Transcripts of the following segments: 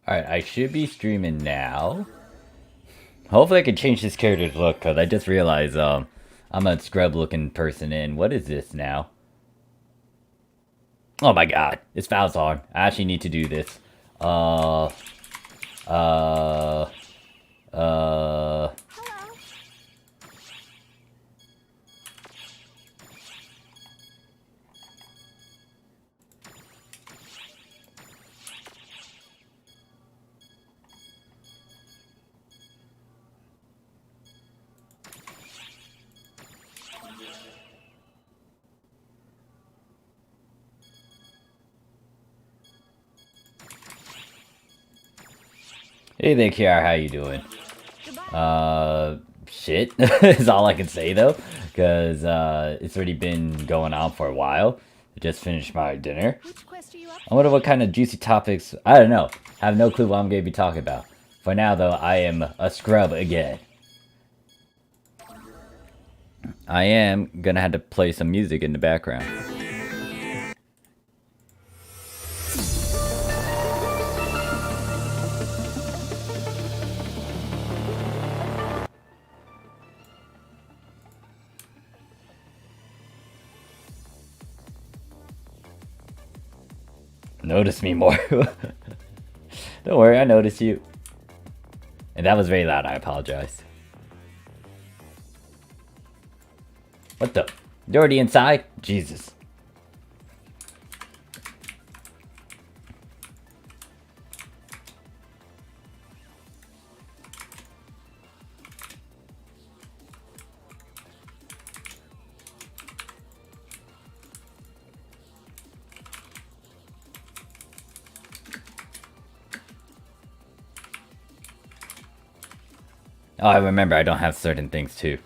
Alright, I should be streaming now. Hopefully I can change this character's look, because I just realized I'm a scrub looking person in. What is this now? Oh my god, it's foul song. I actually need to do this. Hello. Hey there, Kiara, how you doing? Shit is all I can say though, because it's already been going on for a while. I just finished my dinner. I wonder what kind of juicy topics, I don't know. I have no clue what I'm going to be talking about. For now though, I am a scrub again. I am gonna have to play some music in the background. Notice me more. Don't worry, I noticed you. And that was very loud, I apologize. What the? You're already inside? Jesus. Oh, I remember I don't have certain things too.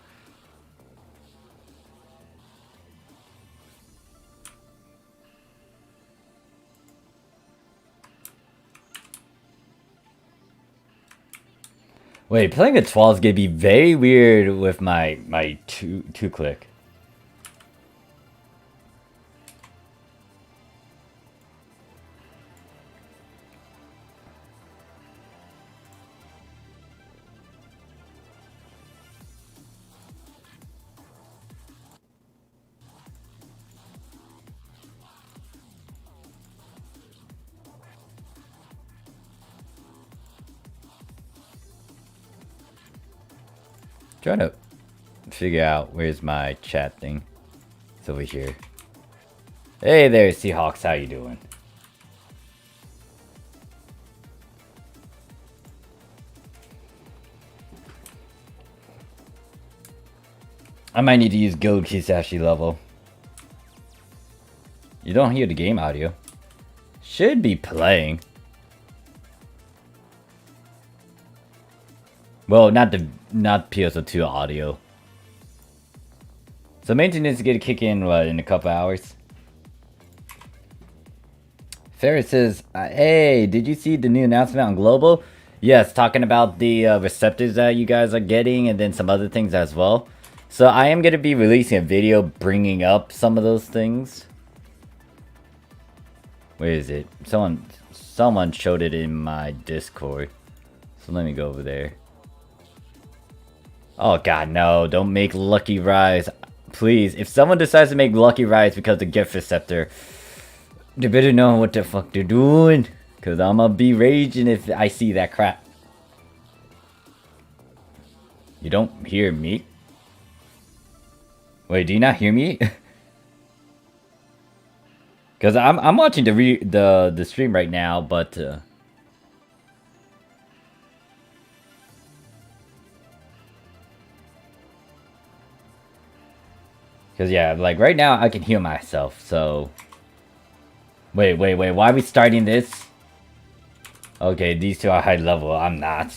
Wait, playing a 12 is gonna be very weird with my two click. Trying to figure out where's my chat thing. It's over here. Hey there, Seahawks, how you doing? I might need to use Guild Kisashi level. You don't hear the game audio. Should be playing. Well, not PSO2 audio. So maintenance is gonna kick in what, in a couple hours. Ferris says, "Hey, did you see the new announcement on Global?" Yes, talking about the receptors that you guys are getting, and then some other things as well. So I am gonna be releasing a video bringing up some of those things. Where is it? Someone showed it in my Discord. So let me go over there. Oh god, no, don't make Lucky Rise. Please, if someone decides to make Lucky Rise because of the gift receptor, they better know what the fuck they're doing. Cause I'ma be raging if I see that crap. You don't hear me? Wait, do you not hear me? Cause I'm watching the stream right now, but cause yeah, like right now I can hear myself, so wait, why are we starting this? Okay, these two are high level, I'm not.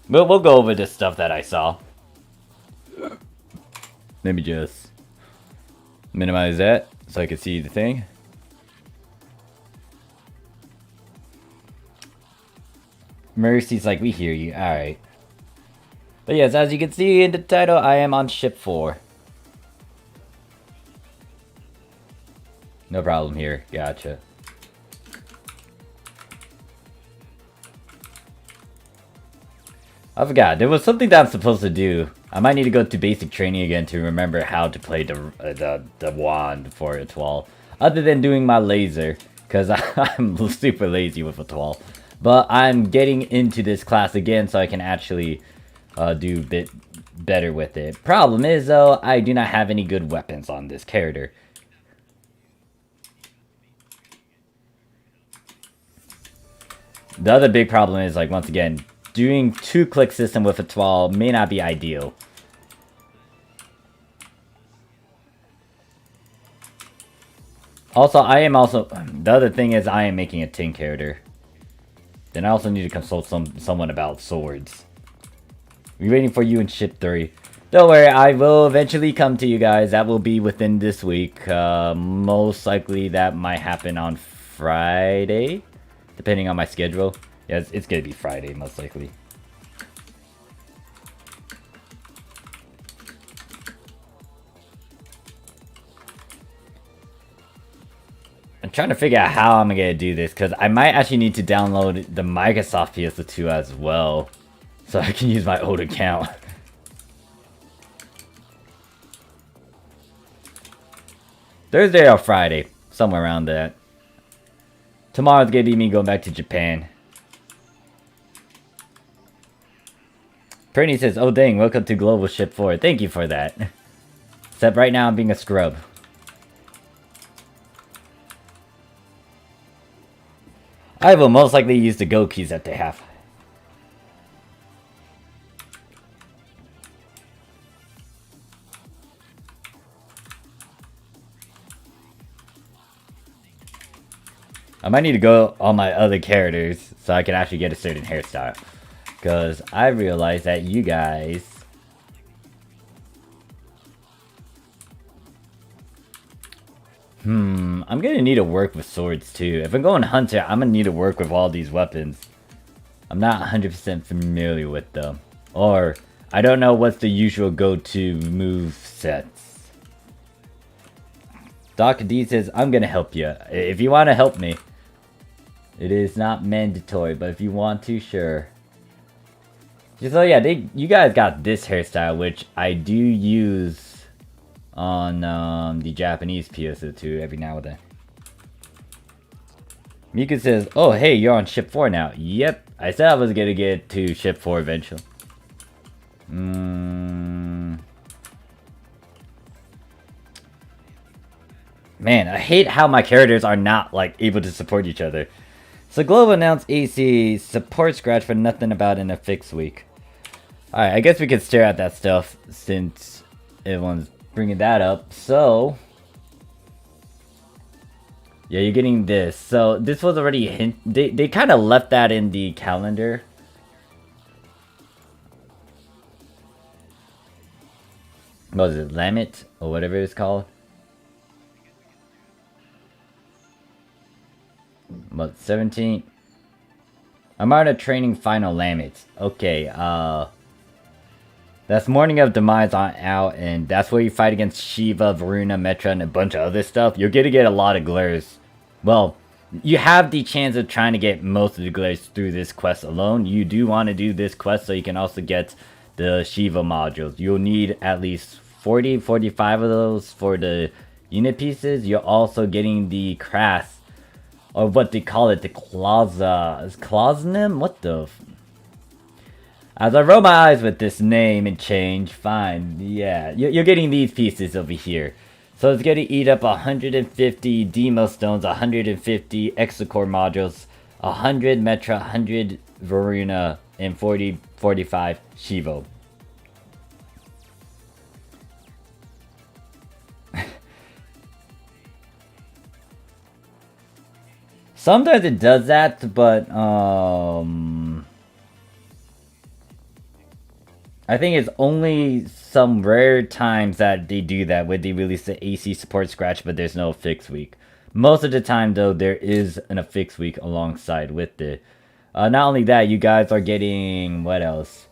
We'll go over the stuff that I saw. Let me just minimize that so I can see the thing. Mercy's like, we hear you, alright. But yes, as you can see in the title, I am on ship 4. No problem here, gotcha. I forgot, there was something that I'm supposed to do. I might need to go to basic training again to remember how to play the wand for a 12. Other than doing my laser, because I'm super lazy with a 12. But I'm getting into this class again so I can actually do a bit better with it. Problem is though, I do not have any good weapons on this character. The other big problem is, like, once again, doing 2-click system with a 12 may not be ideal. Also, the other thing is I am making a 10 character. Then I also need to consult someone about swords. We're waiting for you in ship 3. Don't worry, I will eventually come to you guys. That will be within this week. Most likely that might happen on Friday, depending on my schedule. Yeah, it's gonna be Friday, most likely. I'm trying to figure out how I'm gonna do this, because I might actually need to download the Microsoft PS2 as well, so I can use my old account. Thursday or Friday, somewhere around that. Tomorrow's gonna be me going back to Japan. Perny says, "Oh dang, welcome to Global Ship 4. Thank you for that. Except right now I'm being a scrub. I will most likely use the go keys that they have. I might need to go on my other characters so I can actually get a certain hairstyle. Because I realize that you guys... I'm gonna need to work with swords too. If I'm going hunter, I'm gonna need to work with all these weapons. I'm not 100% familiar with them. Or, I don't know what's the usual go-to move sets. Doc D says, "I'm gonna help you. If you want to help me. It is not mandatory, but if you want to, sure." So yeah, you guys got this hairstyle, which I do use on the Japanese PS2 every now and then. Mika says, "Oh hey, you're on ship 4 now." Yep, I said I was gonna get to ship 4 eventually. Man, I hate how my characters are not like able to support each other. So Global announced AC support scratch for nothing about in a fixed week. Alright, I guess we could stare at that stuff since everyone's bringing that up. So yeah, you're getting this. So this was already they kind of left that in the calendar. What was it, Lamit or whatever it's called? What, 17? Amarna training final Lamit. Okay, that's Morning of Demise on out, and that's where you fight against Shiva, Varuna, Metra, and a bunch of other stuff. You're gonna get a lot of glares. Well, you have the chance of trying to get most of the glares through this quest alone. You do want to do this quest so you can also get the Shiva modules. You'll need at least 40, 45 of those for the unit pieces. You're also getting the Crass, or what they call it, the Clausnim? What the... As I roll my eyes with this name and change, fine, yeah, you're getting these pieces over here. So it's gonna eat up 150 Demo Stones, 150 Exocore modules, 100 Metra, 100 Varuna, and 45 Shivo. Sometimes it does that, but I think it's only some rare times that they do that, where they release the AC support scratch, but there's no fixed week. Most of the time, though, there is a fixed week alongside with it. Not only that, you guys are getting... what else?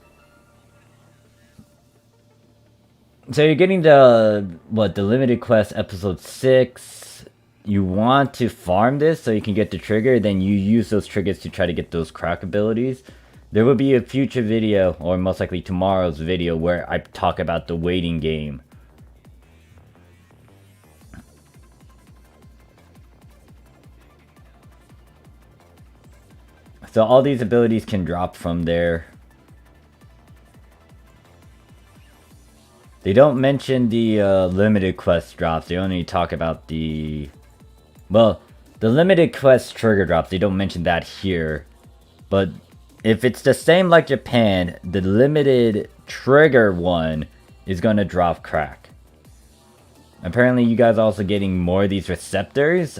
So you're getting the... what? The Limited Quest Episode 6. You want to farm this so you can get the trigger, then you use those triggers to try to get those crack abilities. There will be a future video, or most likely tomorrow's video, where I talk about the waiting game. So all these abilities can drop from there. They don't mention the limited quest drops. They only talk about the... well, the limited quest trigger drops. They don't mention that here. But if it's the same like Japan, the limited trigger one is going to drop crack. Apparently you guys are also getting more of these receptors.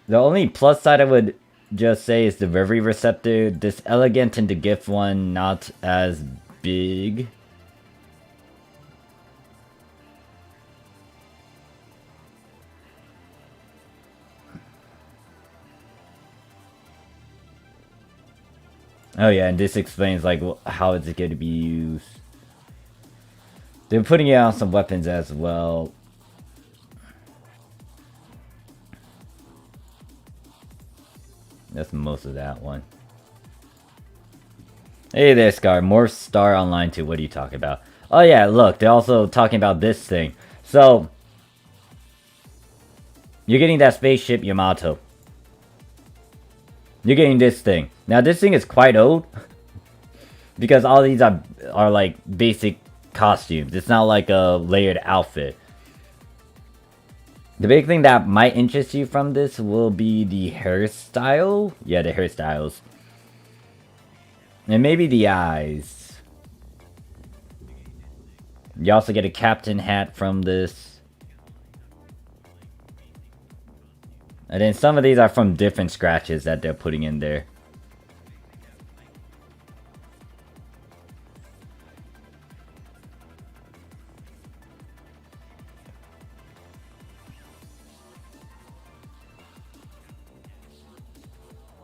The only plus side I would just say is the Reverie Receptor. This Elegant and the Gift one, not as big. Oh yeah, and this explains like how is it going to be used. They're putting it on some weapons as well. That's most of that one. Hey there, Scar. More Star Online too. What are you talking about? Oh yeah, look, they're also talking about this thing. So, you're getting that spaceship Yamato. You're getting this thing. Now this thing is quite old. Because all these are like basic costumes. It's not like a layered outfit. The big thing that might interest you from this will be the hairstyle. Yeah, the hairstyles. And maybe the eyes. You also get a captain hat from this. And then some of these are from different scratches that they're putting in there.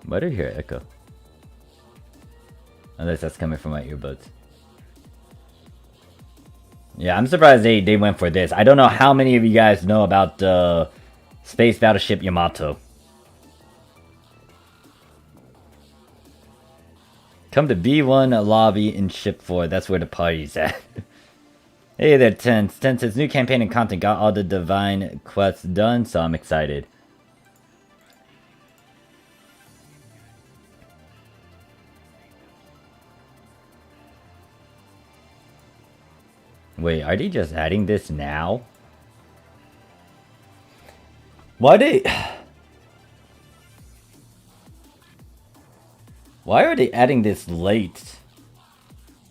Why do you hear echo? Unless that's coming from my earbuds. Yeah, I'm surprised they went for this. I don't know how many of you guys know about the Space Battleship Yamato. Come to B1 lobby in Ship 4. That's where the party's at. Hey there, Tense. Tense says new campaign and content. Got all the divine quests done, so I'm excited. Wait, are they just adding this now? Why are they adding this late?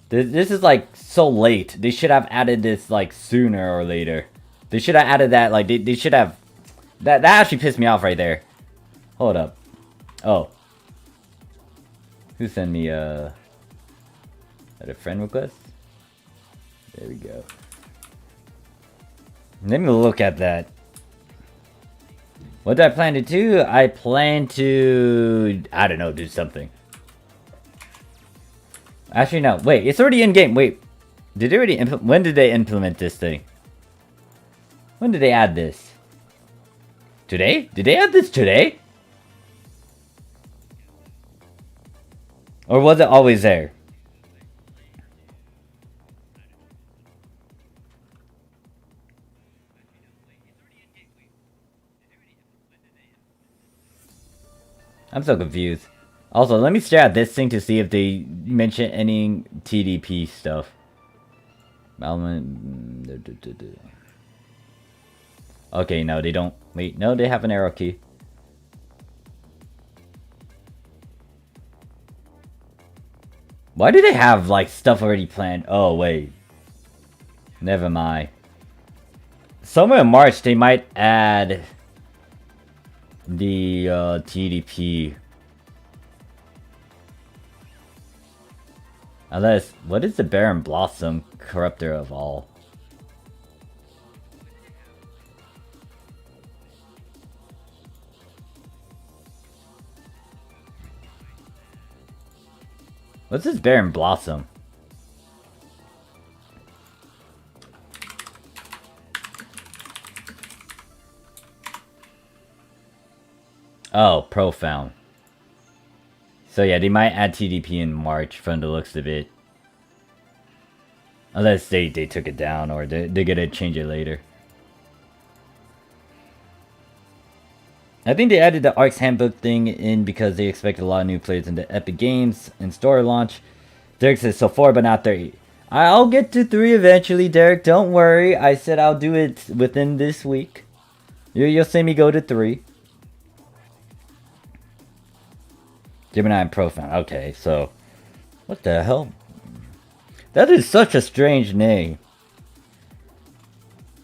This is like so late. They should have added this like sooner or later. They should have added that like they should have. That actually pissed me off right there. Hold up. Oh. Who sent me a friend request? There we go. Let me look at that. What do I plan to do? I plan to, I don't know, do something. Actually, no. Wait, it's already in game. Wait, did they already when did they implement this thing? When did they add this? Today? Did they add this today? Or was it always there? I'm so confused. Also, let me stare at this thing to see if they mention any TDP stuff. Okay, no, they don't. Wait, no, they have an arrow key. Why do they have, like, stuff already planned? Oh, wait. Never mind. Somewhere in March, they might add the TDP. Unless, what is the Barren Blossom corruptor of all? What's this Barren Blossom? Oh, Profound. So yeah, they might add TDP in March from the looks of it. Unless they took it down or they're gonna change it later. I think they added the Ark's Handbook thing in because they expect a lot of new players in the Epic Games and store launch. Derek says, so 4 but not 3. I'll get to 3 eventually, Derek. Don't worry. I said I'll do it within this week. You'll see me go to 3. Gemini and Profound. Okay, so... What the hell? That is such a strange name.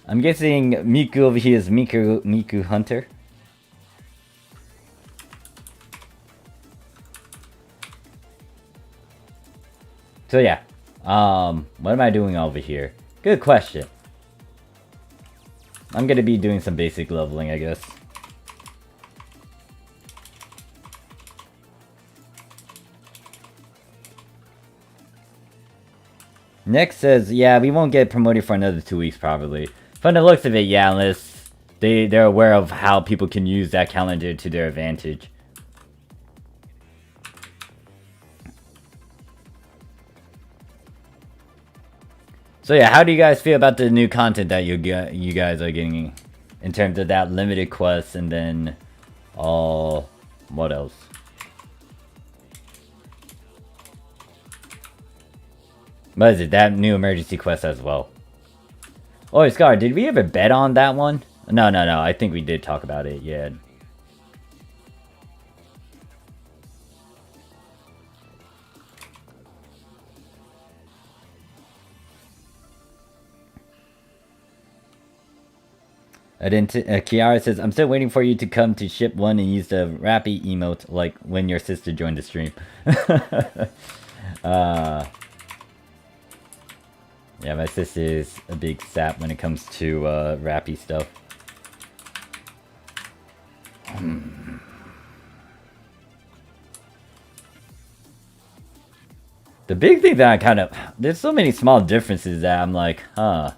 I'm guessing Miku over here is Miku Hunter. So yeah, what am I doing over here? Good question. I'm gonna be doing some basic leveling, I guess. Next says, yeah, we won't get promoted for another 2 weeks probably. From the looks of it, yeah, unless they're aware of how people can use that calendar to their advantage. So yeah, how do you guys feel about the new content that you guys are getting in terms of that limited quest and then what else? What is it? That new emergency quest as well. Oh, Scar, did we ever bet on that one? No. I think we did talk about it. Yeah. Kiara says, I'm still waiting for you to come to ship 1 and use the Rappy emote like when your sister joined the stream. Yeah, my sister is a big sap when it comes to Rappy stuff. The big thing that there's so many small differences that I'm like, huh.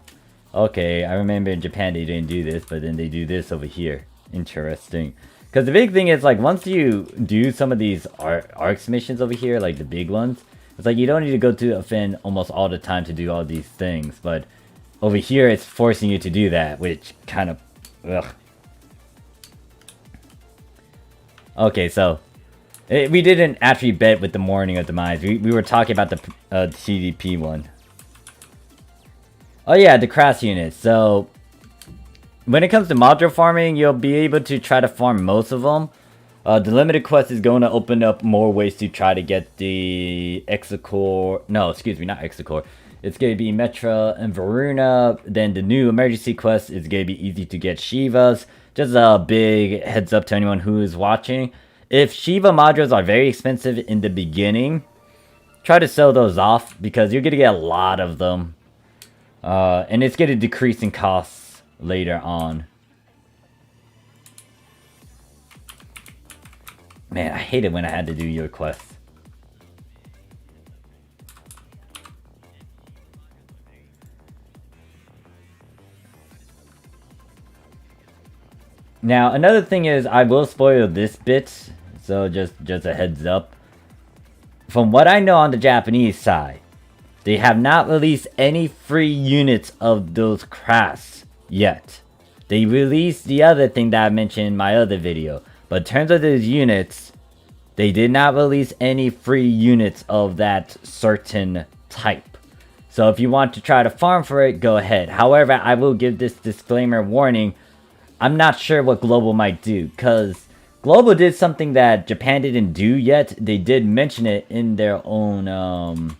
Okay, I remember in Japan they didn't do this, but then they do this over here. Interesting. Because the big thing is, like, once you do some of these ARX missions over here, like the big ones, it's like you don't need to go to a fin almost all the time to do all these things. But over here, it's forcing you to do that, which kind of... Ugh. Okay, so... we didn't actually bet with the Morning of Demise. We were talking about the TDP one. Oh yeah, the crash units. So, when it comes to module farming, you'll be able to try to farm most of them. The limited quest is going to open up more ways to try to get the Exocore. No, excuse me, not Exocore. It's going to be Metra and Varuna. Then the new emergency quest is going to be easy to get Shivas. Just a big heads up to anyone who is watching. If Shiva modules are very expensive in the beginning, try to sell those off because you're going to get a lot of them. And it's going to decrease in costs later on. Man, I hate it when I had to do your quest. Now, another thing is, I will spoil this bit, so just a heads up. From what I know on the Japanese side, they have not released any free units of those crafts yet. They released the other thing that I mentioned in my other video. But in terms of those units, they did not release any free units of that certain type. So if you want to try to farm for it, go ahead. However, I will give this disclaimer warning. I'm not sure what Global might do, because Global did something that Japan didn't do yet. They did mention it in their own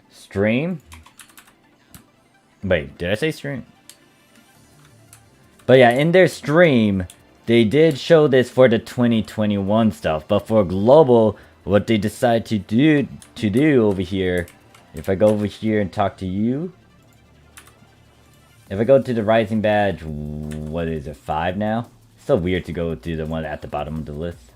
stream. Wait, did I say stream? But yeah, in their stream, they did show this for the 2021 stuff. But for Global, what they decide to do over here, if I go over here and talk to you, if I go to the Rising badge, what is it, 5 now? It's so weird to go to the one at the bottom of the list.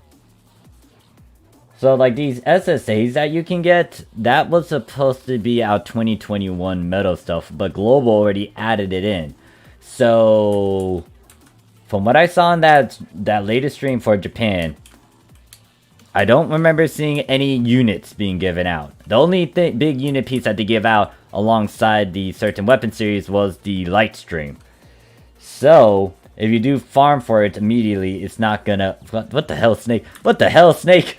So like these SSAs that you can get, that was supposed to be our 2021 metal stuff, but Global already added it in. So from what I saw in that latest stream for Japan, I don't remember seeing any units being given out. The only big unit piece that they give out alongside the certain weapon series was the light stream. So if you do farm for it immediately, it's not gonna... What the hell, Snake? What the hell, Snake?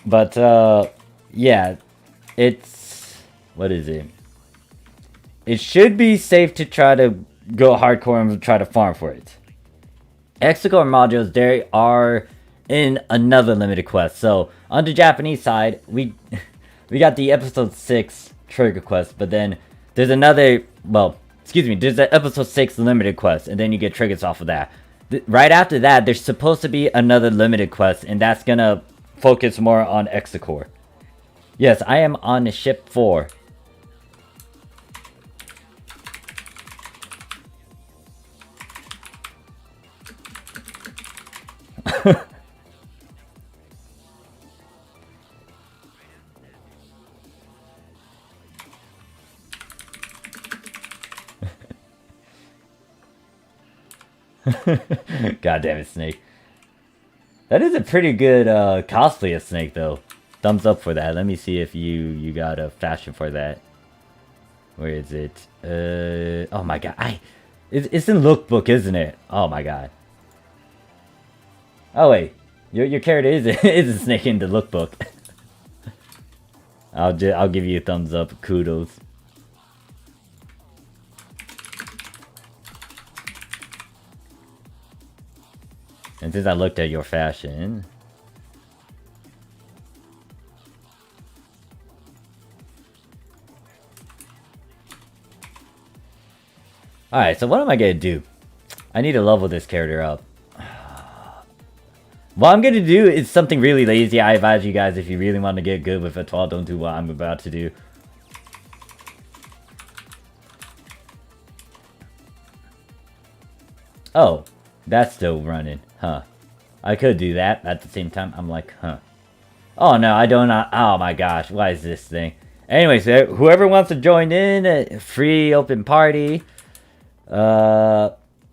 But yeah, it's... What is it? It should be safe to try to go hardcore and try to farm for it. Exocore modules, they are in another limited quest. So on the Japanese side, we got the episode 6 trigger quest, but then there's another, well, excuse me, there's the episode 6 limited quest, and then you get triggers off of that. Right after that, there's supposed to be another limited quest, and that's gonna focus more on Exocore. Yes, I am on ship 4. God damn it, Snake. That is a pretty good cosplay of Snake, though. Thumbs up for that. Let me see if you got a fashion for that. Where is it? Oh my god. It's in lookbook, isn't it? Oh my god. Oh wait, your character is a Snake in the lookbook. I'll give you a thumbs up. Kudos. And since I looked at your fashion, alright, so what am I gonna do? I need to level this character up. What I'm gonna do is something really lazy. I advise you guys, if you really want to get good with a 12, don't do what I'm about to do. Oh, that's still running, huh? I could do that at the same time. I'm like, huh. Oh no, I don't. Oh my gosh, why is this thing? Anyways, whoever wants to join in, free open party.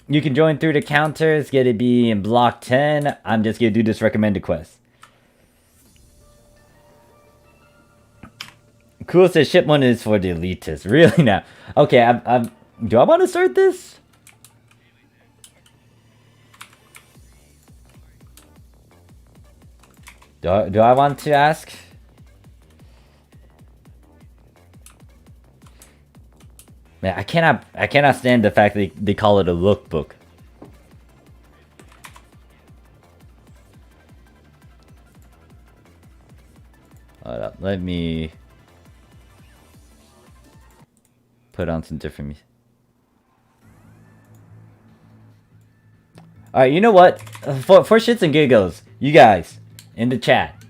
You can join through the counter. It's gonna be in block 10. I'm just gonna do this recommended quest. Cool says ship 1 is for the elitists. Really now? Okay, do I want to start this? Do I want to ask? Man, I cannot stand the fact that they call it a lookbook. Hold up, let me put on some different music. Alright, you know what? For shits and giggles, you guys in the chat,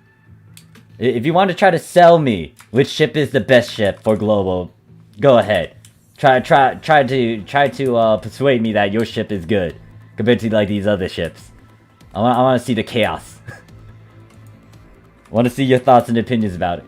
if you want to try to sell me which ship is the best ship for global, go ahead. Try to persuade me that your ship is good compared to like these other ships. I want to see the chaos. I want to see your thoughts and opinions about it.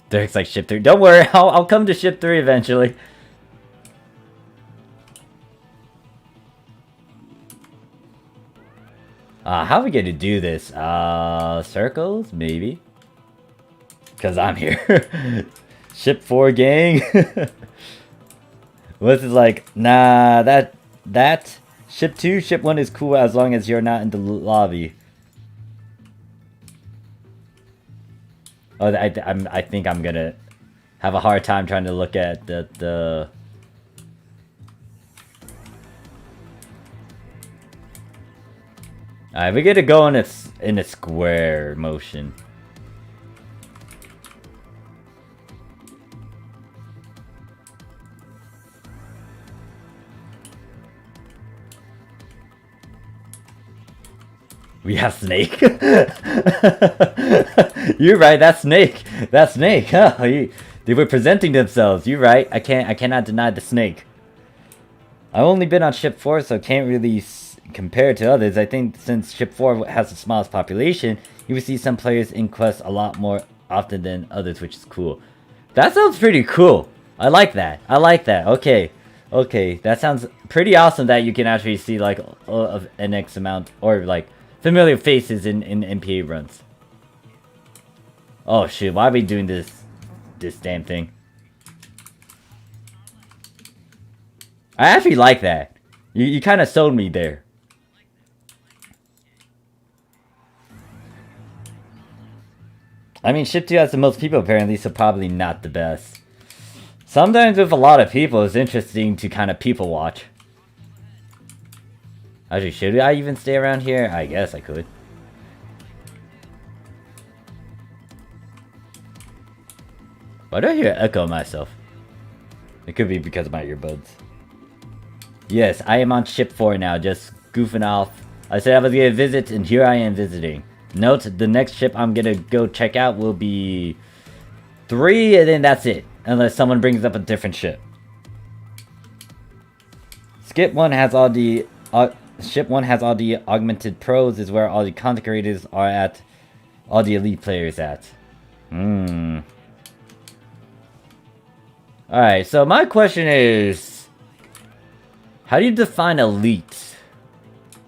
Derek's like ship 3. Don't worry, I'll come to ship 3 eventually. How are we gonna do this? Circles? Maybe. Because I'm here. Ship 4 gang? What's it like? Nah, that ship 2, ship 1 is cool as long as you're not in the lobby. Oh, I think I'm gonna have a hard time trying to look at the Alright, we're gonna go in a square motion. We have Snake. You're right, that's Snake. That's Snake. Huh? They were presenting themselves. You're right. I cannot deny the Snake. I've only been on ship 4, so can't really compare to others. I think since ship 4 has the smallest population, you will see some players in Quest a lot more often than others, which is cool. That sounds pretty cool. I like that. I like that. Okay. Okay, that sounds pretty awesome that you can actually see like an X amount or like familiar faces in MPA runs. Oh shit, why are we doing this damn thing? I actually like that. You kind of sold me there. I mean, ship 2 has the most people apparently, so probably not the best. Sometimes with a lot of people, it's interesting to kind of people watch. Actually, should I even stay around here? I guess I could. Why do I hear echo myself? It could be because of my earbuds. Yes, I am on ship 4 now, just goofing off. I said I was gonna visit, and here I am visiting. Note, the next ship I'm gonna go check out will be 3, and then that's it. Unless someone brings up a different ship. Skip 1 has all the... Ship 1 has all the augmented pros, is where all the content creators are at. All the elite players at. Alright, so my question is... how do you define elite?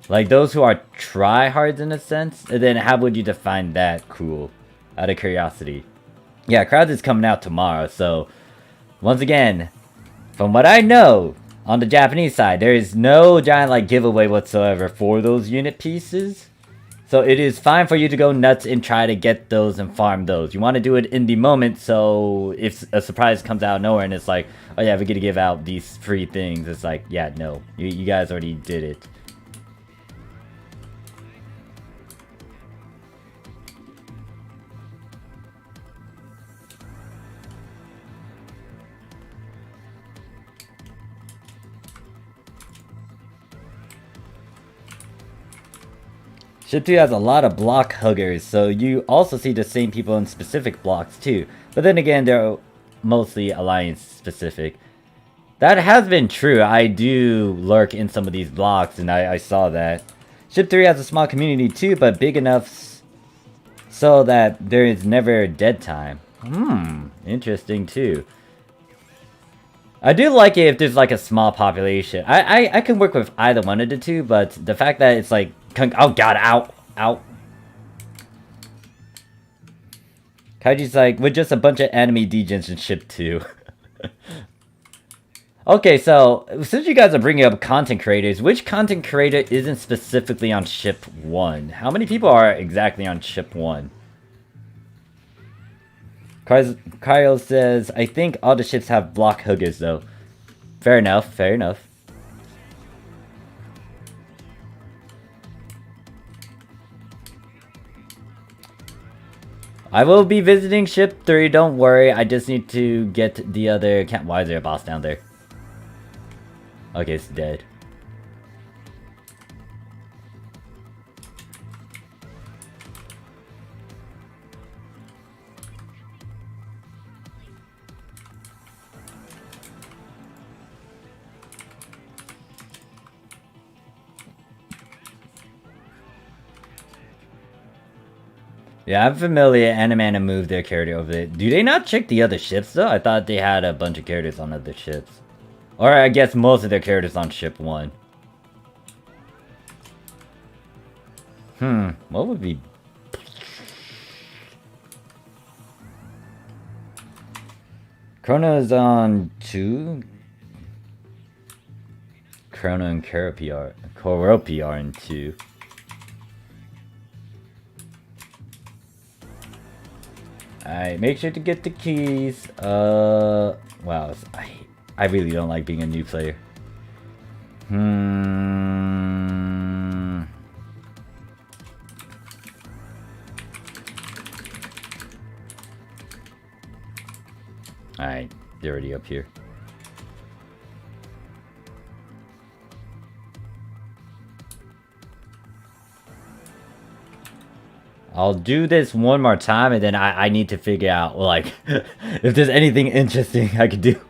Like those who are tryhards in a sense? And then how would you define that, cool? Out of curiosity. Yeah, Crowds is coming out tomorrow, so... once again, from what I know... on the Japanese side, there is no giant like giveaway whatsoever for those unit pieces. So it is fine for you to go nuts and try to get those and farm those. You want to do it in the moment, so if a surprise comes out of nowhere and it's like, oh yeah, we're gonna give out these free things, it's like, yeah, no, you guys already did it. Ship 2 has a lot of block huggers, so you also see the same people in specific blocks too. But then again, they're mostly alliance specific. That has been true. I do lurk in some of these blocks, and I saw that. Ship 3 has a small community too, but big enough so that there is never dead time. Interesting too. I do like it if there's like a small population. I can work with either one of the two, but the fact that it's like... oh god, ow. Kaiji's like, we're just a bunch of anime degens in ship 2. Okay, so since you guys are bringing up content creators, which content creator isn't specifically on ship 1? How many people are exactly on ship 1? Kyle says, I think all the ships have block huggers though. Fair enough, fair enough. I will be visiting ship 3, don't worry. I just need to get the other... Why is there a boss down there? Okay, it's dead. Yeah, I'm familiar. Animana moved their character over there. Do they not check the other ships though? I thought they had a bunch of characters on other ships. Or I guess most of their characters on ship 1. What would be... Chrono is on 2. Chrono and Koropi are in 2. Alright, make sure to get the keys. Wow, I really don't like being a new player. Alright, they're already up here. I'll do this one more time and then I need to figure out, like, if there's anything interesting I could do.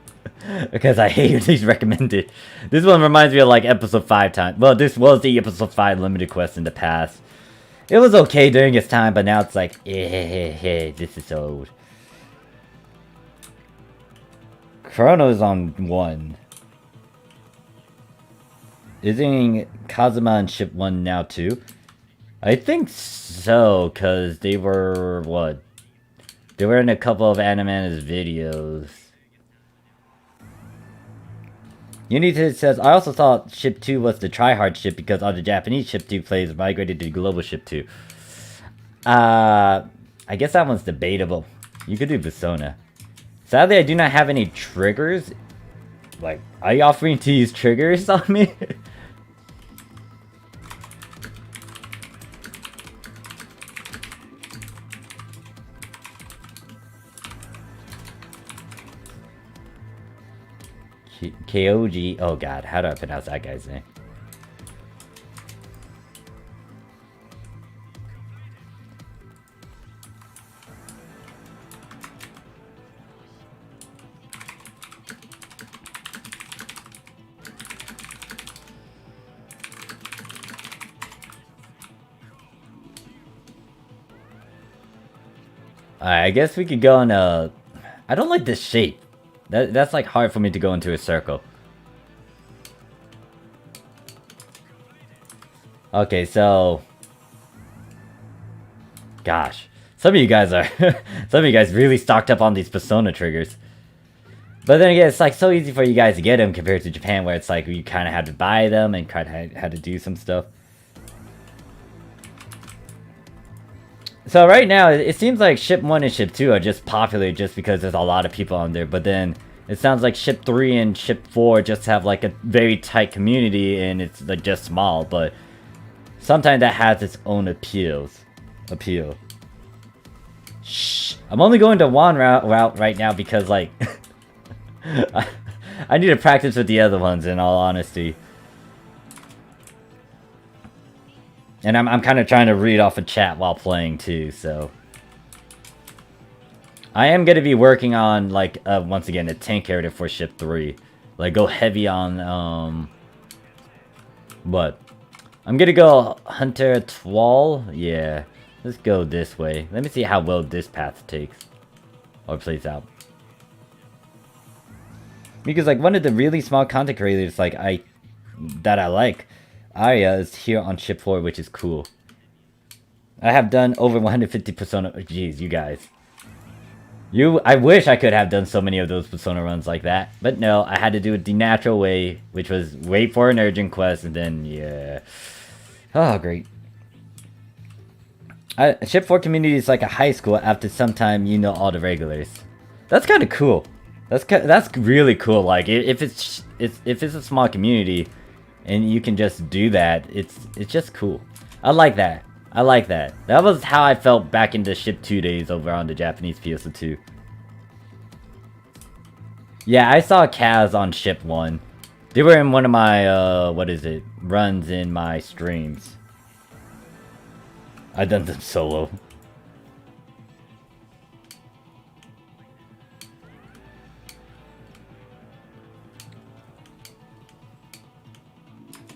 Because I hate these recommended. This one reminds me of, like, episode 5 time. Well, this was the episode 5 limited quest in the past. It was okay during its time, but now it's like, this is old. Chrono's on 1. Isn't Kazuma on ship 1 now too? I think so, because they were, what? They were in a couple of Animana's videos. Unity says, I also thought ship 2 was the tryhard ship because all the Japanese ship 2 players migrated to global ship 2. I guess that one's debatable. You could do Persona. Sadly, I do not have any triggers. Like, are you offering to use triggers on me? KOG. Oh god, how do I pronounce that guy's name? Alright, I guess we could go on a... I don't like this shape. That's like hard for me to go into a circle. Okay, so... Gosh. Some of you guys are... some of you guys really stocked up on these Persona triggers. But then again, it's like so easy for you guys to get them compared to Japan where it's like you kind of had to buy them and kind of had to do some stuff. So right now, it seems like ship 1 and ship 2 are just popular just because there's a lot of people on there. But then it sounds like ship 3 and ship 4 just have like a very tight community and it's like just small. But sometimes that has its own appeal. Shh. I'm only going to one route right now because like... I need to practice with the other ones in all honesty. And I'm kind of trying to read off a chat while playing too, so... I am going to be working on, like, once again, a tank character for ship 3. Like, go heavy on, But... I'm going to go Hunter Twal. Yeah. Let's go this way. Let me see how well this path takes. Or plays out. Because, like, one of the really small content creators, like, that I like... Arya is here on ship 4, which is cool. I have done over 150 Persona... Jeez, you guys. I wish I could have done so many of those Persona runs like that, but no, I had to do it the natural way, which was wait for an urgent quest, and then, yeah. Oh, great. Ship 4 community is like a high school. After some time, you know all the regulars. That's kind of cool. That's really cool. Like, if it's a small community, and you can just do that, it's just cool. I like that. I like that. That was how I felt back in the Ship 2 days over on the Japanese PS2. Yeah, I saw Kaz on Ship 1. They were in one of my, runs in my streams. I've done them solo.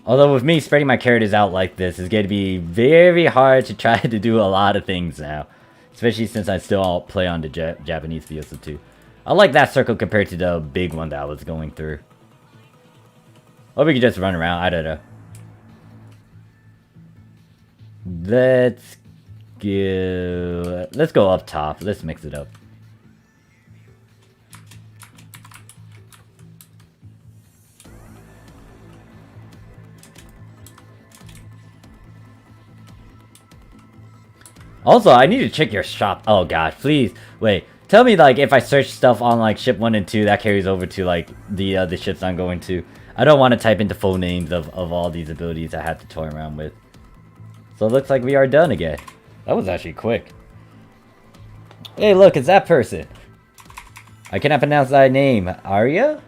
Although with me spreading my characters out like this, it's going to be very hard to try to do a lot of things now. Especially since I still play on the Japanese PS2. I like that circle compared to the big one that I was going through. Or we could just run around, I don't know. Let's go up top. Let's mix it up. Also, I need to check your shop. Oh god, please. Wait. Tell me, like, if I search stuff on, like, ship 1 and 2, that carries over to, like, the ships I'm going to. I don't want to type in the full names of all these abilities I have to toy around with. So it looks like we are done again. That was actually quick. Hey, look, it's that person. I cannot pronounce thy name. Arya?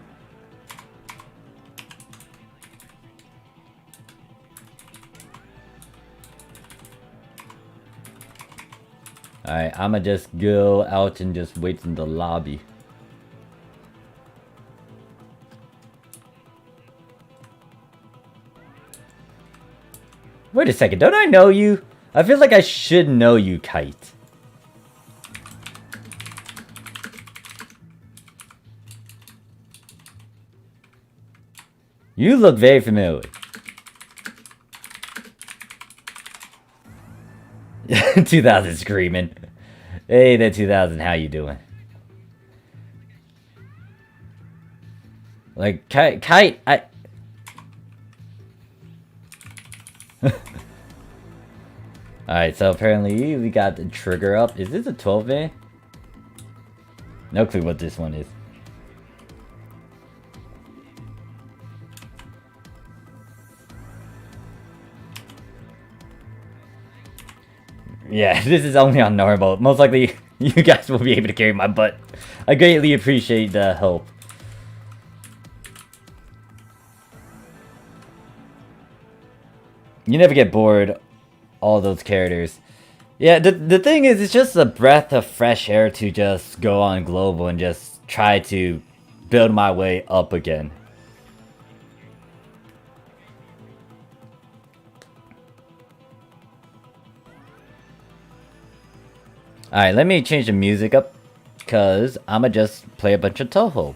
Alright, I'ma just go out and just wait in the lobby. Wait a second, don't I know you? I feel like I should know you, Kite. You look very familiar. 2000 screaming. Hey there, 2000, how you doing? Like, Kite, Alright, so apparently we got the trigger up. Is this a 12-man? No clue what this one is. Yeah, this is only on normal. Most likely, you guys will be able to carry my butt. I greatly appreciate the help. You never get bored, all those characters. Yeah, the thing is, it's just a breath of fresh air to just go on global and just try to build my way up again. Alright, let me change the music up, because I'ma just play a bunch of Toho.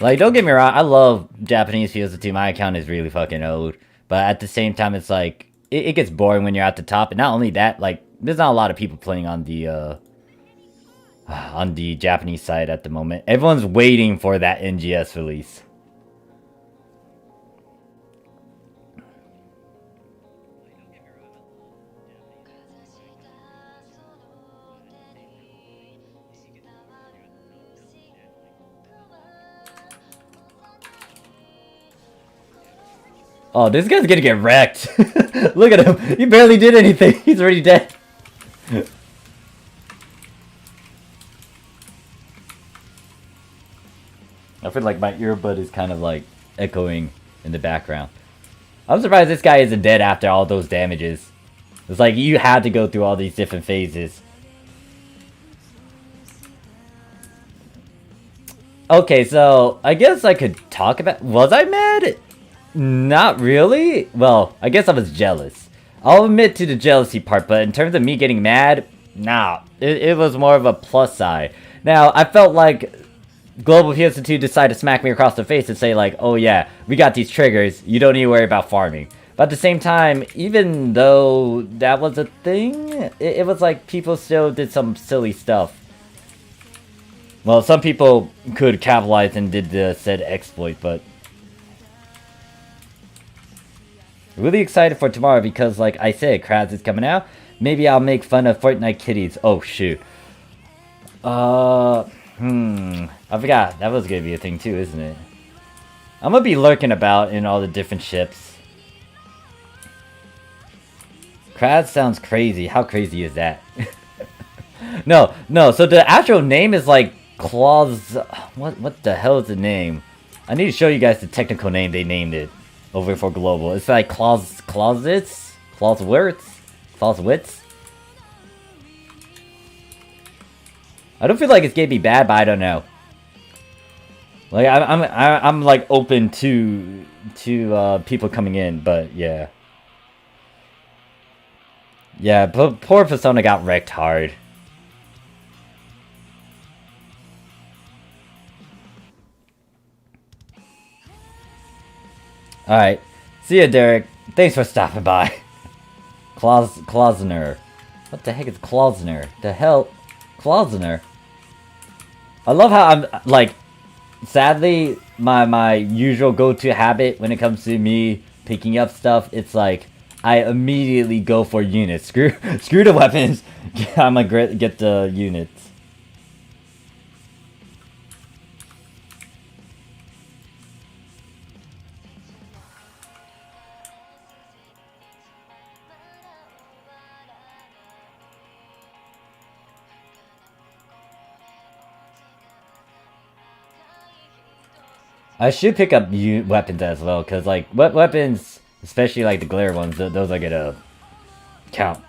Like, don't get me wrong, I love Japanese PS2, my account is really fucking old. But at the same time, it's like, it gets boring when you're at the top. And not only that, like, there's not a lot of people playing on the Japanese side at the moment. Everyone's waiting for that NGS release. Oh, this guy's gonna get wrecked. Look at him. He barely did anything. He's already dead. I feel like my earbud is kind of like echoing in the background. I'm surprised this guy isn't dead after all those damages. It's like you had to go through all these different phases. Okay, so I guess I could talk about... Was I mad? Not really. Well, I guess I was jealous. I'll admit to the jealousy part, but in terms of me getting mad, nah. It was more of a plus side. Now, I felt like Global PS2 decided to smack me across the face and say like, oh yeah, we got these triggers, you don't need to worry about farming. But at the same time, even though that was a thing, it was like people still did some silly stuff. Well, some people could capitalize and did the said exploit, but really excited for tomorrow because, like I said, Kraz is coming out. Maybe I'll make fun of Fortnite kitties. Oh shoot. I forgot that was gonna be a thing too, isn't it? I'm gonna be lurking about in all the different ships. Kraz sounds crazy. How crazy is that? No. So the actual name is like Claws. What the hell is the name? I need to show you guys the technical name they named it over for global. It's like Clausewitz. I don't feel like it's gonna be bad, but I don't know. Like I'm like open to people coming in, but yeah. Yeah, but poor Persona got wrecked hard. Alright. See ya, Derek. Thanks for stopping by. Klausner. What the heck is Klausner? The hell? Klausner? I love how I'm, like, sadly, my usual go-to habit when it comes to me picking up stuff, it's like, I immediately go for units. Screw the weapons. I'm gonna get the units. I should pick up weapons as well, because, like, weapons, especially, like, the glare ones, those are gonna count.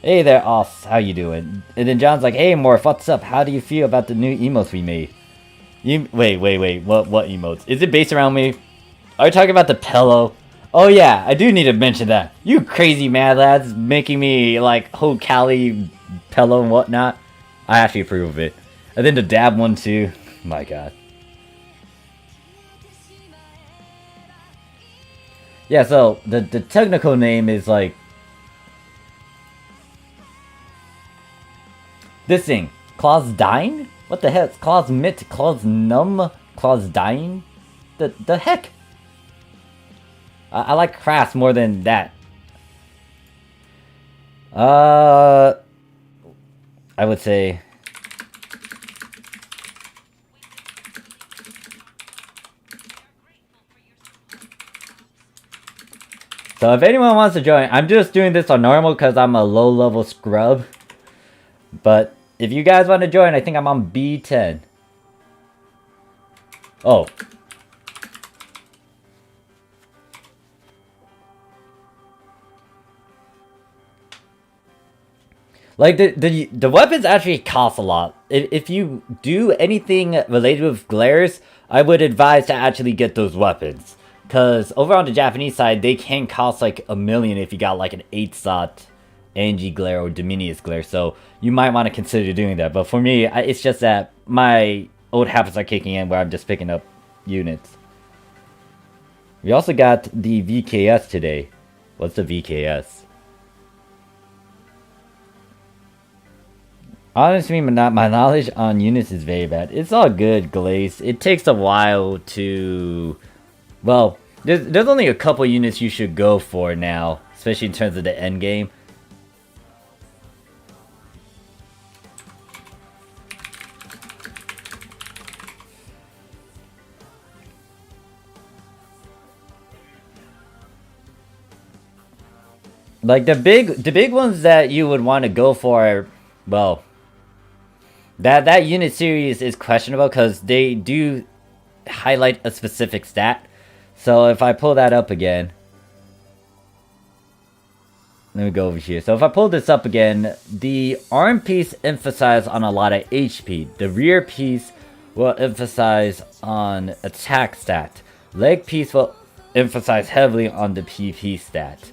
Hey there, Oss, how you doing? And then John's like, hey, Morph, what's up? How do you feel about the new emotes we made? Wait, what emotes? Is it based around me? Are you talking about the pillow? Oh yeah, I do need to mention that. You crazy mad lads making me, like, whole Cali pillow and whatnot. I actually approve of it. And then the dab one too. My god. Yeah, so the technical name is like this thing. Claws Dying? What the heck? Claws Mit, Claws Numb, Claws Dying? The heck? I like crafts more than that. I would say so if anyone wants to join, I'm just doing this on normal because I'm a low-level scrub. But if you guys want to join, I think I'm on B10. Oh. Like, the weapons actually cost a lot. If you do anything related with glares, I would advise to actually get those weapons. Because over on the Japanese side, they can cost like $1 million if you got like an 8-slot Angie glare or Dominius glare. So you might want to consider doing that. But for me, it's just that my old habits are kicking in where I'm just picking up units. We also got the VKS today. What's the VKS? Honestly, my knowledge on units is very bad. It's all good, Glaze. It takes a while to... Well, there's only a couple units you should go for now, especially in terms of the end game. Like the big ones that you would want to go for, well, that unit series is questionable because they do highlight a specific stat. So if I pull that up again, let me go over here. So if I pull this up again, the arm piece emphasizes on a lot of HP. The rear piece will emphasize on attack stat. Leg piece will emphasize heavily on the PP stat.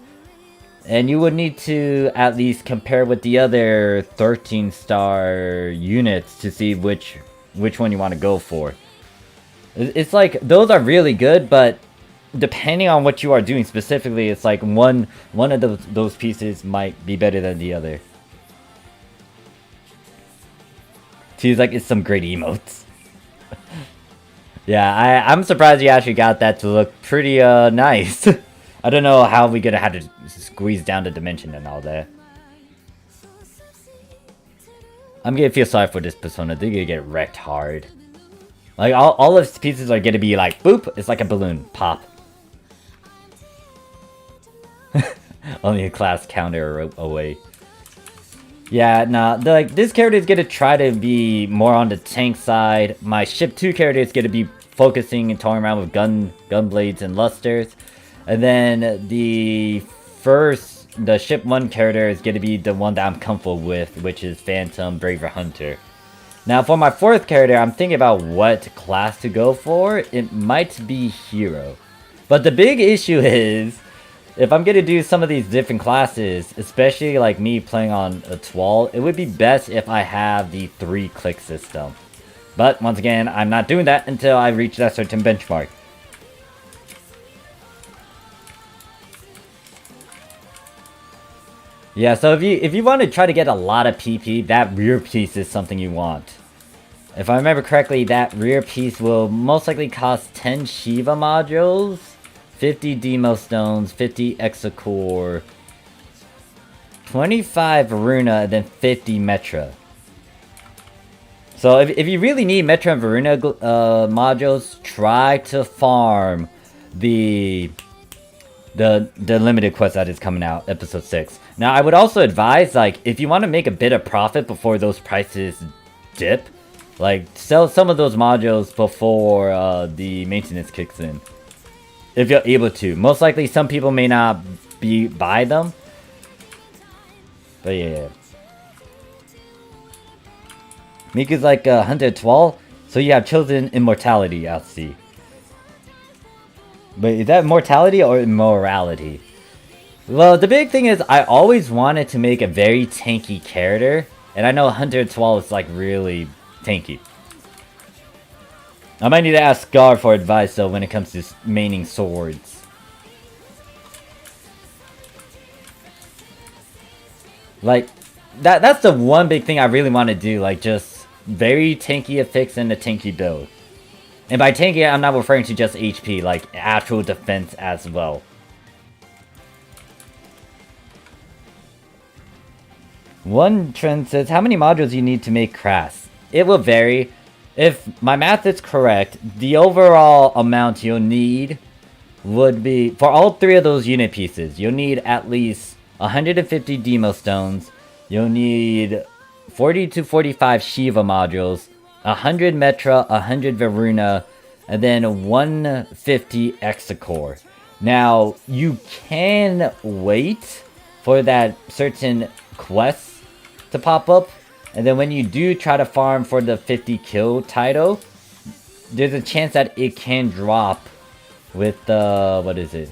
And you would need to at least compare with the other 13-star units to see which one you want to go for. It's like, those are really good, but depending on what you are doing specifically, it's like one of those pieces might be better than the other. Seems like it's some great emotes. Yeah, I'm surprised you actually got that to look pretty nice. I don't know how we gonna have to squeeze down the dimension and all that. I'm gonna feel sorry for this persona. They're gonna get wrecked hard. Like all of these pieces are gonna be like boop. It's like a balloon pop. Only a class counter away. Yeah, nah, like this character is gonna try to be more on the tank side. My ship 2 character is gonna be focusing and toying around with gun blades and lusters. And then the ship 1 character is gonna be the one that I'm comfortable with, which is Phantom Braver Hunter. Now for my 4th character, I'm thinking about what class to go for. It might be Hero. But the big issue is, if I'm gonna do some of these different classes, especially like me playing on a Twal, it would be best if I have the 3-click system. But once again, I'm not doing that until I reach that certain benchmark. Yeah, so if you want to try to get a lot of PP, that rear piece is something you want. If I remember correctly, that rear piece will most likely cost 10 Shiva modules, 50 Demo Stones, 50 Exacore, 25 Varuna, and then 50 Metra. So if you really need Metra and Varuna modules, try to farm the limited quest that is coming out, episode 6. Now, I would also advise, like, if you want to make a bit of profit before those prices dip, like, sell some of those modules before the maintenance kicks in. If you're able to. Most likely, some people may not buy them. But yeah. Miku's like 112, so you have chosen immortality, I'll see. But is that mortality or immorality? Well, the big thing is I always wanted to make a very tanky character. And I know 112 is like really tanky. I might need to ask Scar for advice though when it comes to maining swords. Like, that's the one big thing I really want to do. Like, just very tanky affix and a tanky build. And by tanky, I'm not referring to just HP, like actual defense as well. One trend says, how many modules you need to make Crass? It will vary. If my math is correct, the overall amount you'll need would be, for all 3 of those unit pieces, you'll need at least 150 Demo Stones, you'll need 40 to 45 Shiva modules, 100 Metra, 100 Varuna, and then 150 Exacore. Now, you can wait for that certain quest to pop up, and then when you do try to farm for the 50 kill title, there's a chance that it can drop with the, what is it?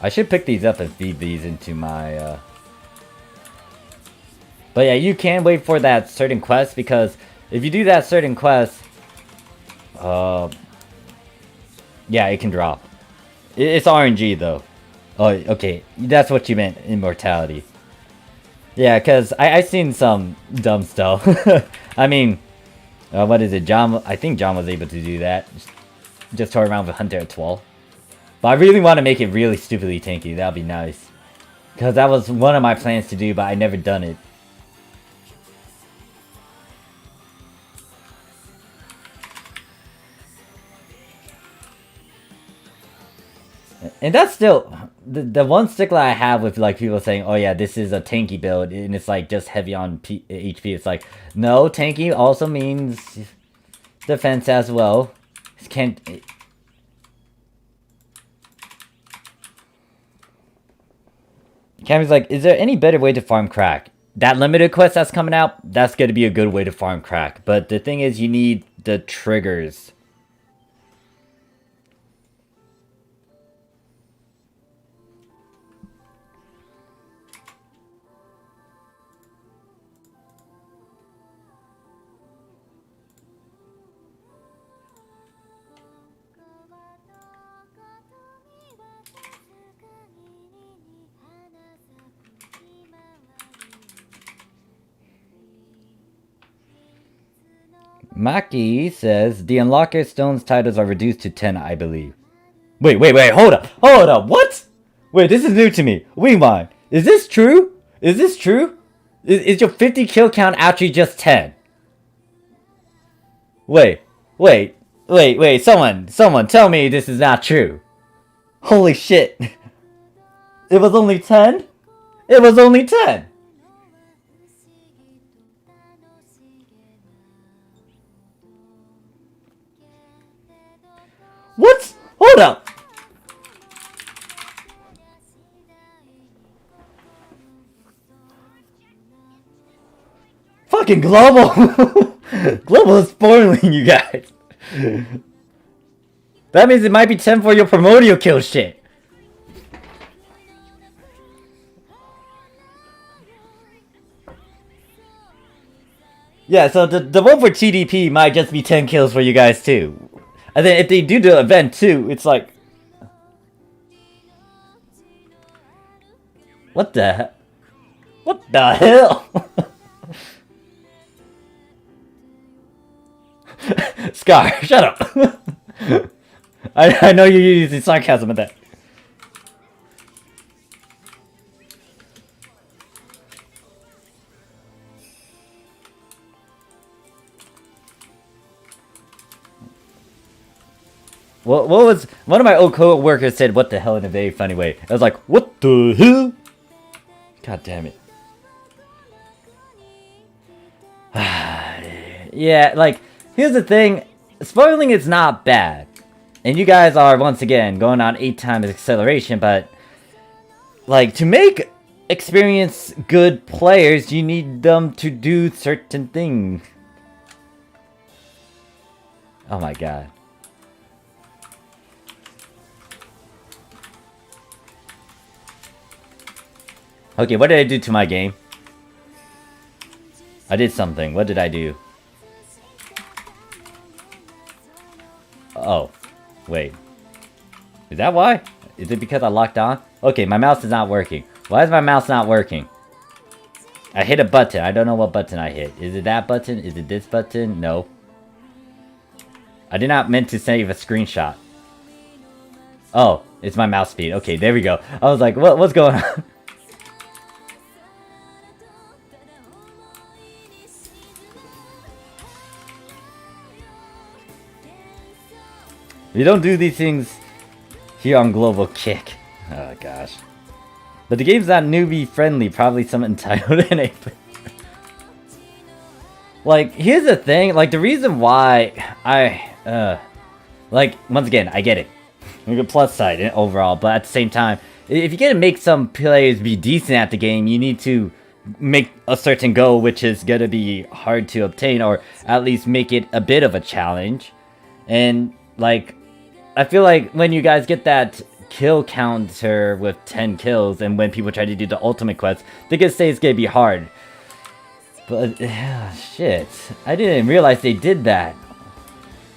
I should pick these up and feed these into my, But yeah, you can wait for that certain quest, because if you do that certain quest, yeah, it can drop. It's RNG though. Oh, okay, that's what you meant, immortality. Yeah, because I've seen some dumb stuff. I mean, what is it, John? I think John was able to do that. Just toy around with Hunter at 12. But I really want to make it really stupidly tanky. That'd be nice. Because that was one of my plans to do, but I never done it. And that's still the one stickler I have with like people saying, "Oh yeah, this is a tanky build," and it's like just heavy on HP. It's like, no, tanky also means defense as well. It can't. Cammy's like, is there any better way to farm crack? That limited quest that's coming out, that's gonna be a good way to farm crack. But the thing is, you need the triggers. Maki says the Unlocker Stones titles are reduced to 10, I believe. Wait, hold up, what? Wait, this is new to me. Wingmine, is this true? Is this true? Is your 50 kill count actually just 10? Wait, someone tell me this is not true. Holy shit. It was only 10? It was only 10! What? Hold up! Fucking Global! Global is spoiling you guys. That means it might be 10 for your primordial kill shit. Yeah, so the one for TDP might just be 10 kills for you guys too. And then if they do the event too, it's like... What the hell? What the hell? Scar, shut up! I know you're using sarcasm at that. What was... One of my old co-workers said, what the hell, in a very funny way. I was like, what the hell? God damn it. Yeah, like, here's the thing. Spoiling is not bad. And you guys are, once again, going on 8 times acceleration, but... Like, to make experienced good players, you need them to do certain things. Oh my god. Okay, what did I do to my game? I did something. What did I do? Oh. Wait. Is that why? Is it because I locked on? Okay, my mouse is not working. Why is my mouse not working? I hit a button. I don't know what button I hit. Is it that button? Is it this button? No. I did not meant to save a screenshot. Oh, it's my mouse speed. Okay, there we go. I was like, what's going on? We don't do these things here on Global Kick. Oh gosh. But the game's not newbie friendly, probably some entitled in it. Like, here's the thing, like the reason why like, once again, I get it. Look at plus side overall, but at the same time, if you're gonna make some players be decent at the game, you need to make a certain goal, which is gonna be hard to obtain, or at least make it a bit of a challenge. And like, I feel like when you guys get that kill counter with 10 kills, and when people try to do the ultimate quest, they can say it's gonna be hard. But, shit. I didn't realize they did that.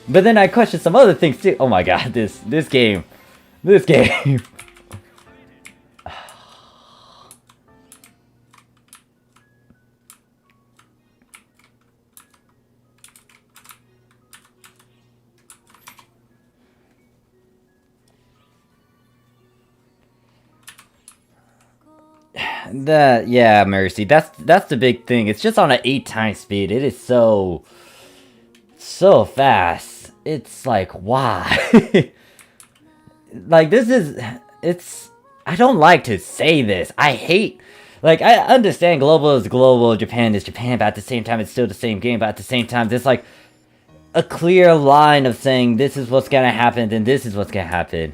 But then I questioned some other things too. Oh my god, this game. This game. Yeah, Mercy. That's the big thing. It's just on an 8 times speed. It is so fast. It's like, why? Like, it's I don't like to say this. I hate, like, I understand global is global, Japan is Japan, but at the same time it's still the same game, but at the same time there's like a clear line of saying this is what's gonna happen, then this is what's gonna happen.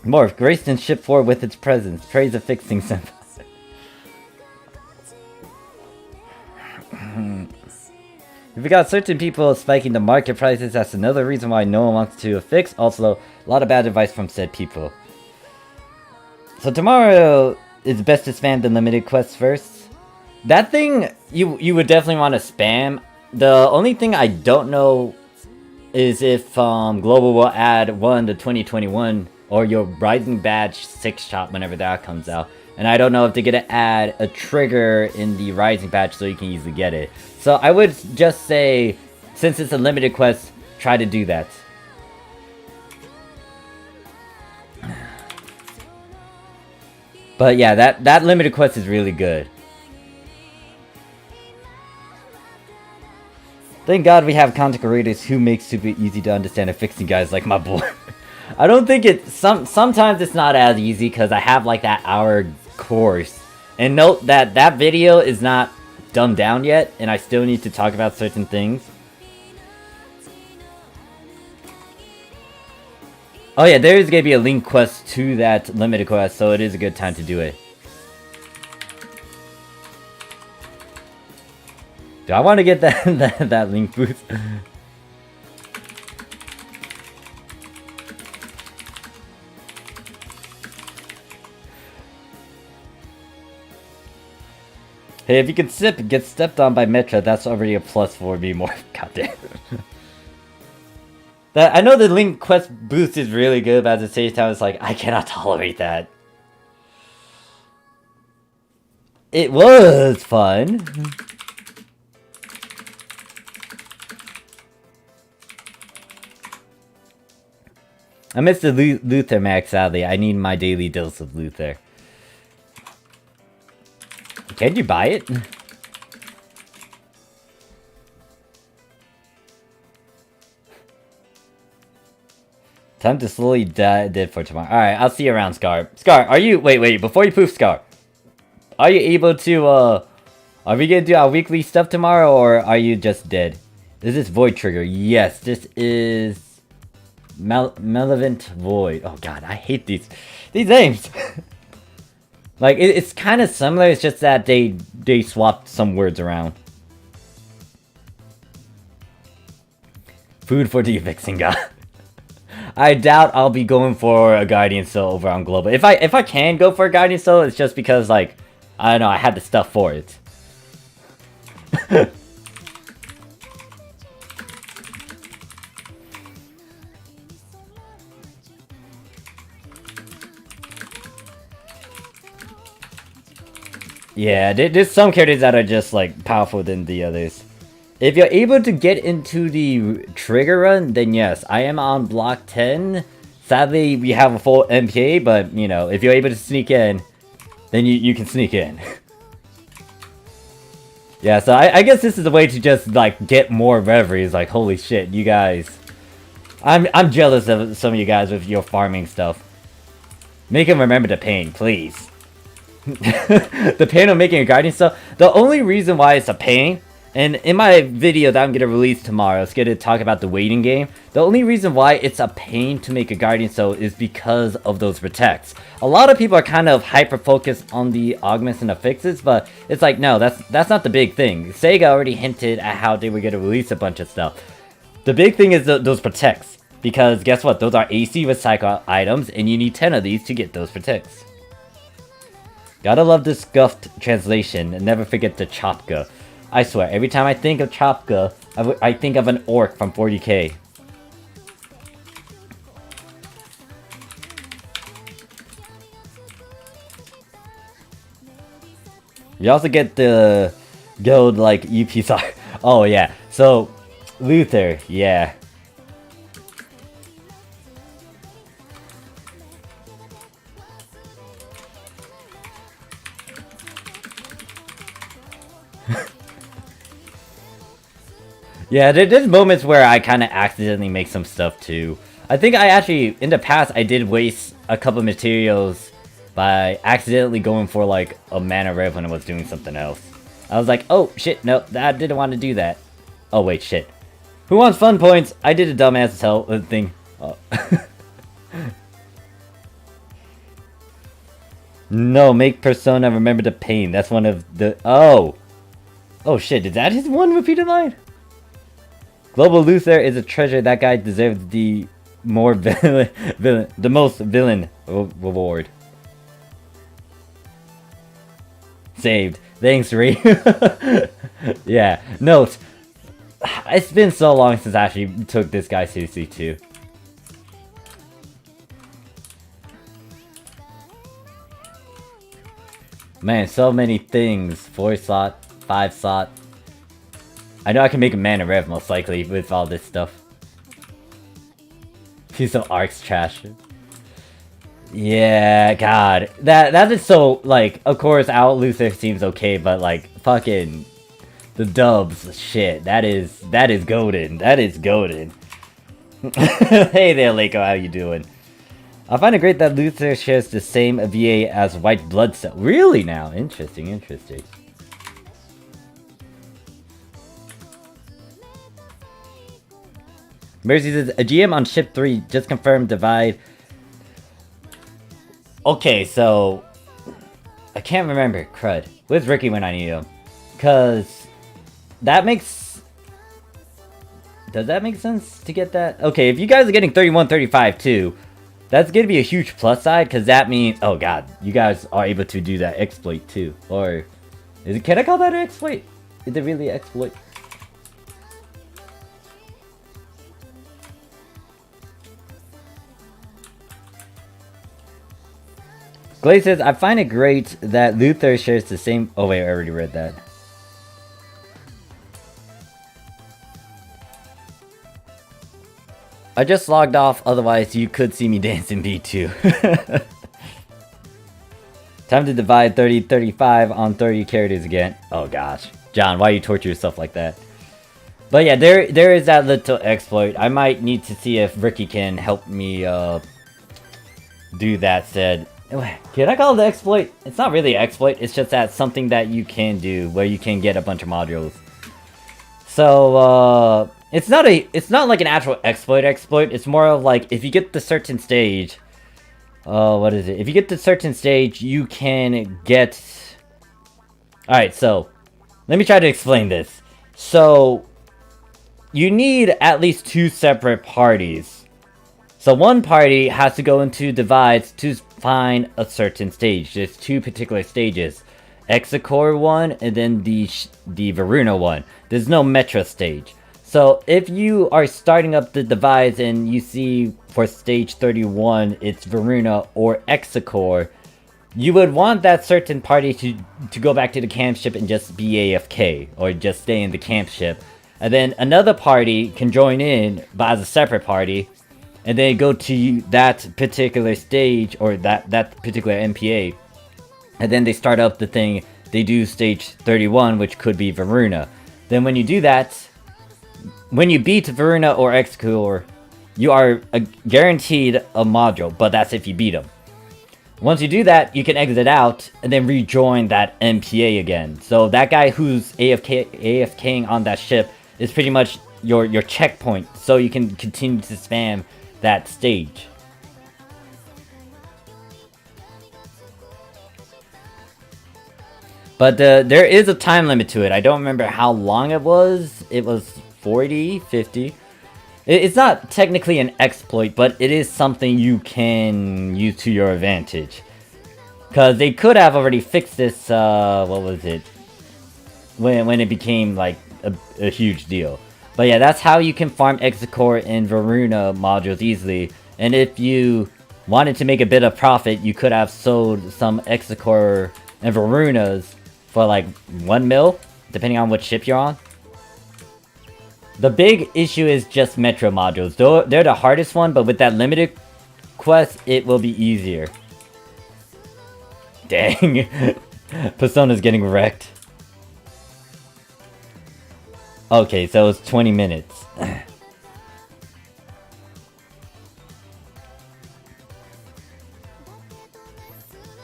Morph, graced and shipped forward with its presence. Praise of fixing senpai. If we got certain people spiking the market prices, that's another reason why no one wants to fix. Also, a lot of bad advice from said people. So tomorrow, it's best to spam the limited quests first. That thing, you would definitely want to spam. The only thing I don't know is if Global will add the 2021 or your Rising Badge 6 shop whenever that comes out. And I don't know if they're gonna add a trigger in the Rising patch so you can easily get it. So I would just say, since it's a limited quest, try to do that. But yeah, that limited quest is really good. Thank God we have content creators who make super easy to understand and fixing guys like my boy. I don't think sometimes it's not as easy because I have like that hour course. And note that that video is not dumbed down yet and I still need to talk about certain things. Oh yeah, there is going to be a link quest to that limited quest, so it is a good time to do it. Do I want to get that link boost? Hey, if you can get stepped on by Metra, that's already a plus for me more. Goddamn. I know the link quest boost is really good, but at the same time, it's like, I cannot tolerate that. It was fun. I missed the Luther max, sadly. I need my daily dose of Luther. Can you buy it? Time to slowly dead for tomorrow. Alright, I'll see you around, Scar. Scar, are you... Wait, before you poof, Scar. Are you able to, Are we gonna do our weekly stuff tomorrow, or are you just dead? Is this Void Trigger? Yes, this is... Malevolent Void. Oh god, I hate these names! Like, it's kind of similar, it's just that they swapped some words around. Food for the Vixen God. I doubt I'll be going for a Guardian Soul over on Global. If I can go for a Guardian Soul, it's just because, like, I don't know, I had the stuff for it. Yeah, there's some characters that are just, like, powerful than the others. If you're able to get into the trigger run, then yes, I am on block 10. Sadly, we have a full MPA, but, you know, if you're able to sneak in, then you can sneak in. Yeah, so I guess this is a way to just, like, get more reveries. Like, holy shit, you guys. I'm jealous of some of you guys with your farming stuff. Make him remember the pain, please. The pain of making a Guardian stuff. The only reason why it's a pain, and in my video that I'm going to release tomorrow, it's going to talk about the waiting game. The only reason why it's a pain to make a Guardian Soul is because of those protects. A lot of people are kind of hyper-focused on the augments and the fixes, but it's like, no, that's not the big thing. Sega already hinted at how they were going to release a bunch of stuff. The big thing is those protects, because guess what? Those are AC recycle items, and you need 10 of these to get those protects. Gotta love this scuffed translation, and never forget the Chopka. I swear, every time I think of Chopka, I think of an orc from 40k. You also get the guild, like, UPSR. Oh, yeah. So, Luther, yeah. Yeah, there's moments where I kind of accidentally make some stuff too. I think I actually, in the past, I did waste a couple materials by accidentally going for like a mana rev when I was doing something else. I was like, oh shit, no, I didn't want to do that. Oh wait, shit. Who wants fun points? I did a dumbass thing. Oh. No, make Persona remember the pain. That's one of the... Oh! Oh shit, is that his one repeated line? Global Luther is a treasure. That guy deserves the most villain reward. Saved. Thanks, Ree. Yeah. Note. It's been so long since I actually took this guy seriously too. Man, so many things. 4 slot, 5 slot. I know I can make a mana rev most likely with all this stuff. Piece of Arcs trash. Yeah, God. That is so, like, of course, Out Luther seems okay, but, like, fucking... The dubs, shit. That is golden. That is golden. Hey there, Lako, how you doing? I find it great that Luther shares the same VA as White Blood Cell. Really now? Interesting, interesting. Mercy says, a GM on ship 3 just confirmed divide. Okay, so... I can't remember, crud. Where's Ricky when I need him? Because... That makes... Does that make sense to get that? Okay, if you guys are getting 31, 35 too, that's gonna be a huge plus side, because that means... Oh god, you guys are able to do that exploit too. Or... Can I call that an exploit? Is it really an exploit? Glaze says, I find it great that Luther shares the same... Oh wait, I already read that. I just logged off, otherwise you could see me dancing B2. Time to divide 30-35 on 30 characters again. Oh gosh. John, why you torture yourself like that? But yeah, there is that little exploit. I might need to see if Ricky can help me do that said. Can I call it the exploit? It's not really an exploit, it's just that something that you can do where you can get a bunch of modules. So it's not like an actual exploit, it's more of like if you get the certain stage, what is it? If you get to certain stage, you can get... Alright, so let me try to explain this. So you need at least 2 separate parties. So one party has to go into divides to find a certain stage. There's 2 particular stages. Execore one, and then the Varuna one. There's no Metro stage. So if you are starting up the divides and you see for stage 31 it's Varuna or Execore, you would want that certain party to go back to the camp ship and just be AFK, or just stay in the camp ship. And then another party can join in, but as a separate party, and then go to that particular stage, or that particular MPA. And then they start up the thing, they do stage 31, which could be Varuna. Then when you do that, when you beat Varuna or Execore, you are guaranteed a module, but that's if you beat them. Once you do that, you can exit out, and then rejoin that MPA again. So that guy who's AFKing on that ship is pretty much your checkpoint, so you can continue to spam that stage. But there is a time limit to it. I don't remember how long it was. It was 40, 50. It's not technically an exploit, but it is something you can use to your advantage. Because they could have already fixed this, what was it? When it became, like, a huge deal. But yeah, that's how you can farm Execore and Varuna modules easily. And if you wanted to make a bit of profit, you could have sold some Execore and Varunas for like 1 mil, depending on what ship you're on. The big issue is just Metro modules. They're the hardest one, but with that limited quest, it will be easier. Dang. Persona's getting wrecked. Okay, so it's 20 minutes.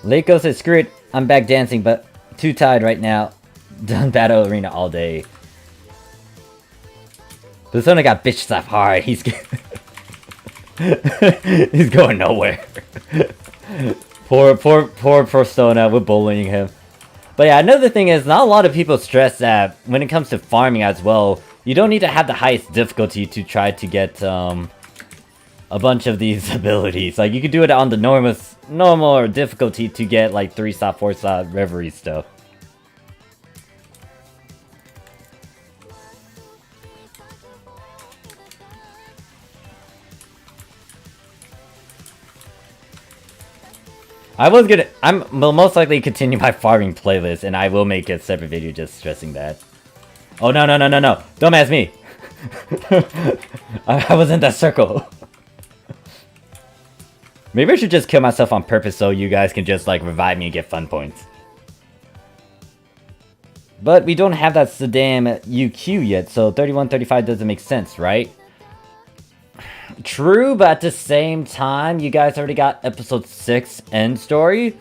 Leiko says, screw it, I'm back dancing, but too tired right now. Done Battle Arena all day. Persona got bitch slapped hard. He's he's going nowhere. poor Persona, we're bullying him. But yeah, another thing is, not a lot of people stress that when it comes to farming as well, you don't need to have the highest difficulty to try to get a bunch of these abilities. Like, you could do it on the normal or difficulty to get like 3-slot, 4-slot Reverie stuff. will most likely continue my farming playlist, and I will make a separate video just stressing that. Oh, no, no, no, no, no. Don't ask me. I was in that circle. Maybe I should just kill myself on purpose so you guys can just, like, revive me and get fun points. But we don't have that Saddam UQ yet, so 3135 doesn't make sense, right? True, but at the same time, you guys already got episode 6 end story.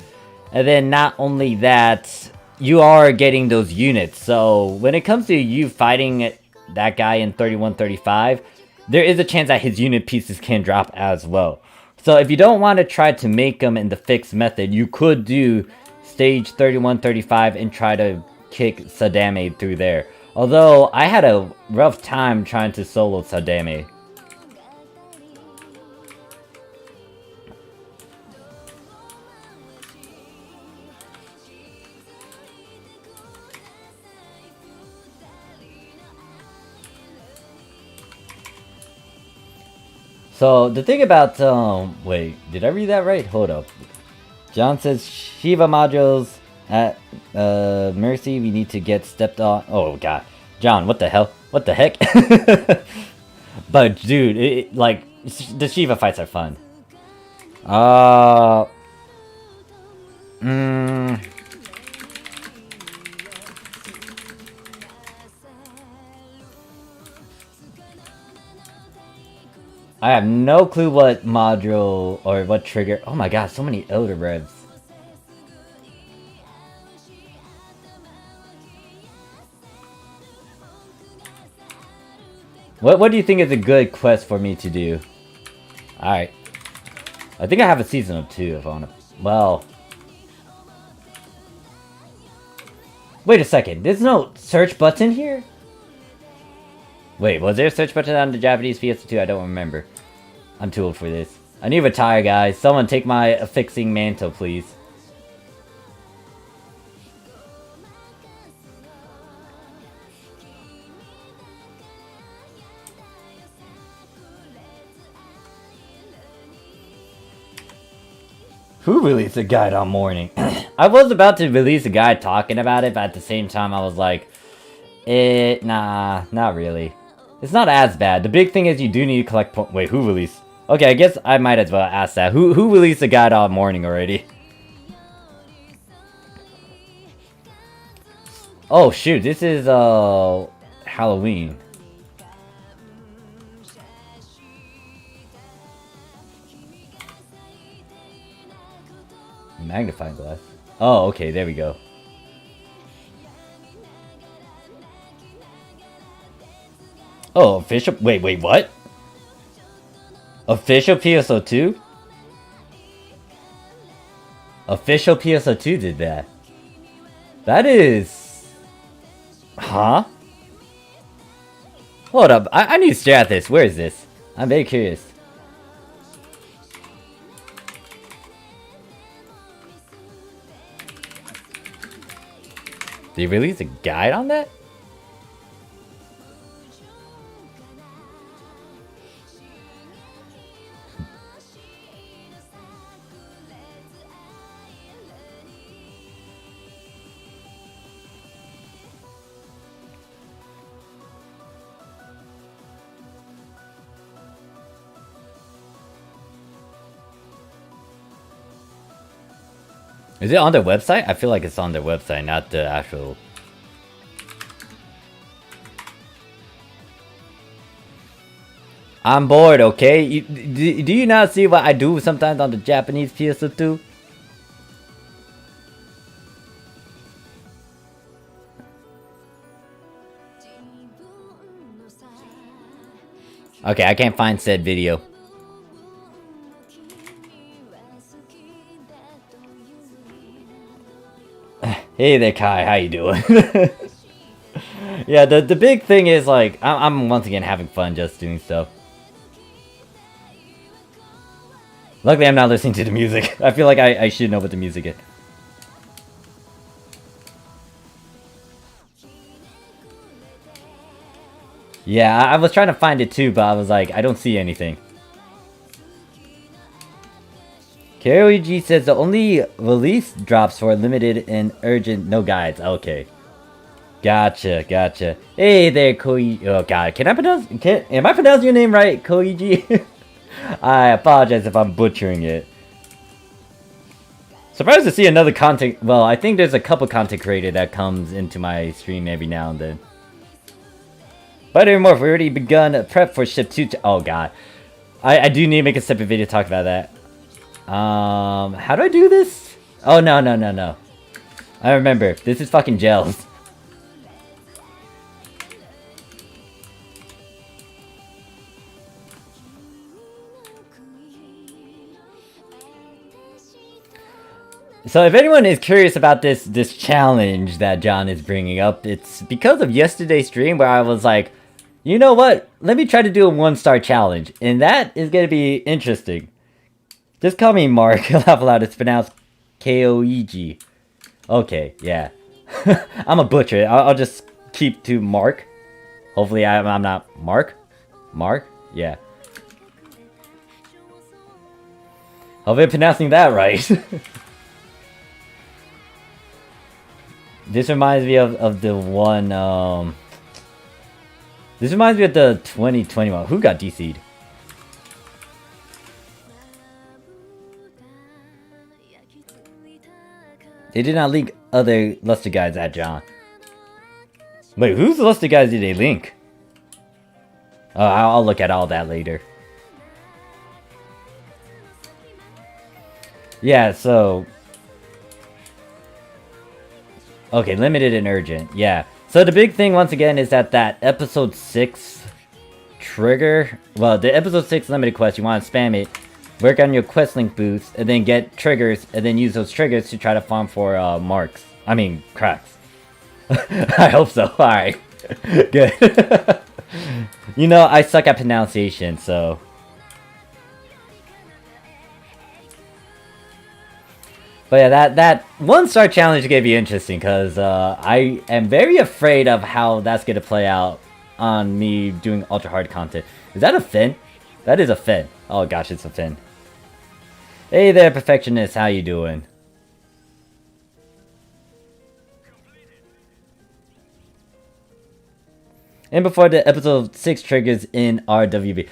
And then not only that, you are getting those units. So when it comes to you fighting that guy in 3135, there is a chance that his unit pieces can drop as well. So if you don't want to try to make them in the fixed method, you could do stage 3135 and try to kick Saddam through there. Although I had a rough time trying to solo Saddam. So, the thing about, wait, did I read that right? Hold up. John says, Shiva modules at, Mercy, we need to get stepped on. Oh, God. John, what the hell? What the heck? But, dude, like, the Shiva fights are fun. I have no clue what module or what trigger. Oh my god, so many Elder Revs. What do you think is a good quest for me to do? Alright. I think I have a season of 2 if I want to. Well. Wait a second. There's no search button here? Wait, was there a search button on the Japanese PS2? I don't remember. I'm too old for this. I need to retire, guys. Someone take my affixing mantle, please. Who released a guide on mourning? I was about to release a guide talking about it, but at the same time I was like, nah, not really. It's not as bad. The big thing is you do need to collect points. Wait, who released? Okay, I guess I might as well ask that. Who released a guide on mourning already? Oh shoot, this is Halloween. Magnifying glass. Oh, okay, there we go. Oh, official. Wait, what? Official PSO2? Official PSO2 did that. That is... Huh? Hold up. I need to stare at this. Where is this? I'm very curious. Did they release a guide on that? Is it on their website? I feel like it's on their website, not the actual... I'm bored, okay? Do you not see what I do sometimes on the Japanese PS2? Okay, I can't find said video. Hey there, Kai. How you doing? Yeah, the big thing is, like, I'm once again having fun just doing stuff. Luckily, I'm not listening to the music. I feel like I should know what the music is. Yeah, I was trying to find it too, but I was like, I don't see anything. KOEG says the only release drops for limited and urgent, no guides. Okay. Gotcha, gotcha. Hey there, Koigi. Oh god, am I pronouncing your name right, Koigi? I apologize if I'm butchering it. Surprised to see another content. Well, I think there's a couple content creator that comes into my stream every now and then. But anymore, we already begun prep for ship 2. Oh god, I do need to make a separate video to talk about that. How do I do this? Oh no. I remember. This is fucking gels. So if anyone is curious about this challenge that John is bringing up, it's because of yesterday's stream where I was like, you know what? Let me try to do a 1-star challenge. And that is going to be interesting. Just call me Mark. Laugh aloud. It's pronounced K-O-E-G. Okay, yeah. I'm a butcher. I'll just keep to Mark. Hopefully I'm not Mark. Mark? Yeah. Hopefully I'm pronouncing that right. This reminds me of the one, this reminds me of the 2021. Who got DC'd? They did not link other Luster guides at John. Wait, whose Luster guides did they link? Oh, I'll look at all that later. Yeah, so... Okay, limited and urgent. Yeah. So the big thing, once again, is that episode 6 trigger... Well, the episode 6 limited quest, you want to spam it. Work on your quest link boosts, and then get triggers, and then use those triggers to try to farm for marks. I mean, cracks. I hope so. Alright. Good. You know, I suck at pronunciation, so... But yeah, that 1-star challenge is going to be interesting, because I am very afraid of how that's going to play out on me doing ultra hard content. Is that a fin? That is a fin. Oh gosh, it's a fin. Hey there, perfectionist, how you doing? And before the episode 6 triggers in RWB.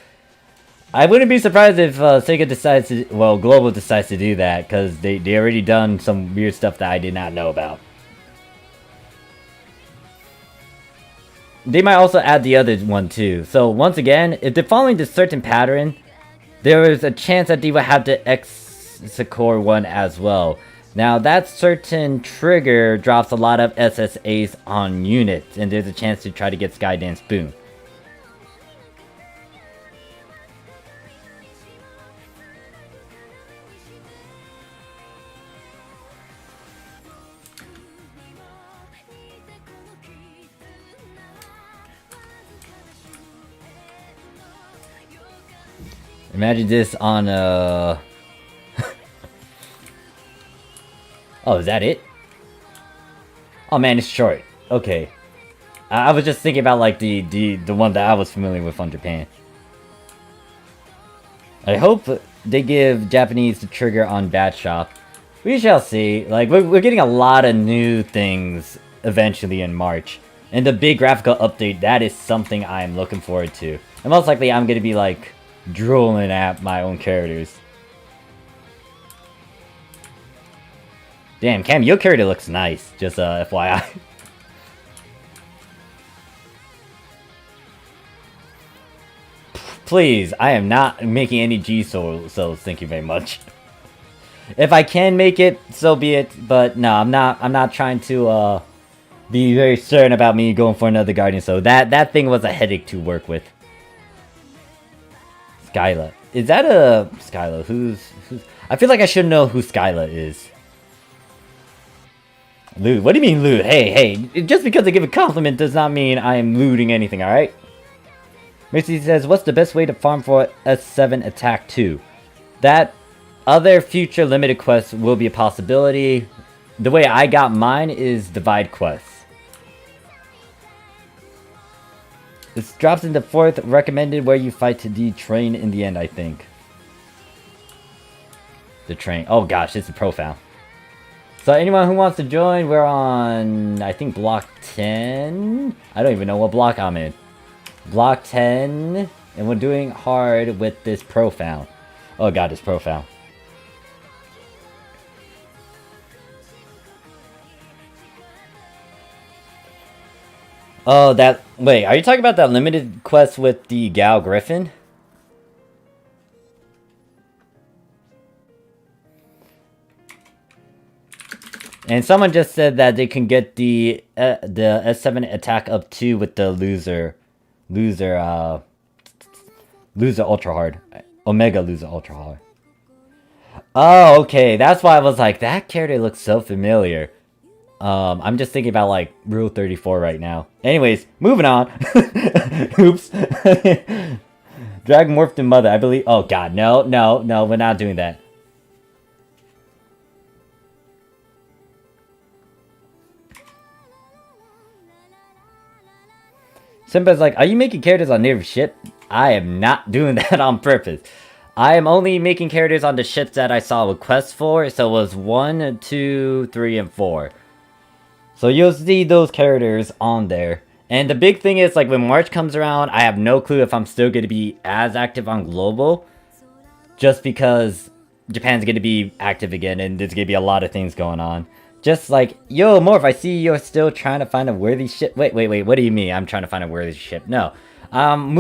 I wouldn't be surprised if Sega decides to, well, Global decides to do that, because they already done some weird stuff that I did not know about. They might also add the other one too. So once again, if they're following this certain pattern, there is a chance that they will have the X-Core one as well. Now that certain trigger drops a lot of SSAs on units, and there's a chance to try to get Skydance Boom. Imagine this on oh, is that it? Oh man, it's short. Okay. I was just thinking about like the one that I was familiar with on Japan. I hope they give Japanese the trigger on Bat Shop. We shall see. Like, we're getting a lot of new things eventually in March. And the big graphical update, that is something I'm looking forward to. And most likely I'm gonna be like drooling at my own characters. Damn, Cam, your character looks nice. Just FYI. Please, I am not making any G souls, thank you very much. If I can make it, so be it. But no, I'm not trying to be very certain about me going for another Guardian. So that thing was a headache to work with. Skyla. Is that a Skyla? Who's I feel like I should know who Skyla is. Loot. What do you mean loot? Hey, just because I give a compliment does not mean I am looting anything, alright? Mercy says, what's the best way to farm for S7 Attack 2? That other future limited quests will be a possibility. The way I got mine is divide quests. This drops into 4th recommended where you fight to detrain in the end, I think. the train. Oh gosh, it's profound. So anyone who wants to join, we're on, I think, block 10? I don't even know what block I'm in. Block 10, and we're doing hard with this profound. Oh god, it's profound. Oh, that... Wait, are you talking about that limited quest with the Gal Griffin? And someone just said that they can get the S7 attack up 2 with the loser ultra hard. Omega loser ultra hard. Oh, okay. That's why I was like, that character looks so familiar. I'm just thinking about like Rule 34 right now. Anyways, moving on. Oops. Dragon morphed in mother, I believe. Oh god, no, we're not doing that. Simba's like, are you making characters on native ship? I am not doing that on purpose. I am only making characters on the ships that I saw requests for, so it was 1, 2, 3, and 4. So you'll see those characters on there. And the big thing is, like, when March comes around, I have no clue if I'm still going to be as active on Global. Just because Japan's going to be active again, and there's going to be a lot of things going on. Just like, yo, Morph, I see you're still trying to find a worthy ship. Wait, what do you mean I'm trying to find a worthy ship? No. I'm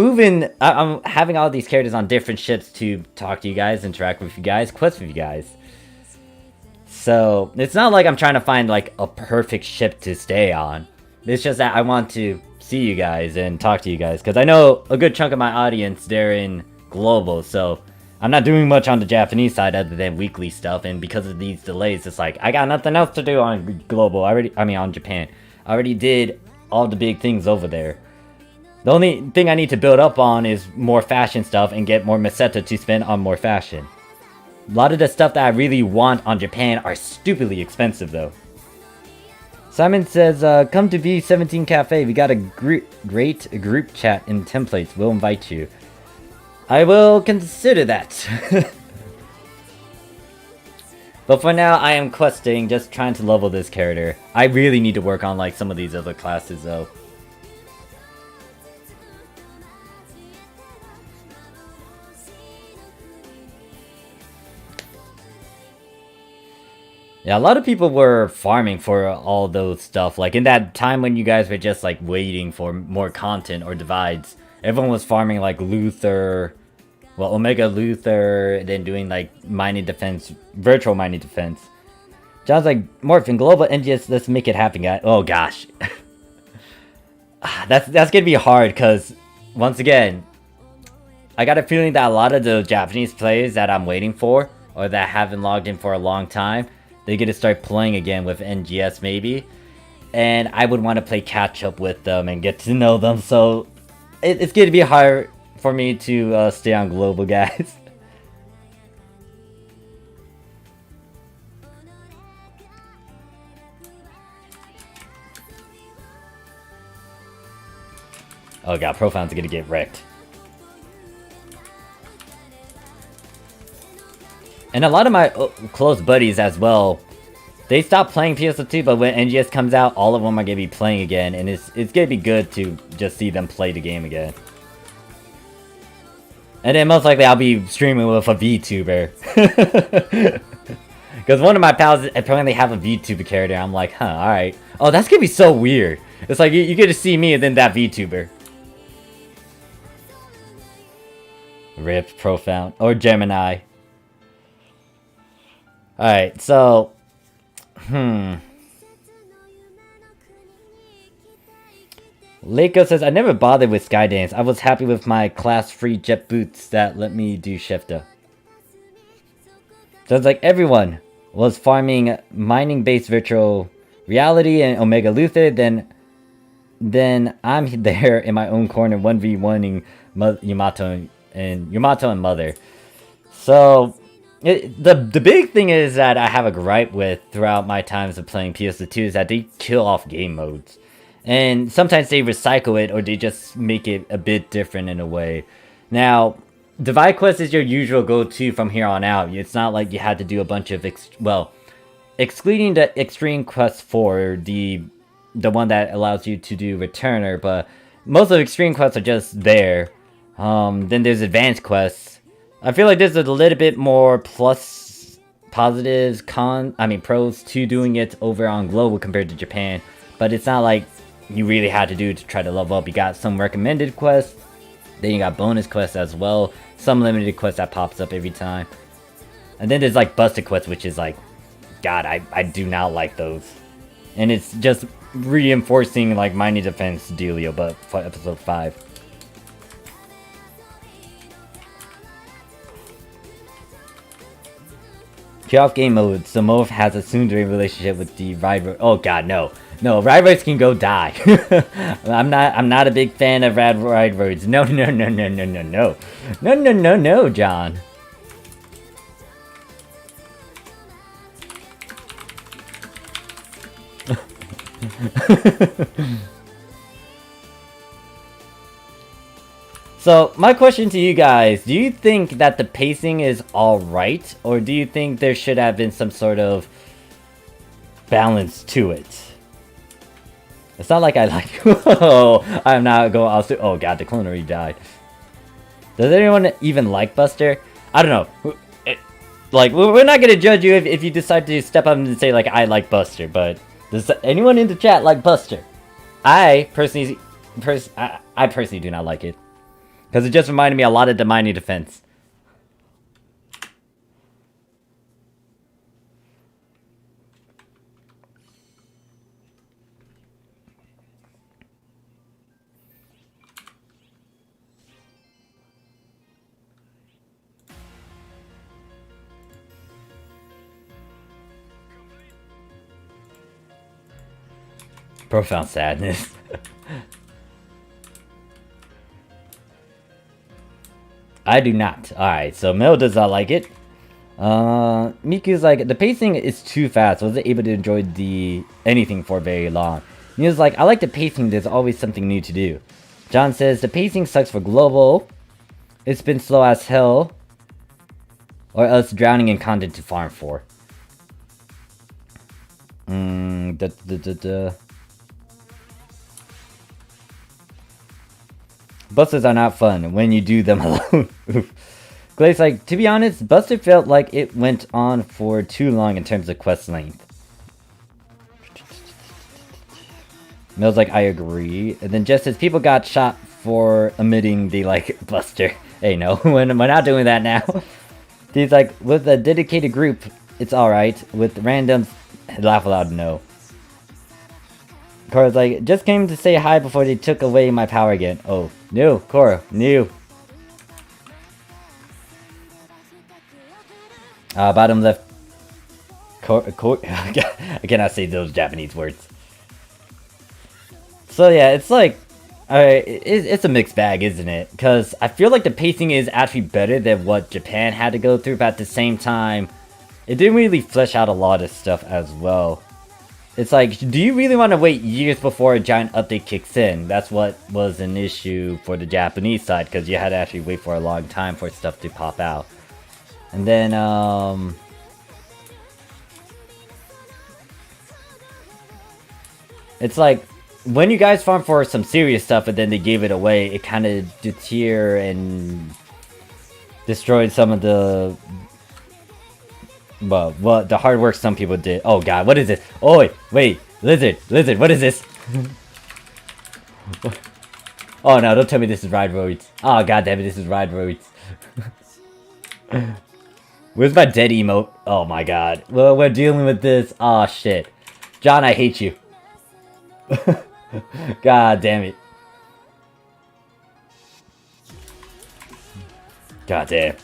having all these characters on different ships to talk to you guys, interact with you guys, quest with you guys. So, it's not like I'm trying to find, like, a perfect ship to stay on. It's just that I want to see you guys and talk to you guys. Because I know a good chunk of my audience, they're in Global, so... I'm not doing much on the Japanese side other than weekly stuff, and because of these delays, it's like, I got nothing else to do on Global. On Japan. I already did all the big things over there. The only thing I need to build up on is more fashion stuff and get more Meseta to spend on more fashion. A lot of the stuff that I really want on Japan are stupidly expensive, though. Simon says, come to V17 Cafe. We got a great group chat in templates. We'll invite you. I will consider that. But for now, I am questing, just trying to level this character. I really need to work on like some of these other classes though. Yeah, a lot of people were farming for all those stuff. Like in that time when you guys were just like waiting for more content or divides. Everyone was farming like Luther, well, Omega Luther, then doing like mining defense, virtual mining defense. John's like, Morphin Global NGS, let's make it happen, guys. Oh gosh. That's gonna be hard because, once again, I got a feeling that a lot of the Japanese players that I'm waiting for, or that haven't logged in for a long time, they're gonna start playing again with NGS maybe. And I would want to play catch up with them and get to know them, so it's gonna be hard for me to stay on Global, guys. Oh god, Profound's gonna get wrecked. And a lot of my close buddies as well, they stopped playing PS2, but when NGS comes out, all of them are gonna be playing again, and it's gonna be good to just see them play the game again. And then most likely I'll be streaming with a VTuber. Because one of my pals apparently have a VTuber character. I'm like, huh, alright. Oh, that's gonna be so weird. It's like, you get to see me and then that VTuber. RIP, Profound. Or Gemini. Alright, so... Leiko says, I never bothered with Skydance. I was happy with my class-free jet boots that let me do Shifta. So it's like everyone was farming mining-based virtual reality and Omega Luther, then I'm there in my own corner 1v1ing Yamato and Mother. So the big thing is that I have a gripe with throughout my times of playing PS2 is that they kill off game modes. And sometimes they recycle it or they just make it a bit different in a way. Now, Divide Quest is your usual go-to from here on out. It's not like you had to do a bunch of excluding the Extreme Quest 4, the one that allows you to do Returner, but most of Extreme Quests are just there. Then there's Advanced Quests. I feel like there's a little bit more pros to doing it over on Global compared to Japan, but it's not like you really had to do it to try to level up. You got some recommended quests, then you got bonus quests as well, some limited quests that pops up every time. And then there's like busted quests, which is like, God, I do not like those. And it's just reinforcing like Mighty Defense dealio, but for episode 5. Off game mode, so Morph has a tsundere relationship with the Ride. Oh god, no. No, Ride Roads can go die. I'm not a big fan of Ride Roads. No, John. So, my question to you guys, do you think that the pacing is alright, or do you think there should have been some sort of balance to it? It's not like I like... Oh, I'm not going... Oh god, the clone already died. Does anyone even like Buster? I don't know. Like, we're not gonna judge you if you decide to step up and say, like, I like Buster, but... Does anyone in the chat like Buster? I personally do not like it. Because it just reminded me a lot of the Mighty Defense. Profound sadness. I do not. Alright, so Mel does not like it. Miku's like, the pacing is too fast. Wasn't able to enjoy anything for very long. Miku's like, I like the pacing. There's always something new to do. John says, the pacing sucks for Global. It's been slow as hell. Or us drowning in content to farm for. Busters are not fun when you do them alone. Glade's like, to be honest, Buster felt like it went on for too long in terms of quest length. Mel's like, I agree. And then just says, people got shot for admitting they like Buster. Hey, no, we're not doing that now. He's like, with a dedicated group, it's alright. With randoms, laugh aloud, no. Cora's like, just came to say hi before they took away my power again. Oh, new, Cora, new. Bottom left. I cannot say those Japanese words. So yeah, it's like, it's a mixed bag, isn't it? Because I feel like the pacing is actually better than what Japan had to go through, but at the same time, it didn't really flesh out a lot of stuff as well. It's like, do you really want to wait years before a giant update kicks in? That's what was an issue for the Japanese side, because you had to actually wait for a long time for stuff to pop out. And then, it's like, when you guys farm for some serious stuff and then they gave it away, it kind of deterred and destroyed some of the... Well, the hard work some people did. Oh god, what is this? Oh wait, lizard, what is this? Oh no, don't tell me this is Ride Roads. Oh god damn it, this is Ride Roads. Where's my dead emote? Oh my god. Well, we're dealing with this. Oh shit. John, I hate you. God damn it. God damn.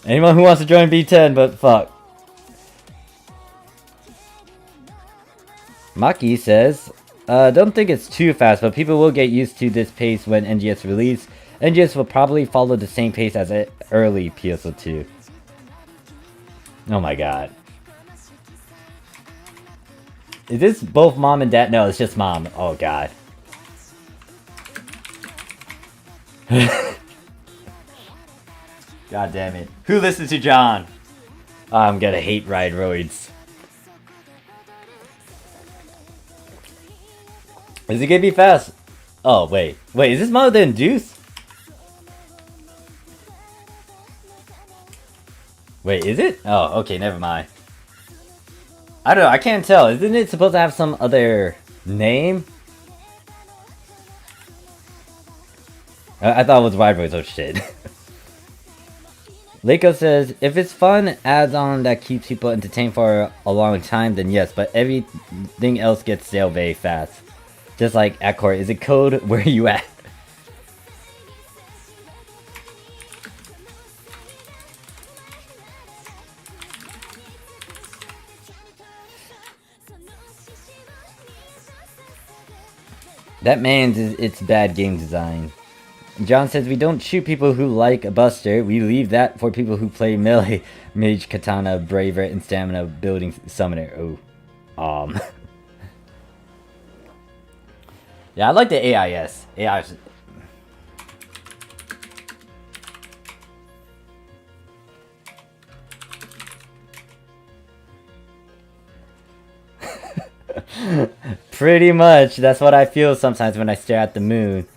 Anyone who wants to join B10, but fuck. Maki says, don't think it's too fast, but people will get used to this pace when NGS release. NGS will probably follow the same pace as early PSO2. Oh my god. Is this both mom and dad? No, it's just mom. Oh god. God damn it. Who listens to John? I'm gonna hate ride roids. Is it gonna be fast? Oh, wait. Wait, is this model the induce? Wait, is it? Oh, okay, never mind. I don't know, I can't tell. Isn't it supposed to have some other name? I thought it was Ride Roids, oh shit. Leiko says, if it's fun add-on that keeps people entertained for a long time, then yes, but everything else gets stale very fast. Just like at court, is it code? Where are you at? That man's it's bad game design. John says we don't shoot people who like a buster. We leave that for people who play melee, mage, katana, braver, and stamina building summoner. Oh, yeah, I like the AIS. AIS. Pretty much. That's what I feel sometimes when I stare at the moon.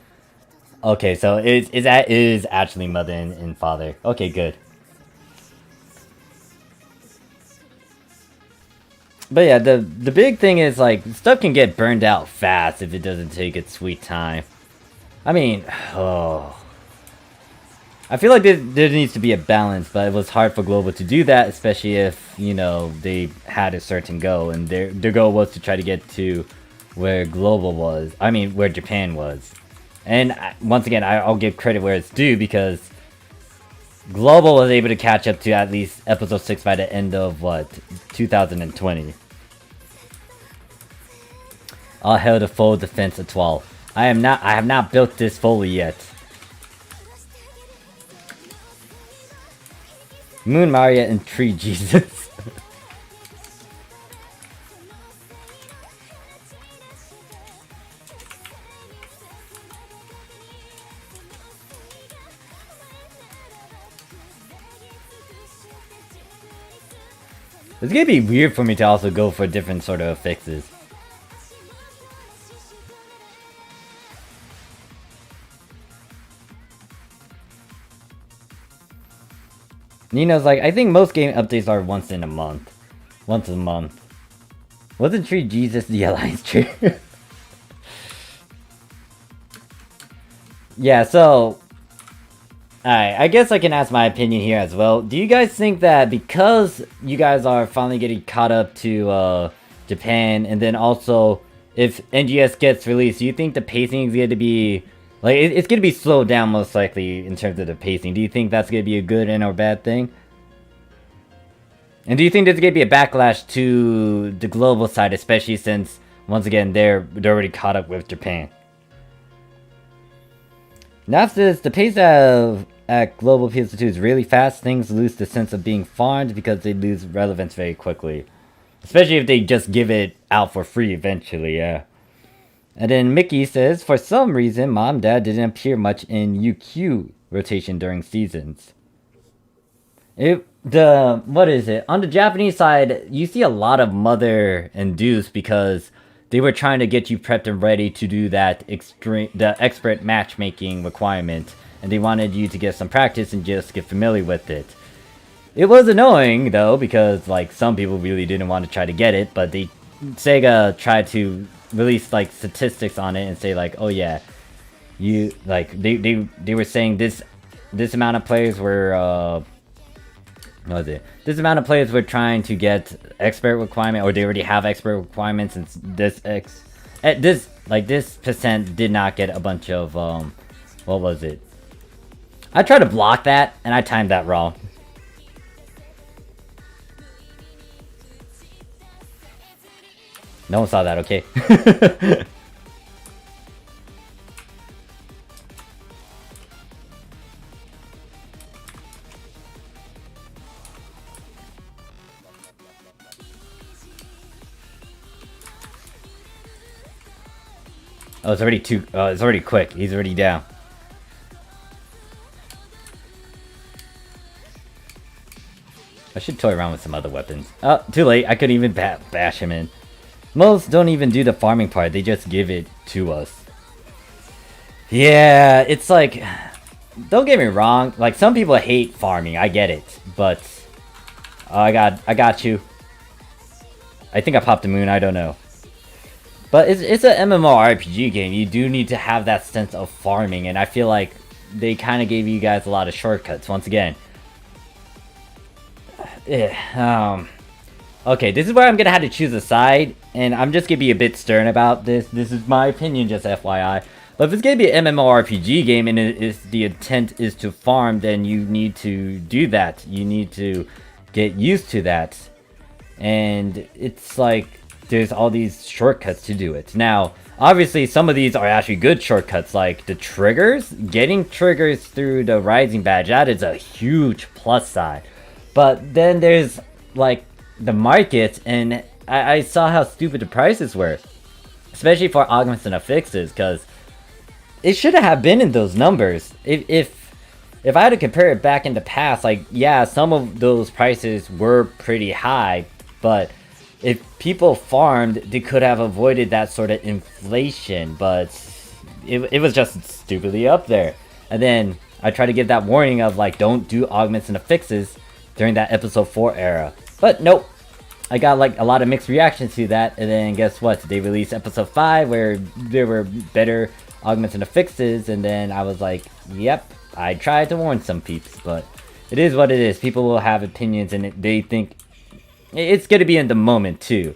Okay, so it is actually mother and father. Okay, good. But yeah, the big thing is, like, stuff can get burned out fast if it doesn't take its sweet time. I mean, oh. I feel like there needs to be a balance, but it was hard for Global to do that, especially if, you know, they had a certain goal, and their goal was to try to get to where Global was. I mean, where Japan was. And once again, I'll give credit where it's due, because Global was able to catch up to at least episode 6 by the end of, what, 2020. All hail the full defense of 12. I have not built this fully yet. Moon Maria and Tree Jesus. It's gonna be weird for me to also go for different sort of fixes. Nino's like, I think most game updates are once a month. Once a month. Wasn't Tree Jesus the Alliance tree? Yeah, so... Alright, I guess I can ask my opinion here as well. Do you guys think that because you guys are finally getting caught up to Japan, and then also if NGS gets released, do you think the pacing is going to be... Like, it's going to be slowed down most likely in terms of the pacing. Do you think that's going to be a good and or bad thing? And do you think there's going to be a backlash to the global side, especially since, once again, they're already caught up with Japan? Now says, the pace at global PS2 is really fast. Things lose the sense of being farmed because they lose relevance very quickly. Especially if they just give it out for free eventually, yeah. And then Mickey says, for some reason, Mom Dad didn't appear much in UQ rotation during seasons. What is it? On the Japanese side, you see a lot of mother induced because they were trying to get you prepped and ready to do that the expert matchmaking requirement. And they wanted you to get some practice and just get familiar with it. It was annoying, though, because, like, some people really didn't want to try to get it, but Sega tried to release, like, statistics on it and say, like, oh yeah, you, like, they were saying this amount of players were, what was it? This amount of players were trying to get expert requirement, or they already have expert requirements, and this percent did not get a bunch of, what was it? I tried to block that, and I timed that wrong. No one saw that, okay? Oh, it's already quick. He's already down. should toy around with some other weapons. Oh, too late. I couldn't even bash him in. Most don't even do the farming part. They just give it to us. Yeah, it's like... Don't get me wrong. Like, some people hate farming. I get it. But... Oh, I got you. I think I popped the moon. I don't know. But it's an MMORPG game. You do need to have that sense of farming. And I feel like they kind of gave you guys a lot of shortcuts. Once again. Okay, this is where I'm going to have to choose a side. And I'm just going to be a bit stern about this. This is my opinion, just FYI. But if it's going to be an MMORPG game and the intent is to farm, then you need to do that. You need to get used to that. And it's like there's all these shortcuts to do it. Now, obviously some of these are actually good shortcuts, like the triggers. Getting triggers through the Rising Badge, that is a huge plus side. But then there's like the market, and I saw how stupid the prices were. Especially for augments and affixes, because it should have been in those numbers. If I had to compare it back in the past, like, yeah, some of those prices were pretty high, but if people farmed, they could have avoided that sort of inflation, but it was just stupidly up there. And then I tried to give that warning of, like, don't do augments and affixes during that episode 4 era. But nope. I got, like, a lot of mixed reactions to that, and then guess what? They released episode 5 where there were better augments and affixes, and then I was like, yep, I tried to warn some peeps, but it is what it is. People will have opinions, and they think it's gonna be in the moment too.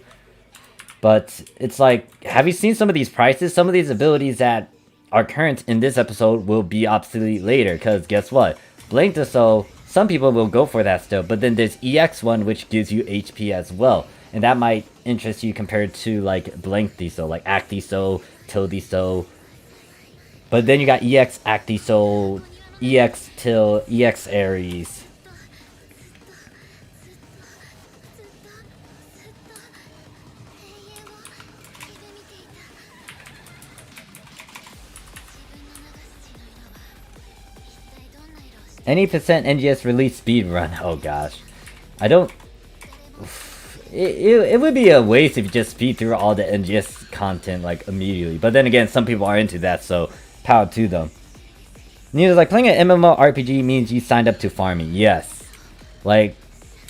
But it's like, have you seen some of these prices? Some of these abilities that are current in this episode will be obsolete later, because guess what? Blink the Soul, some people will go for that still, but then there's EX one, which gives you HP as well, and that might interest you compared to like Blink the Soul, like Act the Soul, Till the Soul. But then you got EX Act the Soul, EX Till, EX Ares. Any percent NGS release speed run? Oh gosh, I don't. It would be a waste if you just speed through all the NGS content like immediately. But then again, some people are into that, so power to them. Neither like playing an MMORPG means you signed up to farming. Yes, like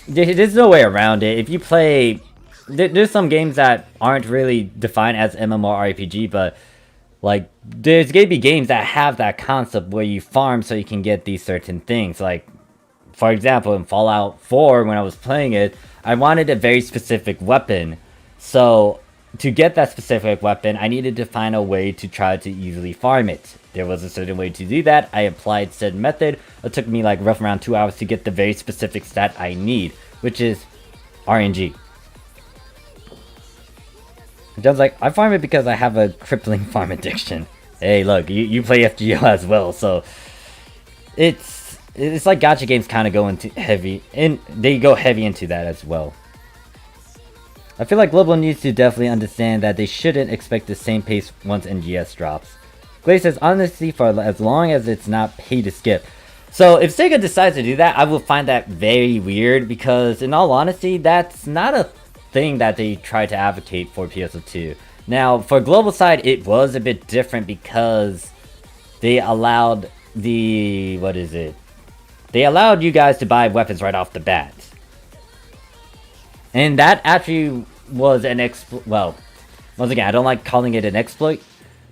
there's no way around it. If you play, there's some games that aren't really defined as MMORPG, but like, there's gonna be games that have that concept where you farm so you can get these certain things. Like, for example, in Fallout 4, when I was playing it, I wanted a very specific weapon. So, to get that specific weapon, I needed to find a way to try to easily farm it. There was a certain way to do that. I applied said method. It took me like rough around 2 hours to get the very specific stat I need, which is RNG. John's like, I farm it because I have a crippling farm addiction. Hey, look, you play FGO as well, so it's like gacha games kind of go into heavy, and they go heavy into that as well. I feel like Global needs to definitely understand that they shouldn't expect the same pace once NGS drops. Glaze says, honestly, for as long as it's not pay to skip. So if Sega decides to do that, I will find that very weird, because in all honesty, that's not a thing that they tried to advocate for PSO2. Now, for global side, it was a bit different because they allowed the... what is it? They allowed you guys to buy weapons right off the bat. And that actually was an exploit. Well, once again, I don't like calling it an exploit,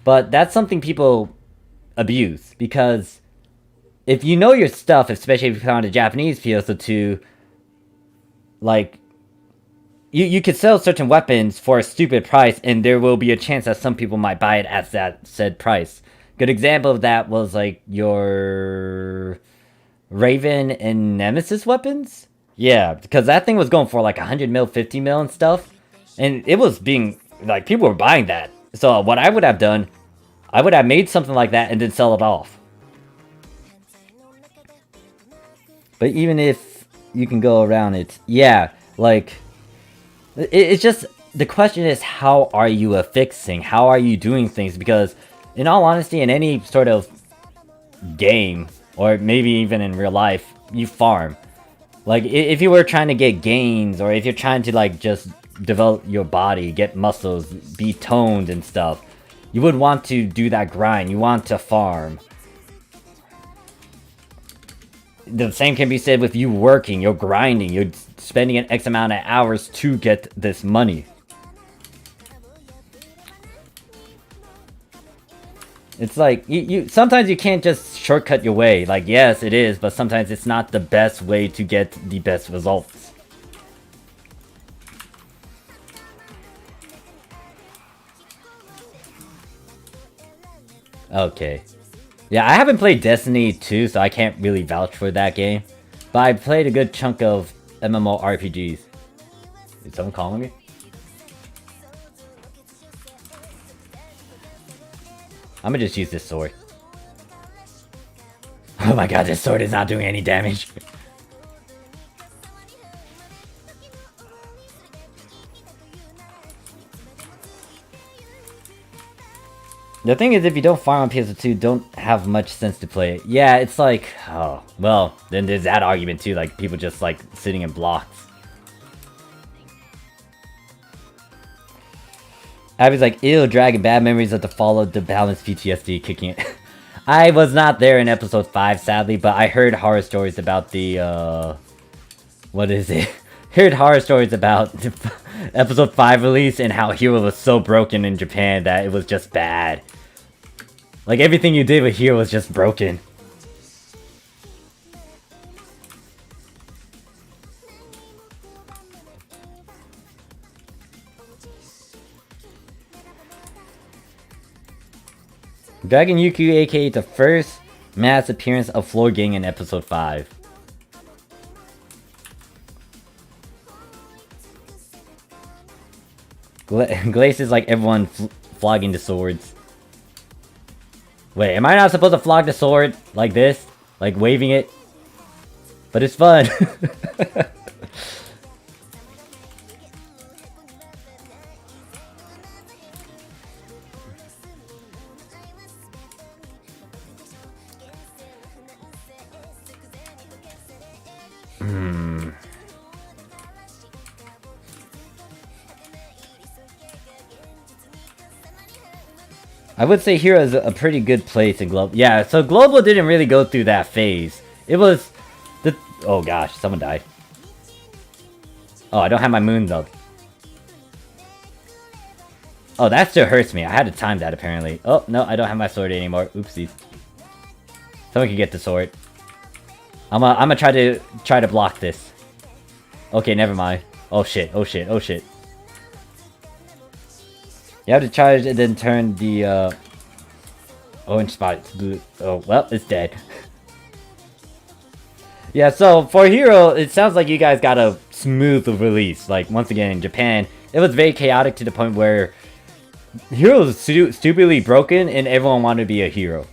but that's something people abuse, because if you know your stuff, especially if you found a Japanese PSO2, like, you could sell certain weapons for a stupid price, and there will be a chance that some people might buy it at that said price. Good example of that was like your Raven and Nemesis weapons. Yeah, because that thing was going for like 100 mil, 50 mil and stuff, and it was being like, people were buying that. So what I would have done, I would have made something like that and then sell it off. But even if you can go around it, yeah, like, it's just, the question is, how are you affixing? How are you doing things? Because, in all honesty, in any sort of game, or maybe even in real life, you farm. Like, if you were trying to get gains, or if you're trying to, like, just develop your body, get muscles, be toned and stuff, you would want to do that grind. You want to farm. The same can be said with you working, you're grinding, you're spending an X amount of hours to get this money. It's like, sometimes you can't just shortcut your way. Like, yes, it is, but sometimes it's not the best way to get the best results. Okay. Yeah, I haven't played Destiny 2, so I can't really vouch for that game. But I played a good chunk of MMORPGs. Is someone calling me? I'm gonna just use this sword. Oh my god, this sword is not doing any damage. The thing is, if you don't farm on PS2, you don't have much sense to play it. Yeah, it's like, oh, well, then there's that argument too, like people just like sitting in blocks. Abby's like, ew, Dragon, bad memories of the fall of the balance PTSD kicking it. I was not there in episode 5, sadly, but I heard horror stories about the, what is it? Heard horror stories about the episode 5 release and how Hero was so broken in Japan that it was just bad. Like, everything you did with Hero was just broken. Dragon Yuku, aka the first mass appearance of Floor Gang in episode 5. Glace is like everyone flogging the swords. Wait, am I not supposed to flog the sword like this? Like waving it? But it's fun. I would say Hero is a pretty good place in Global. Yeah, so Global didn't really go through that phase. It was the... Oh gosh, someone died. Oh, I don't have my moons up. Oh, that still hurts me. I had to time that apparently. Oh, no, I don't have my sword anymore. Oopsies. Someone can get the sword. I'm gonna try to block this. Okay, never mind. Oh shit, oh shit, oh shit. You have to charge and then turn the orange spot to blue. Oh, well, it's dead. Yeah, so for Hero, it sounds like you guys got a smooth release. Like, once again, in Japan, it was very chaotic to the point where Hero was stupidly broken and everyone wanted to be a hero.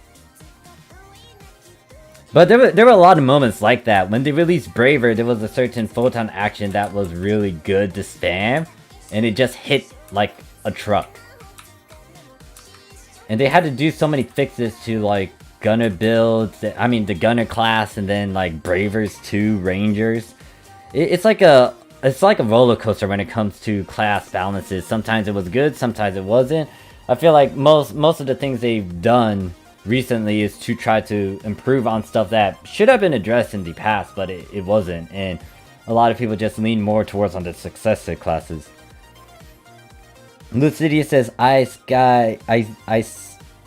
But there were a lot of moments like that. When they released Braver, there was a certain photon action that was really good to spam, and it just hit like a truck. And they had to do so many fixes to like gunner builds, I mean the gunner class, and then like Bravers 2 Rangers. It's like a roller coaster when it comes to class balances. Sometimes it was good, sometimes it wasn't. I feel like most of the things they've done recently is to try to improve on stuff that should have been addressed in the past, but it wasn't, and a lot of people just lean more towards on the successor classes. Lucidia says, I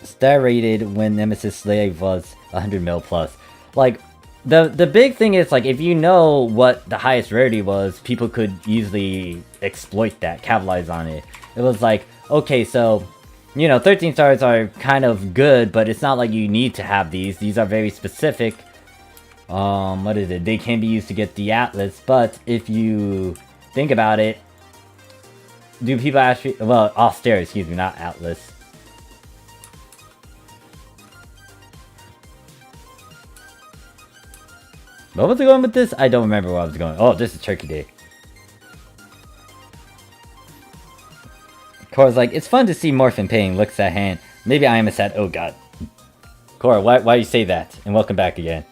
star rated when Nemesis Slave was 100 mil plus. Like, the big thing is, like, if you know what the highest rarity was, people could easily exploit that, capitalize on it. It was like, okay, so, you know, 13 stars are kind of good, but it's not like you need to have these. These are very specific. What is it? They can be used to get the Atlas, but if you think about it, do people actually... Well, Austere, excuse me, not Atlas. What was I going with this? I don't remember where I was going. Oh, this is Turkey Day. Cora's like, it's fun to see Morph in pain. Looks at hand. Maybe I am a sad... Oh, God. Cora, why you say that? And welcome back again.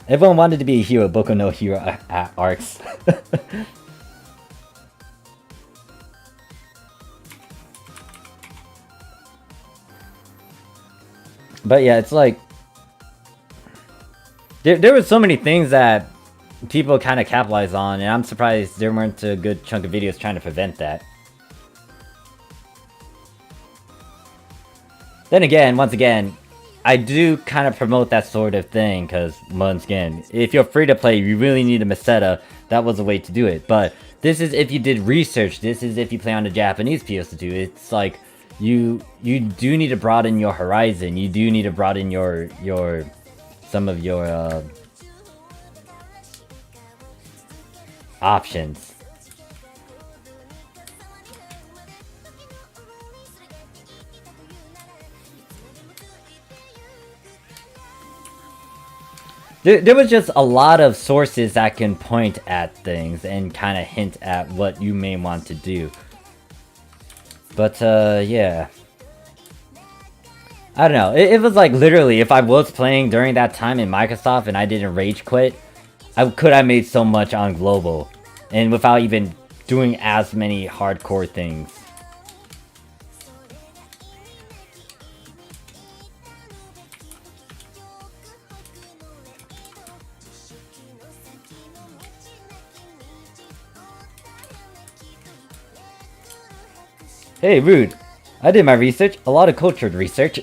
Everyone wanted to be a hero, Boku no Hero arcs. But yeah, it's like there were so many things that people kind of capitalize on, and I'm surprised there weren't a good chunk of videos trying to prevent that. Then again, once again, I do kind of promote that sort of thing, because once again, if you're free to play, you really need a Meseta. That was a way to do it. But this is if you did research. This is if you play on the Japanese PS2. It's like you do need to broaden your horizon. You do need to broaden some of your options. There was just a lot of sources that can point at things and kind of hint at what you may want to do. But, yeah. I don't know. It was like literally, if I was playing during that time in Microsoft and I didn't rage quit, I could have made so much on global. And without even doing as many hardcore things. Hey, rude. I did my research. A lot of cultured research.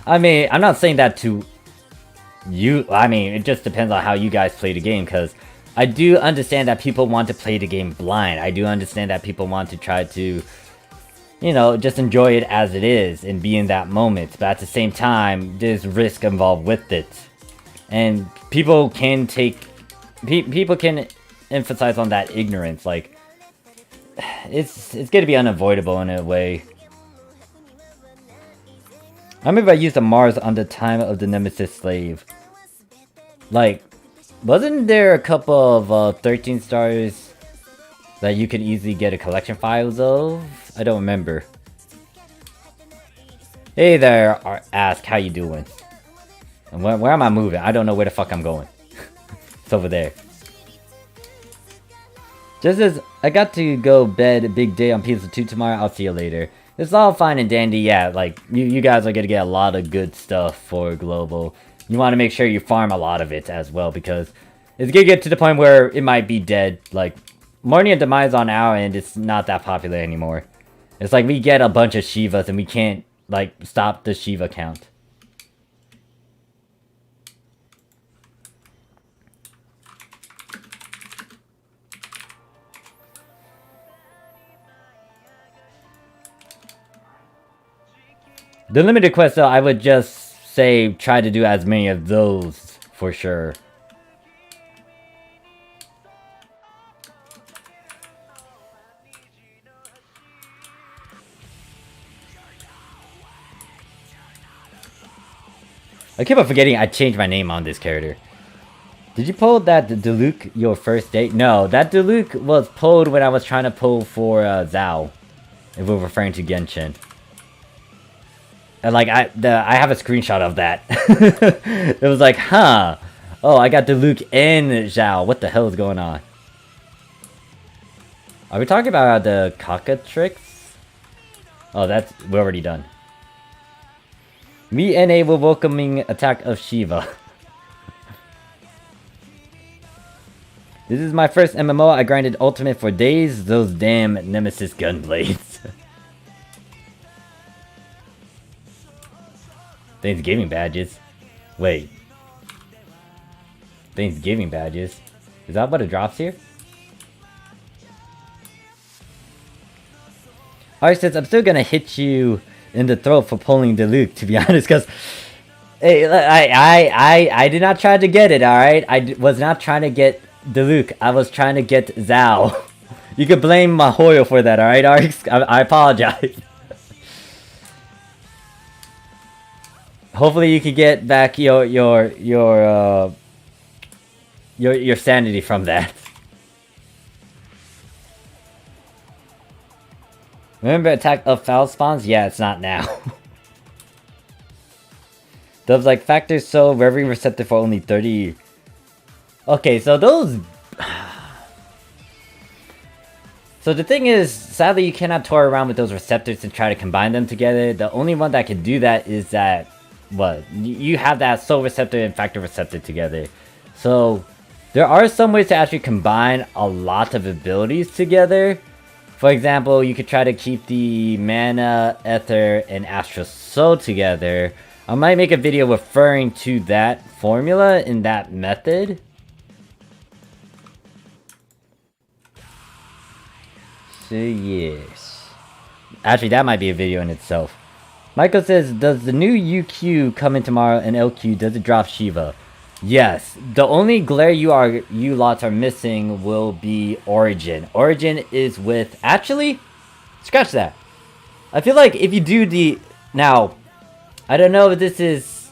I mean, I'm not saying that to you. I mean, it just depends on how you guys play the game, because I do understand that people want to play the game blind. I do understand that people want to try to, you know, just enjoy it as it is and be in that moment. But at the same time, there's risk involved with it. And people can people can emphasize on that ignorance, like, it's gonna be unavoidable in a way. I remember I used a Mars on the time of the Nemesis Slave. Like, wasn't there a couple of 13 stars that you could easily get a collection files of? I don't remember. Hey there, Ask, how you doing? And where am I moving? I don't know where the fuck I'm going. It's over there. Just as I got to go bed, big day on PS2 tomorrow, I'll see you later. It's all fine and dandy, yeah, like, you guys are gonna get a lot of good stuff for global. You want to make sure you farm a lot of it as well, because it's gonna get to the point where it might be dead. Like, Mourning and Demise on our end, it's not that popular anymore. It's like we get a bunch of Shivas and we can't, like, stop the Shiva count. The limited quest, though, I would just say try to do as many of those for sure. I keep on forgetting I changed my name on this character. Did you pull that Diluc your first date? No, that Diluc was pulled when I was trying to pull for Zhao. If we're referring to Genshin. And like, I have a screenshot of that. It was like, huh. Oh, I got Diluc and Zhao. What the hell is going on? Are we talking about the cockatrix? Oh, we're already done. Me and A were welcoming attack of Shiva. This is my first MMO. I grinded ultimate for days. Those damn Nemesis gunblades. Thanksgiving badges. Wait. Thanksgiving badges. Is that what it drops here? Alright, sis, I'm still gonna hit you in the throat for pulling Diluc, to be honest, because hey, I did not try to get it, alright? I was not trying to get Diluc. I was trying to get Zhao. You could blame Mahoyo for that, alright, Arx? I apologize. Hopefully you can get back your sanity from that. Remember attack of foul spawns? Yeah, it's not now. Those like factors so every receptor for only 30. Okay, so those. So the thing is, sadly you cannot toy around with those receptors and try to combine them together. The only one that can do that is that, what? You have that soul receptor and factor receptor together. So there are some ways to actually combine a lot of abilities together. For example, you could try to keep the mana, ether, and astral soul together. I might make a video referring to that formula in that method. So yes. Actually, that might be a video in itself. Michael says, does the new UQ come in tomorrow and LQ, does it drop Shiva? Yes. The only glare you lots are missing will be Origin. Origin is with... Actually, scratch that. I feel like if you do the... Now, I don't know if this is...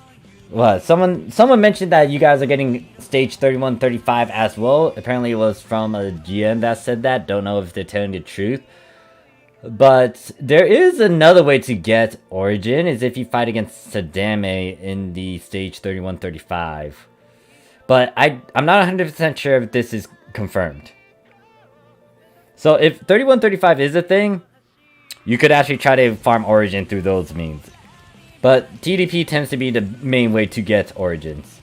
What? Someone mentioned that you guys are getting stage 31, 35 as well. Apparently it was from a GM that said that. Don't know if they're telling the truth. But there is another way to get Origin, is if you fight against Sadame in the stage 31, 35. But I'm not 100% sure if this is confirmed. So if 31, 35 is a thing, you could actually try to farm Origin through those means. But TDP tends to be the main way to get Origins.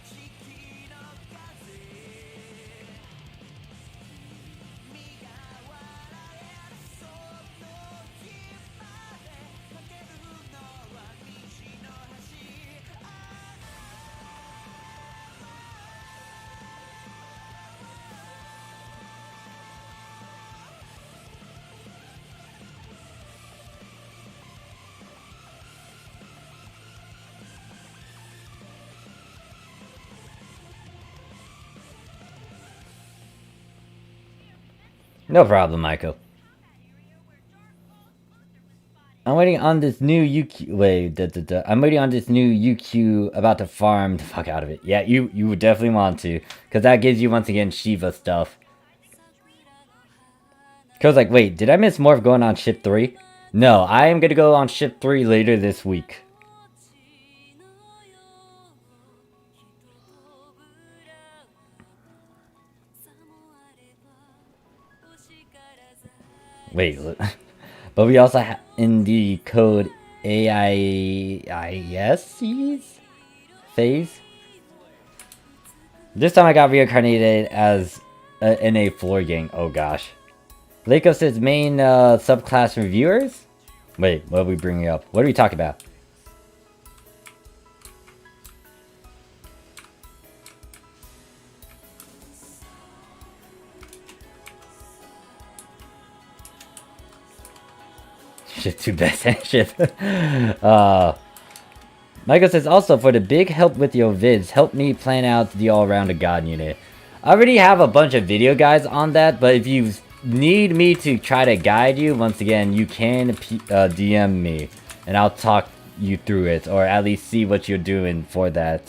No problem, Michael. I'm waiting on this new UQ. Wait, I'm waiting on this new UQ about to farm the fuck out of it. Yeah, you would definitely want to, because that gives you once again Shiva stuff. Cause like, wait, did I miss Morph going on ship 3? No, I am gonna go on ship 3 later this week. Wait, but we also have in the code AIIS phase. This time I got reincarnated as a NA floor gang. Oh gosh. Leiko says main subclass reviewers? Wait, what are we bringing up? What are we talking about? Shit, too bad. Shit. Michael says, also, for the big help with your vids, help me plan out the all-around God unit. I already have a bunch of video guides on that, but if you need me to try to guide you, once again, you can DM me, and I'll talk you through it, or at least see what you're doing for that.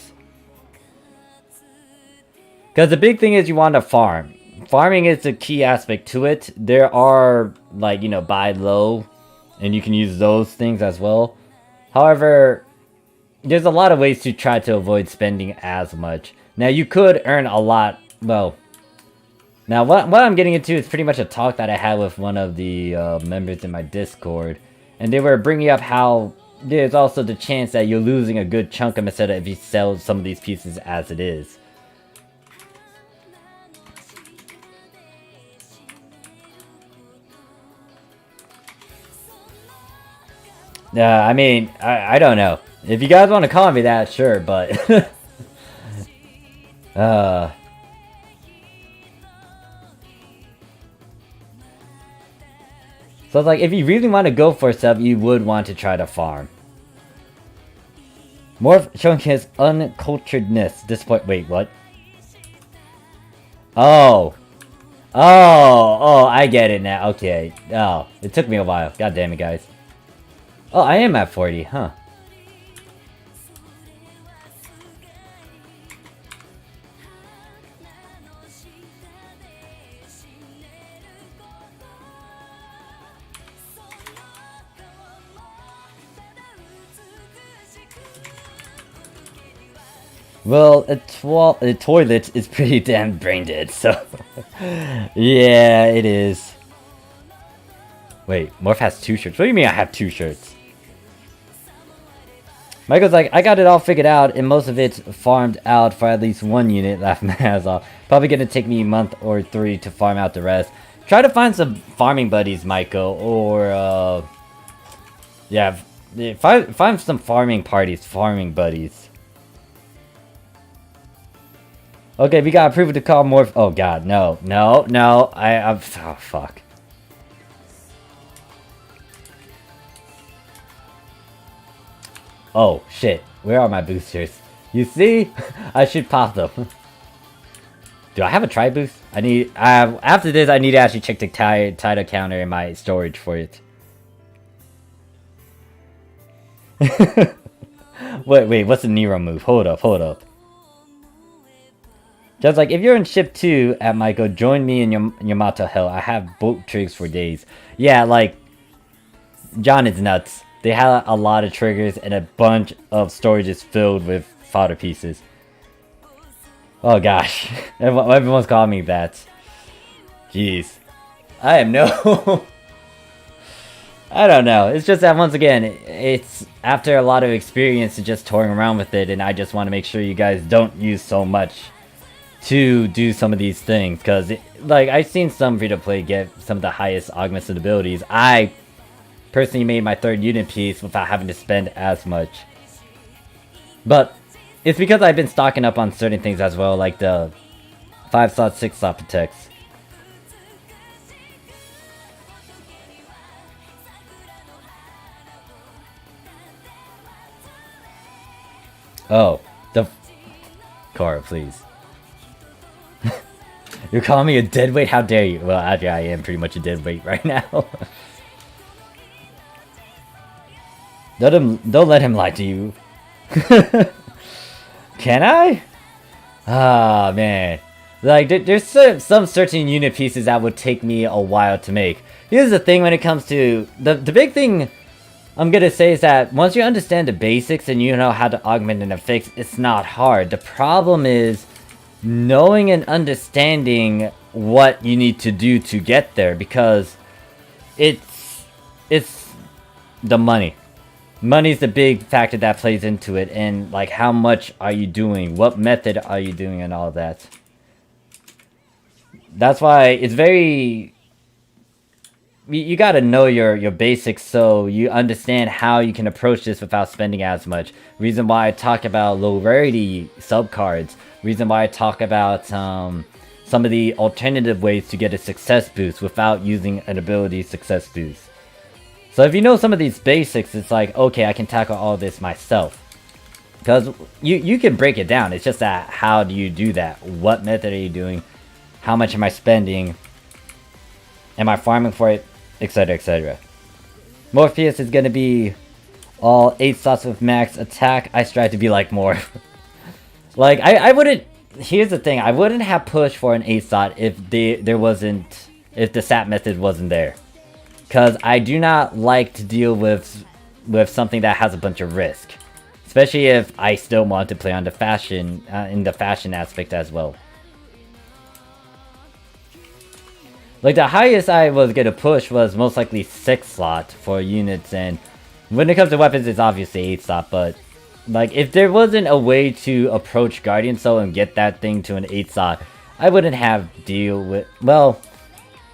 Because the big thing is you want to farm. Farming is the key aspect to it. There are, like, you know, buy low, and you can use those things as well. However, there's a lot of ways to try to avoid spending as much. Now, you could earn a lot, well... Now, what I'm getting into is pretty much a talk that I had with one of the members in my Discord. And they were bringing up how there's also the chance that you're losing a good chunk of Meseta if you sell some of these pieces as it is. I mean, I don't know. If you guys want to call me that, sure, but... So, like, if you really want to go for stuff, you would want to try to farm. Morph showing his unculturedness. This point, wait, what? Oh. Oh, I get it now. Okay. Oh, it took me a while. God damn it, guys. Oh, I am at 40, huh? Well, a toilet is pretty damn brain dead, so... yeah, it is. Wait, Morph has 2 shirts. What do you mean I have 2 shirts? Michael's like, I got it all figured out, and most of it's farmed out for at least 1 unit. Laughing my ass off. Probably gonna take me a month or 3 to farm out the rest. Try to find some farming buddies, Michael, or yeah, find some farming parties, farming buddies. Okay, we got approval to call Morph. Oh god, no, no, no. I'm oh fuck. Oh shit, where are my boosters? You see? I should pop them. Do I have a tri boost? I need, after this I need to actually check the title counter in my storage for it. wait, what's the Nero move? Hold up. Just like, if you're in ship 2 at Michael, join me in Yamato Hell. I have boat triggers for days. Yeah, like, John is nuts. They have a lot of triggers and a bunch of storages filled with fodder pieces. Oh gosh, everyone's calling me that. Jeez. I am no... I don't know. It's just that once again, it's after a lot of experience just toying around with it, and I just want to make sure you guys don't use so much to do some of these things. Because, like, I've seen some free-to-play get some of the highest augmented abilities. I personally made my 3rd unit piece without having to spend as much. But it's because I've been stocking up on certain things as well, like the 5-slot, 6-slot protects. Oh, Cora, please. You're calling me a deadweight? How dare you? Well, actually, I am pretty much a deadweight right now. Don't let him lie to you. Can I? Ah, man. Like, there's some certain unit pieces that would take me a while to make. Here's the thing when it comes to... The big thing I'm gonna say is that once you understand the basics and you know how to augment and affix, it's not hard. The problem is knowing and understanding what you need to do to get there, because it's the money. Money's the big factor that plays into it, and like how much are you doing, what method are you doing, and all that. That's why it's very... You gotta know your basics so you understand how you can approach this without spending as much. Reason why I talk about low rarity subcards. Reason why I talk about some of the alternative ways to get a success boost without using an ability success boost. So if you know some of these basics, it's like, okay, I can tackle all this myself. Because you can break it down. It's just that, how do you do that? What method are you doing? How much am I spending? Am I farming for it? Etc, etc. Morpheus is going to be all 8 slots with max attack. I strive to be like more. Like, I wouldn't... Here's the thing. I wouldn't have pushed for an 8 slot if if the sap method wasn't there. Because I do not like to deal with something that has a bunch of risk. Especially if I still want to play on the fashion, in the fashion aspect as well. Like, the highest I was gonna push was most likely 6 slot for units, and when it comes to weapons, it's obviously 8 slot, but like, if there wasn't a way to approach Guardian Soul and get that thing to an 8 slot, I wouldn't have deal with... Well,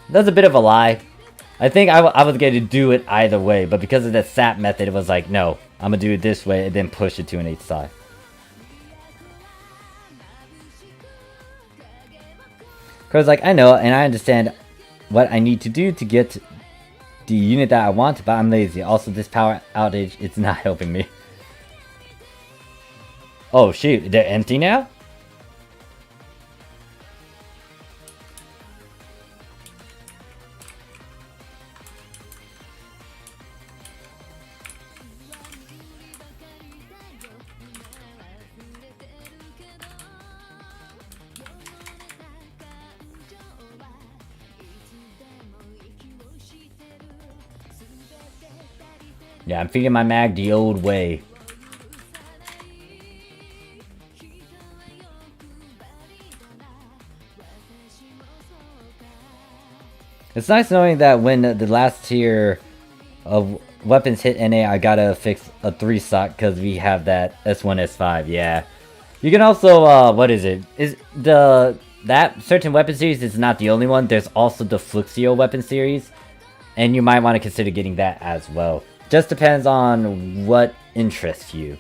that's a bit of a lie. I think I was going to do it either way, but because of the sap method, it was like, no, I'm going to do it this way and then push it to an 8 slot. Because, like, I know and I understand what I need to do to get the unit that I want, but I'm lazy. Also, this power outage, it's not helping me. Oh, shoot, they're empty now? Yeah, I'm feeding my mag the old way. It's nice knowing that when the last tier of weapons hit NA, I gotta fix a 3 slot because we have that S1, S5. Yeah. You can also, what is it? That certain weapon series is not the only one. There's also the Fluxio weapon series. And you might want to consider getting that as well. Just depends on what interests you.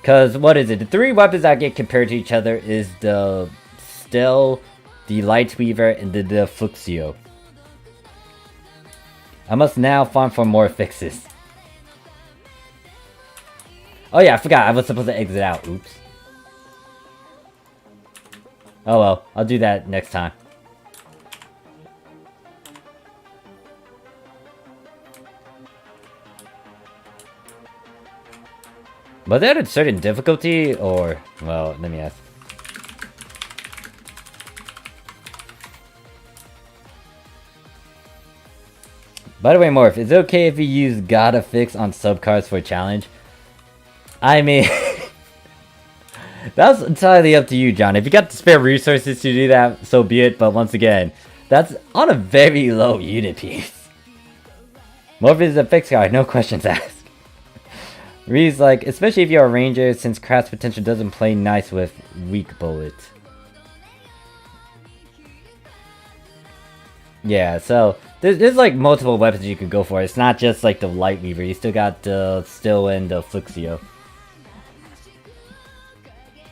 Because, what is it? The 3 weapons I get compared to each other is the Still, the Lightweaver, and the Fluxio. I must now farm for more fixes. Oh yeah, I forgot. I was supposed to exit out. Oops. Oh well, I'll do that next time. Was there a certain difficulty, or... Well, let me ask. By the way, Morph, is it okay if you use gotta fix on subcards for a challenge? I mean... That's entirely up to you, John. If you got the spare resources to do that, so be it. But once again, that's on a very low unit piece. Morph is a fix card, no questions asked. Reed's like, especially if you're a ranger, since craft potential doesn't play nice with weak bullets. Yeah, so there's like multiple weapons you can go for. It's not just like the Lightweaver. You still got the Still and the Fluxio.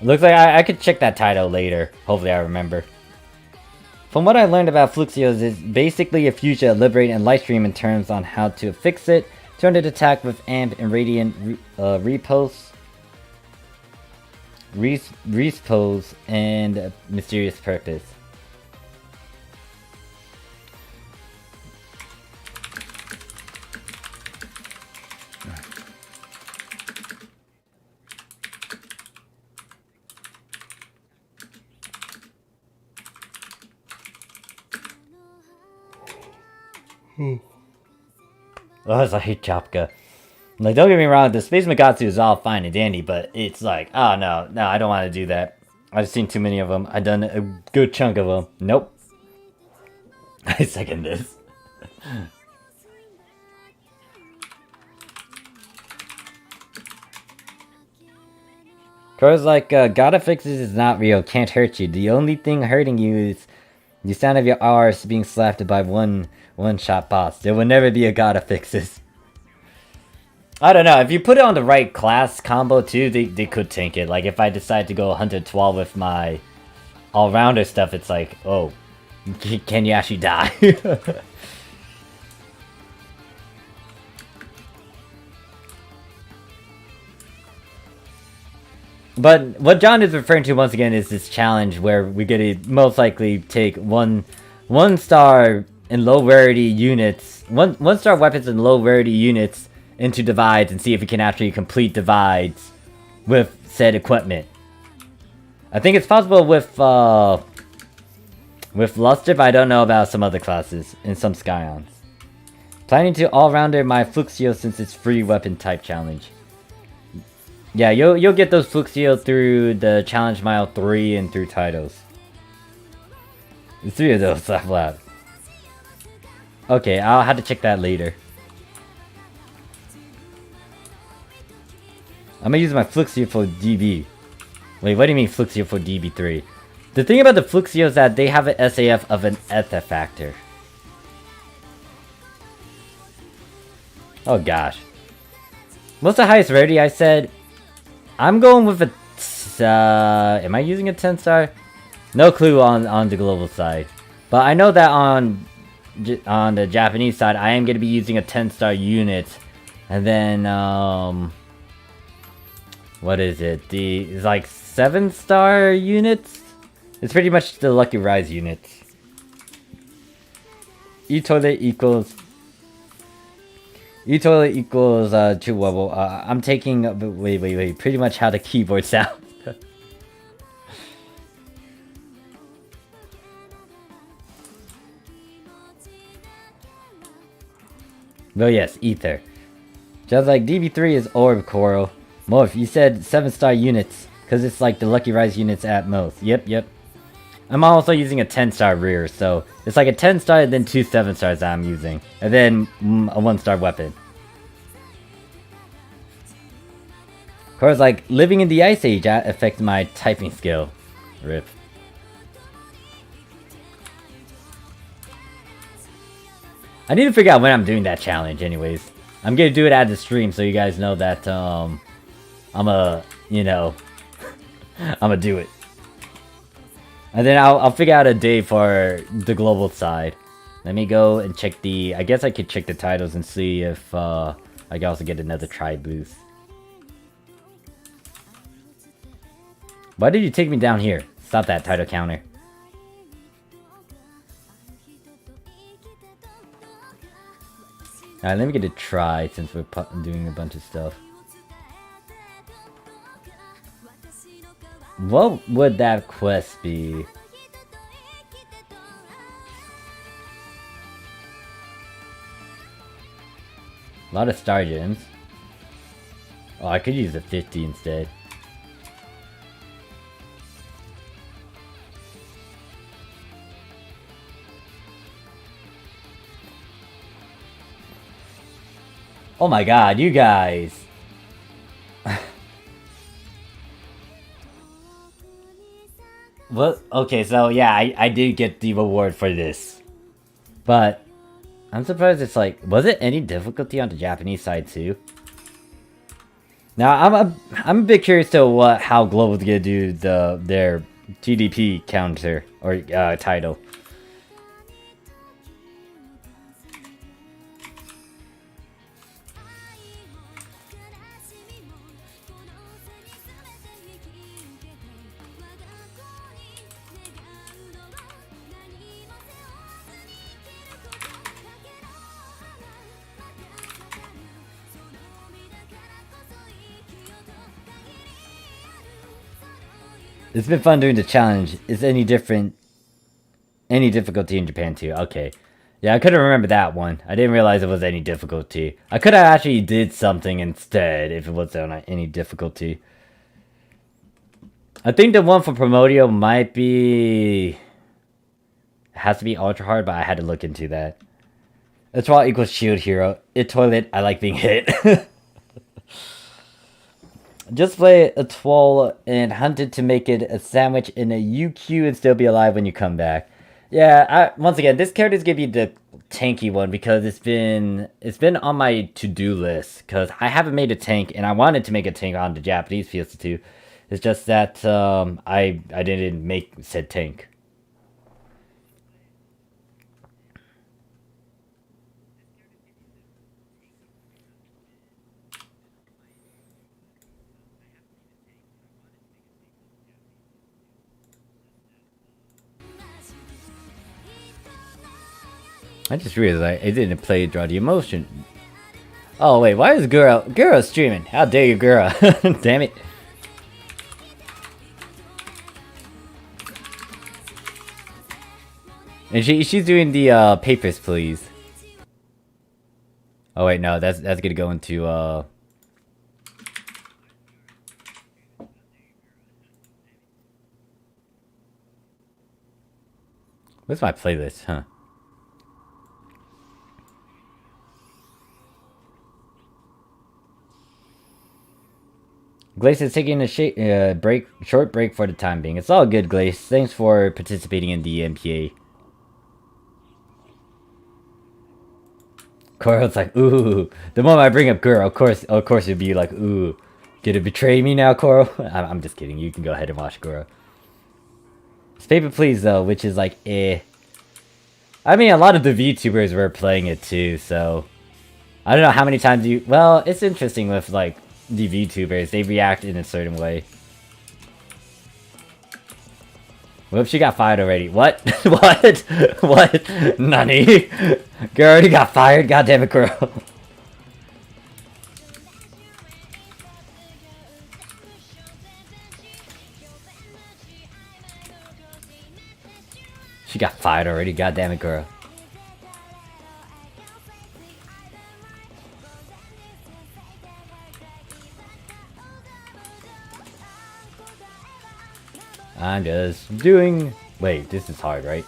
Looks like I could check that title later. Hopefully I remember. From what I learned about Fluxios, it's basically a fusion of Liberate and Lightstream in terms on how to fix it. Turn it attack with Amp and Radiant Repose. Repose and Mysterious Purpose. Oh, I hate Chopka. Like, don't get me wrong, the Space Magatsu is all fine and dandy, but it's like, oh no, I don't want to do that. I've seen too many of them. I've done a good chunk of them. Nope. I second this. Crow's like, gotta fixes is not real, can't hurt you. The only thing hurting you is the sound of your arse being slapped by one-shot boss. There will never be a gotta fixes. I don't know, if you put it on the right class combo too, they could tank it. Like, if I decide to go 112 with my all-rounder stuff, it's like, oh, can you actually die? But what John is referring to once again is this challenge where we get to most likely take one star in low rarity units, one star weapons in low rarity units into divides and see if we can actually complete divides with said equipment. I think it's possible with Luster, but I don't know about some other classes in some Scions. Planning to all-rounder my Fluxio since it's free weapon type challenge. Yeah, you'll get those Fluxio through the Challenge Mile 3 and through titles. The 3 of those, laugh loud. Okay, I'll have to check that later. I'm gonna use my Fluxio for DB. Wait, what do you mean Fluxio for DB3? The thing about the Fluxio is that they have an SAF of an Ether factor. Oh gosh. What's the highest rarity I said? I'm going with a... am I using a 10 star? No clue on the global side. But I know that on the Japanese side, I am going to be using a 10 star unit. And then, what is it? It's like 7 star units? It's pretty much the Lucky Rise units. E-toilet equals 2 level. I'm taking... wait. Pretty much how the keyboard sounds. Well, yes, Ether. Just like DB3 is Orb Coral. Morph, you said 7 star units. Because it's like the Lucky Rise units at most. Yep. I'm also using a 10-star rear, so it's like a 10-star and then 2 7-stars that I'm using. And then a 1-star weapon. Of course, like, living in the Ice Age, that affects my typing skill. RIP. I need to figure out when I'm doing that challenge anyways. I'm gonna do it at the stream so you guys know that, you know, I'ma do it. And then I'll figure out a day for the global side. Let me go and check the... I guess I could check the titles and see if I can also get another try boost. Why did you take me down here? Stop that title counter. Alright, let me get a try since we're doing a bunch of stuff. What would that quest be? A lot of star gems. Oh, I could use a 50 instead. Oh my god, you guys! Well, okay, so yeah, I did get the reward for this. But, I'm surprised it's like, was it any difficulty on the Japanese side too? Now, I'm a bit curious to how Global's gonna do their TDP counter, or title. It's been fun doing the challenge. Is any different? Any difficulty in Japan too? Okay. Yeah, I couldn't remember that one. I didn't realize it was any difficulty. I could have actually did something instead if it was on any difficulty. I think the one for Promodio might be... It has to be ultra hard, but I had to look into that. That's why equals shield hero. It toilet, I like being hit. Just play a twirl and hunted to make it a sandwich in a UQ and still be alive when you come back. Yeah, once again, this character is gonna be the tanky one because it's been on my to-do list because I haven't made a tank and I wanted to make a tank on the Japanese PS2. It's just that I didn't make said tank. I just realized I didn't play Draw the Emotion. Oh wait, why is Gura streaming? How dare you, Gura? Damn it. And she's doing the papers, please. Oh wait, no, that's gonna go into Where's my playlist, huh? Glace is taking a short break for the time being. It's all good, Glace. Thanks for participating in the MPA. Koro's like, ooh. The moment I bring up Guro, of course you'd be like, ooh. Did it betray me now, Koro? I'm just kidding. You can go ahead and watch Guro. It's paper please though, which is like, eh. I mean, a lot of the VTubers were playing it too, so... I don't know how many times you... Well, it's interesting with, like, the VTubers. They react in a certain way. Whoops, she got fired already. What? What? What? Nani? Girl already got fired? God damn it, girl. She got fired already? God damn it, girl. I'm just doing Wait, this is hard, right?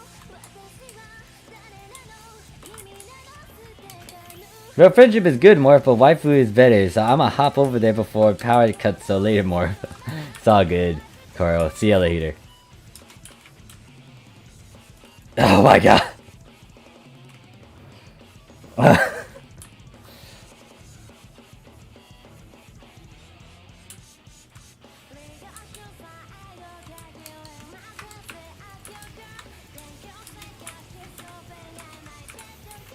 Real friendship is good, Morph, but waifu is better, so I'ma hop over there before power cuts, so later, Morph. It's all good, Coral. See you later. Oh my god.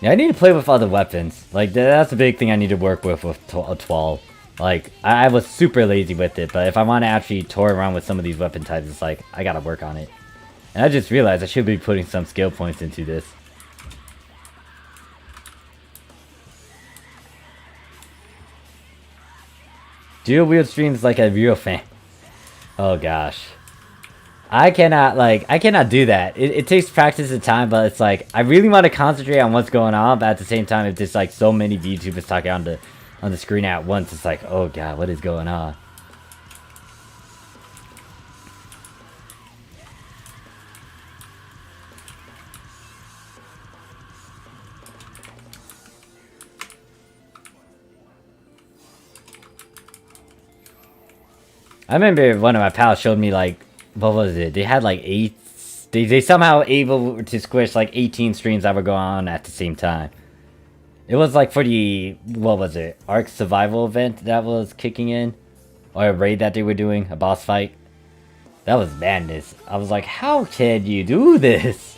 Yeah, I need to play with other weapons. Like, that's a big thing I need to work with 12. Like, I was super lazy with it, but if I want to actually tour around with some of these weapon types, it's like, I gotta work on it. And I just realized I should be putting some skill points into this. Dual wield streams like a real fan. Oh gosh. I cannot do that. It takes practice and time, but it's like, I really want to concentrate on what's going on, but at the same time, if there's like so many VTubers talking on the screen at once, it's like, oh god, what is going on? I remember one of my pals showed me like, what was it? They had like 8... They somehow able to squish like 18 streams that were going on at the same time. It was like for the, what was it? Ark survival event that was kicking in? Or a raid that they were doing, a boss fight. That was madness. I was like, how can you do this?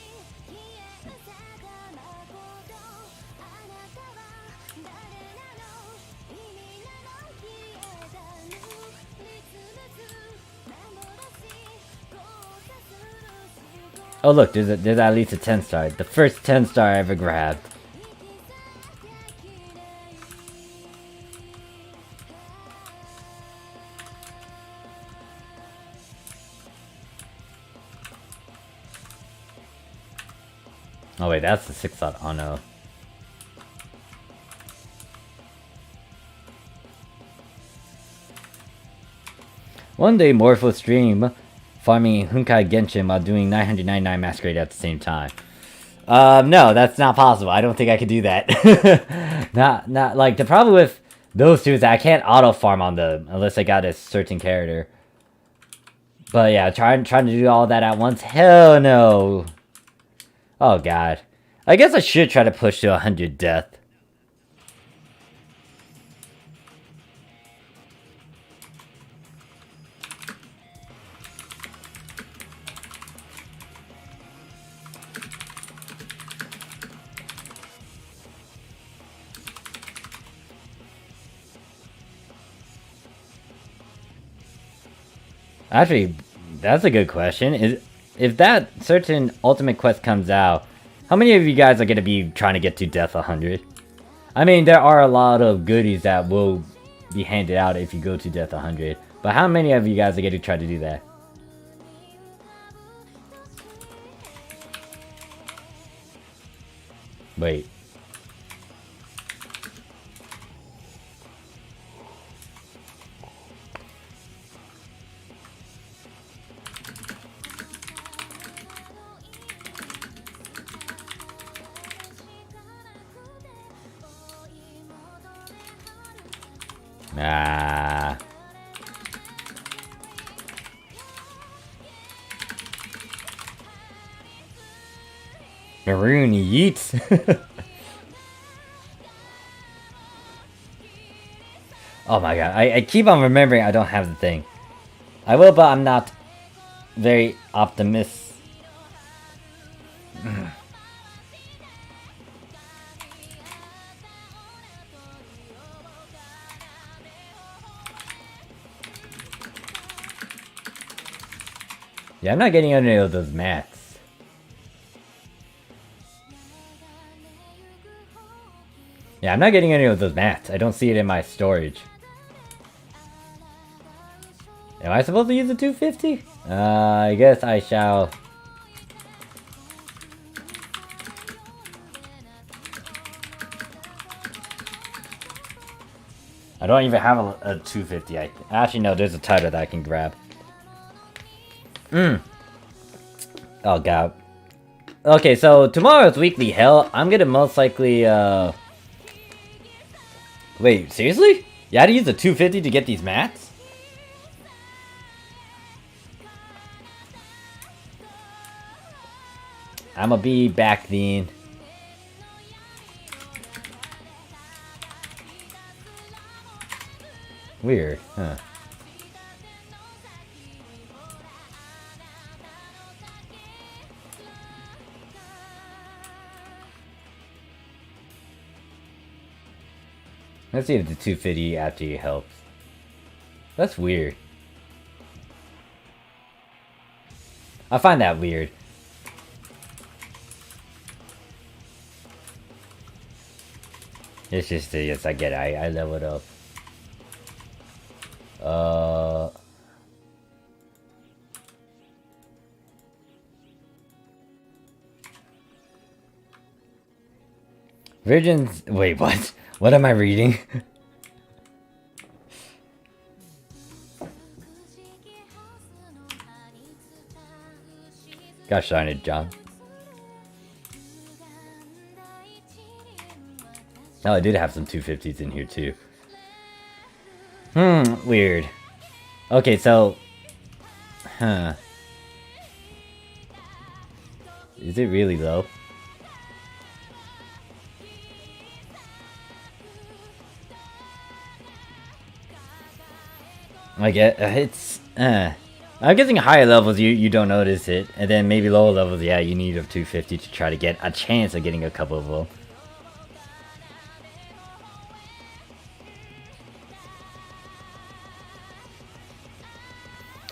Oh look, there's at least a 10-star. The first 10-star I ever grabbed. Oh wait, that's the 6-star. Oh no. One day, Morpho stream farming Hunkai Genshin while doing 999 Masquerade at the same time. No, that's not possible. I don't think I could do that. not like, the problem with those two is that I can't auto farm on them unless I got a certain character. But yeah, trying to do all that at once? Hell no. Oh god. I guess I should try to push to 100 death. Actually, that's a good question. If that certain ultimate quest comes out, how many of you guys are going to be trying to get to death 100? I mean, there are a lot of goodies that will be handed out if you go to death 100. But how many of you guys are going to try to do that? Wait. Ah. Maroon yeets. Oh my god, I keep on remembering I don't have the thing. I will, but I'm not very optimistic. Yeah, I'm not getting any of those mats. Yeah, I'm not getting any of those mats. I don't see it in my storage. Am I supposed to use the 250? I guess I shall. I don't even have a 250. Actually, no, there's a title that I can grab. Oh god. Okay, so tomorrow's weekly hell, I'm gonna most likely, Wait, seriously? You had to use the 250 to get these mats? I'ma be back then. Weird, huh? Let's see if the 250 actually helps. That's weird. I find that weird. It's just, yes, I get it. I leveled up. Virgins. Wait, what? What am I reading? Gosh darn it, John. Oh, I did have some 250s in here too. Weird. Okay, so... Huh. Is it really low? Like, it's... I'm guessing higher levels you don't notice it. And then maybe lower levels, yeah, you need a 250 to try to get a chance of getting a couple of them.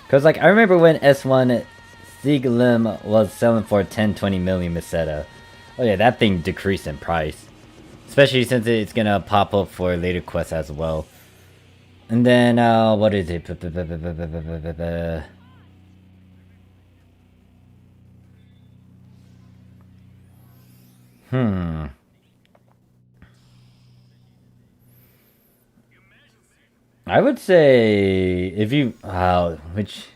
Cause like I remember when S1 Sieglem was selling for 10-20 million Meseta. Oh yeah, that thing decreased in price. Especially since it's gonna pop up for later quests as well. And then what is it? I would say if you which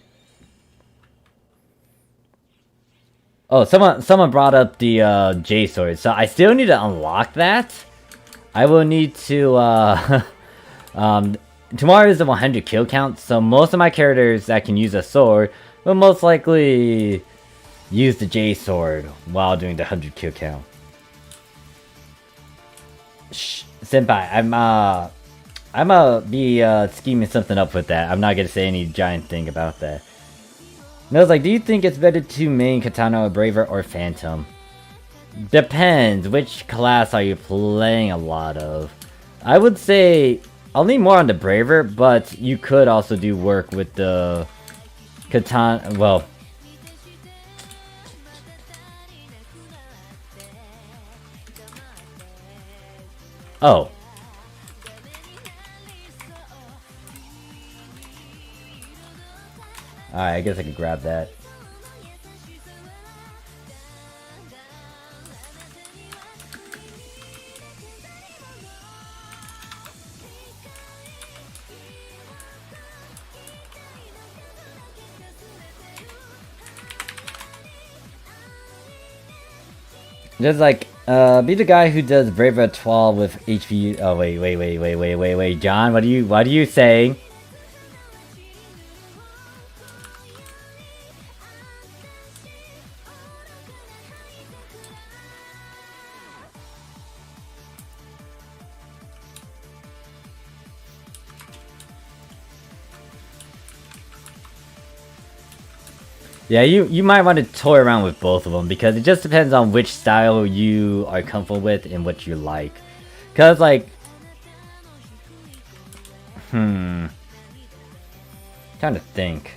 someone brought up the J sword, so I still need to unlock that. I will need to tomorrow is the 100 kill count, so most of my characters that can use a sword will most likely use the J sword while doing the 100 kill count. Shh, senpai, I'ma be scheming something up with that. I'm not gonna say any giant thing about that. And I was like, do you think it's better to main Katana or Braver or Phantom? Depends. Which class are you playing a lot of? I would say I'll lean more on the Braver, but you could also do work with the Katana. Well, oh. Alright, I guess I can grab that. Just like, be the guy who does Braver 12 with HP. Oh, wait, John, what are you saying? Yeah, you might want to toy around with both of them because it just depends on which style you are comfortable with and what you like. Cause like, trying to think.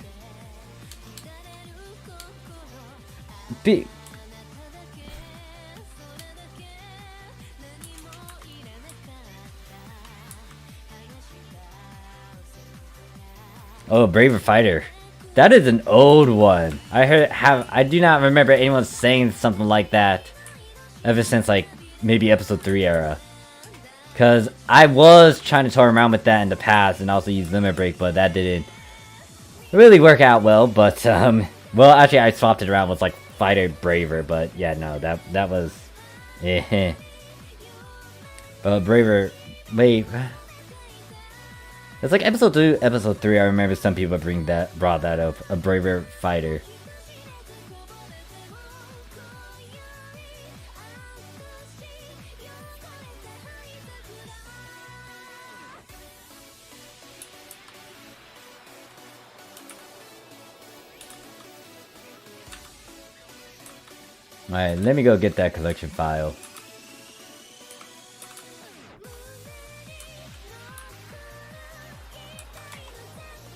Oh, Braver Fighter. That is an old one. I do not remember anyone saying something like that ever since like maybe episode 3 era. Cause I was trying to toy around with that in the past and also use Limit Break, but that didn't really work out well. But well, actually I swapped it around with like fighter braver, but yeah, no, that was eh. Braver, wait. It's like episode 2, episode 3. I remember some people brought that up. A braver fighter. Alright, let me go get that collection file.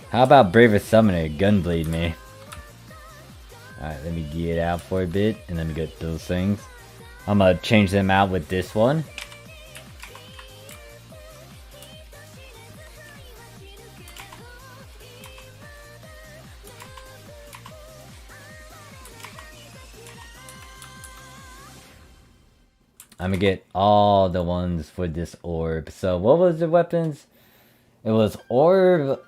How about Braver Summoner, Gunblade me? Alright, let me gear it out for a bit, and let me get those things. I'm gonna change them out with this one. I'm gonna get all the ones for this orb. So what was the weapons? It was orb.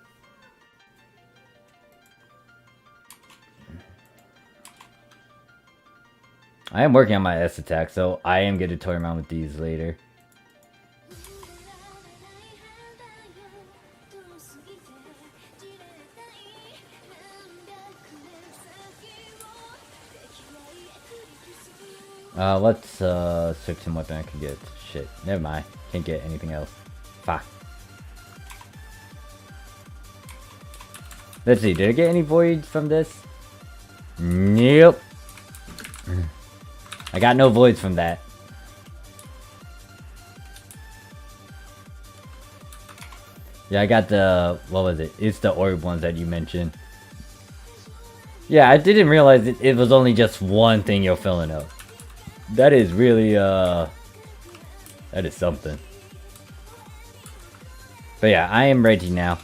I am working on my S attack, so I am going to toy around with these later. Let's search some weapon I can get. Shit, never mind. Can't get anything else. Fuck. Let's see, did I get any voids from this? Nope. I got no voids from that. Yeah, I got the, what was it? It's the orb ones that you mentioned. Yeah, I didn't realize it was only just one thing you're filling up. That is really, that is something. But yeah, I am ready now.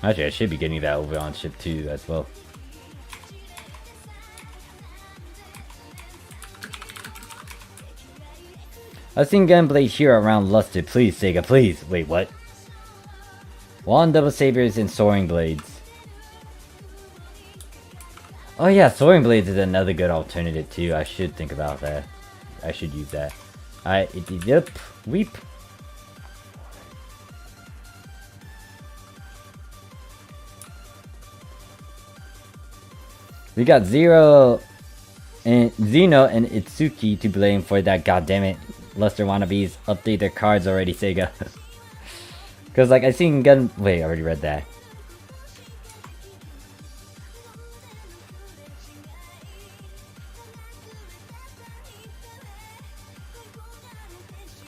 Actually, I should be getting that over on ship 2 as well. I've seen Gunblade here around Luster. Please, Sega, please. Wait, what? Wand double sabers and soaring blades. Oh yeah, soaring blades is another good alternative too. I should think about that. I should use that. Alright, yep, weep. We got Zero and Zeno and Itsuki to blame for that. Goddammit, Luster wannabes update their cards already, Sega. Cause like I seen wait, I already read that.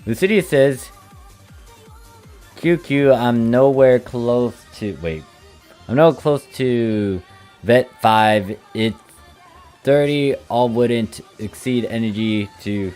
Lucidia says, QQ, I'm nowhere close to, wait. I'm nowhere close to Vet 5, it's 30, all wouldn't exceed energy to...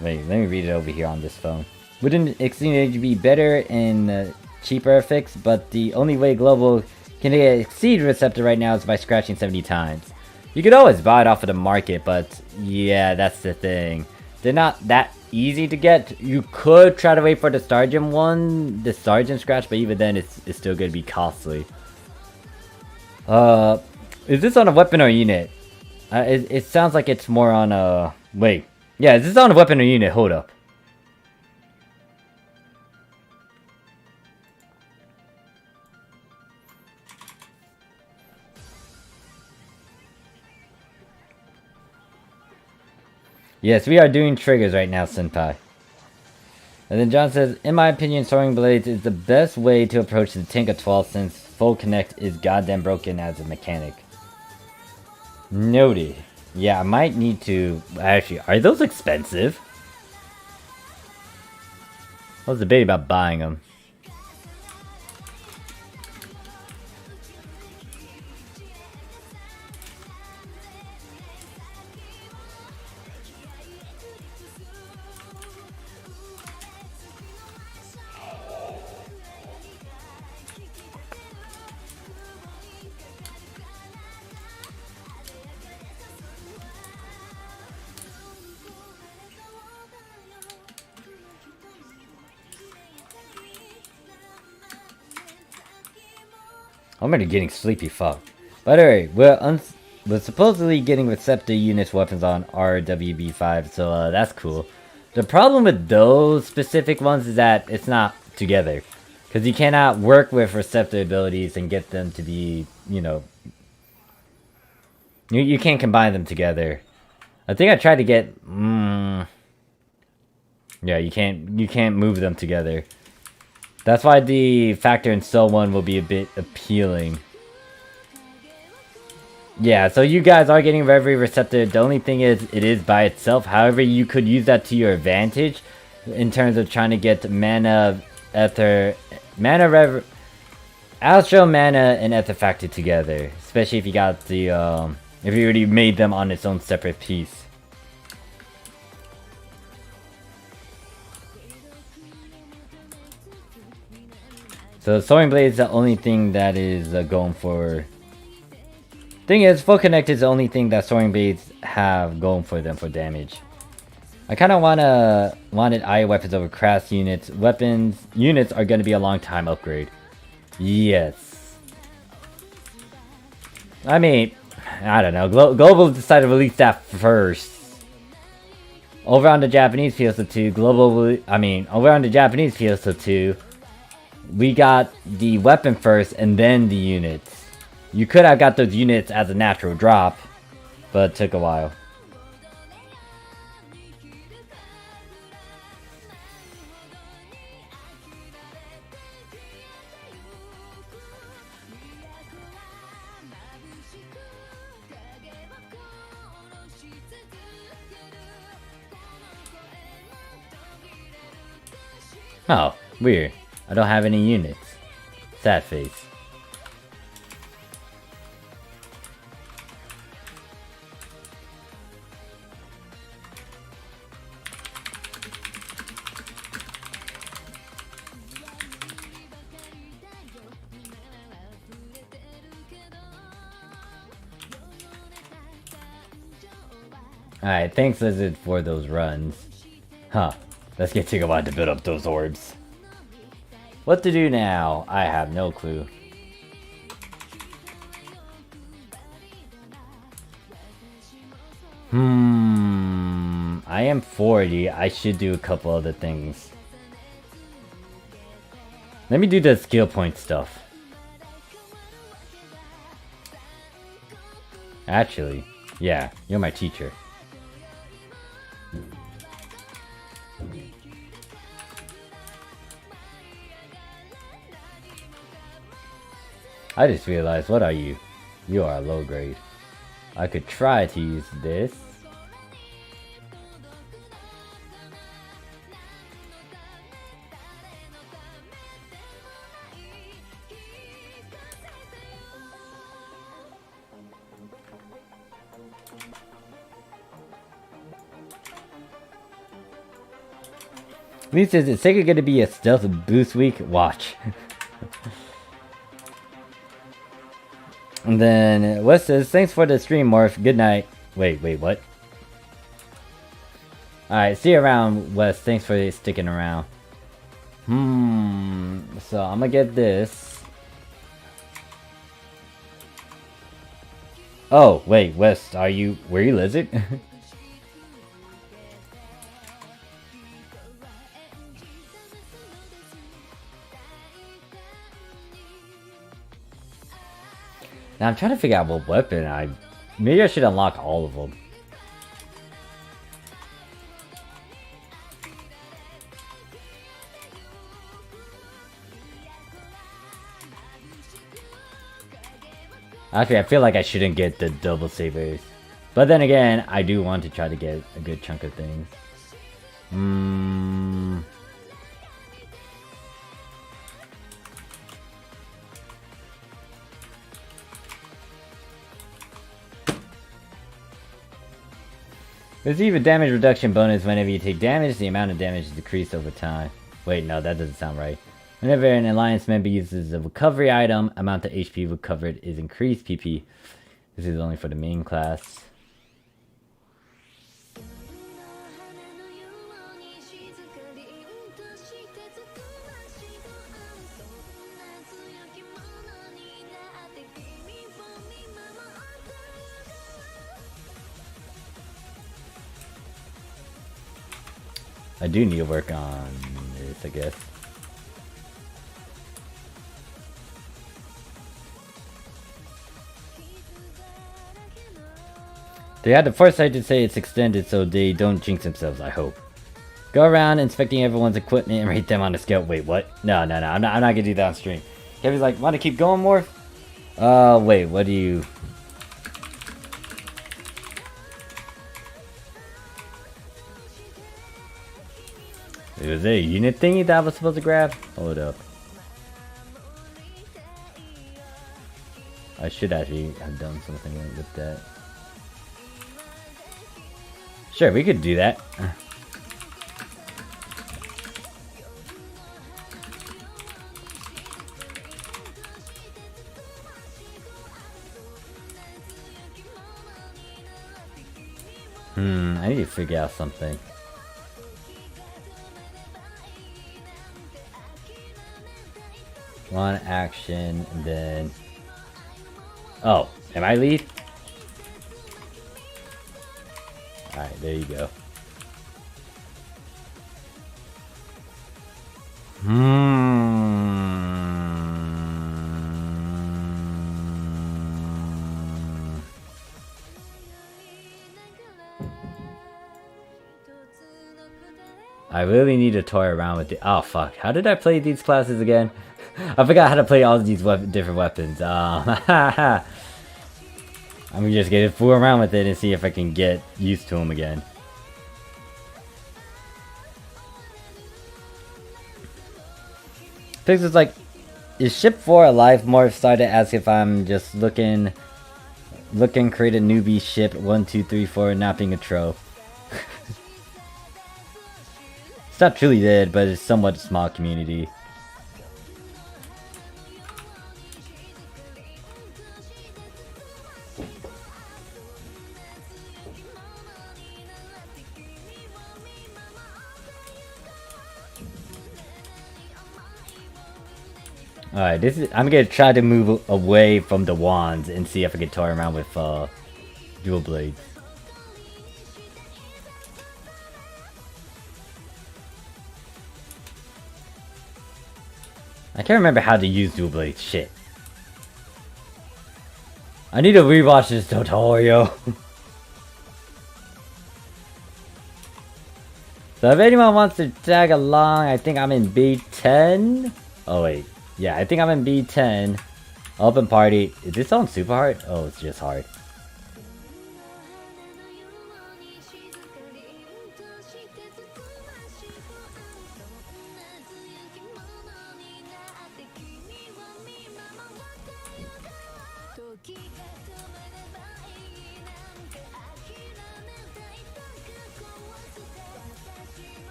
Wait, let me read it over here on this phone. Wouldn't exceed energy be better and cheaper effects, but the only way Global can exceed Receptor right now is by scratching 70 times. You could always buy it off of the market, but yeah, that's the thing. They're not that easy to get. You could try to wait for the Stargem one, the Stargem scratch, but even then it's still going to be costly. Is this on a weapon or unit? It sounds like it's more on a... Wait. Yeah, is this on a weapon or unit? Hold up. Yes, we are doing triggers right now, Senpai. And then John says, in my opinion, Soaring Blades is the best way to approach the tank of 12 since Full Connect is goddamn broken as a mechanic. Noted. Yeah, I might need to... Actually, are those expensive? I was debating about buying them. I'm already getting sleepy, fuck. By the way, we're supposedly getting receptor units weapons on RWB5, so that's cool. The problem with those specific ones is that it's not together. Because you cannot work with receptor abilities and get them to be, you know... You can't combine them together. I think I tried to get... yeah, you can't move them together. That's why the factor in Cell 1 will be a bit appealing. Yeah, so you guys are getting Reverie Receptor. The only thing is, it is by itself. However, you could use that to your advantage in terms of trying to get Mana, Ether, Astral, Mana, and Ether Factor together. Especially if you got the, if you already made them on its own separate piece. So Soaring Blade is the only thing that is going for... Thing is, Full Connect is the only thing that Soaring Blades have going for them for damage. I kind of wanted Eye weapons over Crass units. Units are going to be a long time upgrade. Yes. I mean, I don't know. Global decided to release that first. Over on the Japanese PS2, over on the Japanese PS2, we got the weapon first and then the units. You could have got those units as a natural drop, but it took a while. Oh, weird. I don't have any units. Sad face. Alright, thanks Lizard for those runs. Huh. Let's get take a while to build up those orbs. What to do now? I have no clue. I am 40. I should do a couple other things. Let me do the skill point stuff. Actually, yeah, you're my teacher. I just realized, what are you? You are a low grade. I could try to use this. At least is Sega gonna be a stealth boost week? Watch. And then Wes says, thanks for the stream, Morph. Good night. Wait, what? Alright, see you around, Wes. Thanks for sticking around. So I'm gonna get this. Oh, wait, Wes, were you Lizard? Now I'm trying to figure out what weapon maybe I should unlock all of them. Actually, I feel like I shouldn't get the double sabers. But then again, I do want to try to get a good chunk of things. Receive a damage reduction bonus whenever you take damage. The amount of damage is decreased over time. Wait, no, that doesn't sound right. Whenever an alliance member uses a recovery item, amount of HP recovered is increased. PP. This is only for the main class. I do need to work on this, I guess. They had the foresight to say it's extended so they don't jinx themselves, I hope. Go around inspecting everyone's equipment and rate them on a scale. Wait, what? No, I'm not gonna do that on stream. Kevin's like, wanna keep going more? Wait, what do you... Was there a unit thingy that I was supposed to grab? Hold up. I should actually have done something with that. Sure, we could do that. I need to figure out something. One action, and then... Oh, am I lead? Alright, there you go. I really need to toy around with the... Oh, fuck. How did I play these classes again? I forgot how to play all of these different weapons. I'm just gonna fool around with it and see if I can get used to them again. Pix is like, is ship 4 alive? More started to ask if I'm just looking, create a newbie ship 1, 2, 3, 4, not being a troll. It's not truly dead, but it's somewhat a small community. Alright, I'm gonna try to move away from the wands and see if I can toy around with dual blades. I can't remember how to use dual blades. Shit. I need to rewatch this tutorial. So if anyone wants to tag along, I think I'm in B10. Oh wait. Yeah, I think I'm in B10. Open party. Is this on super hard? Oh, it's just hard.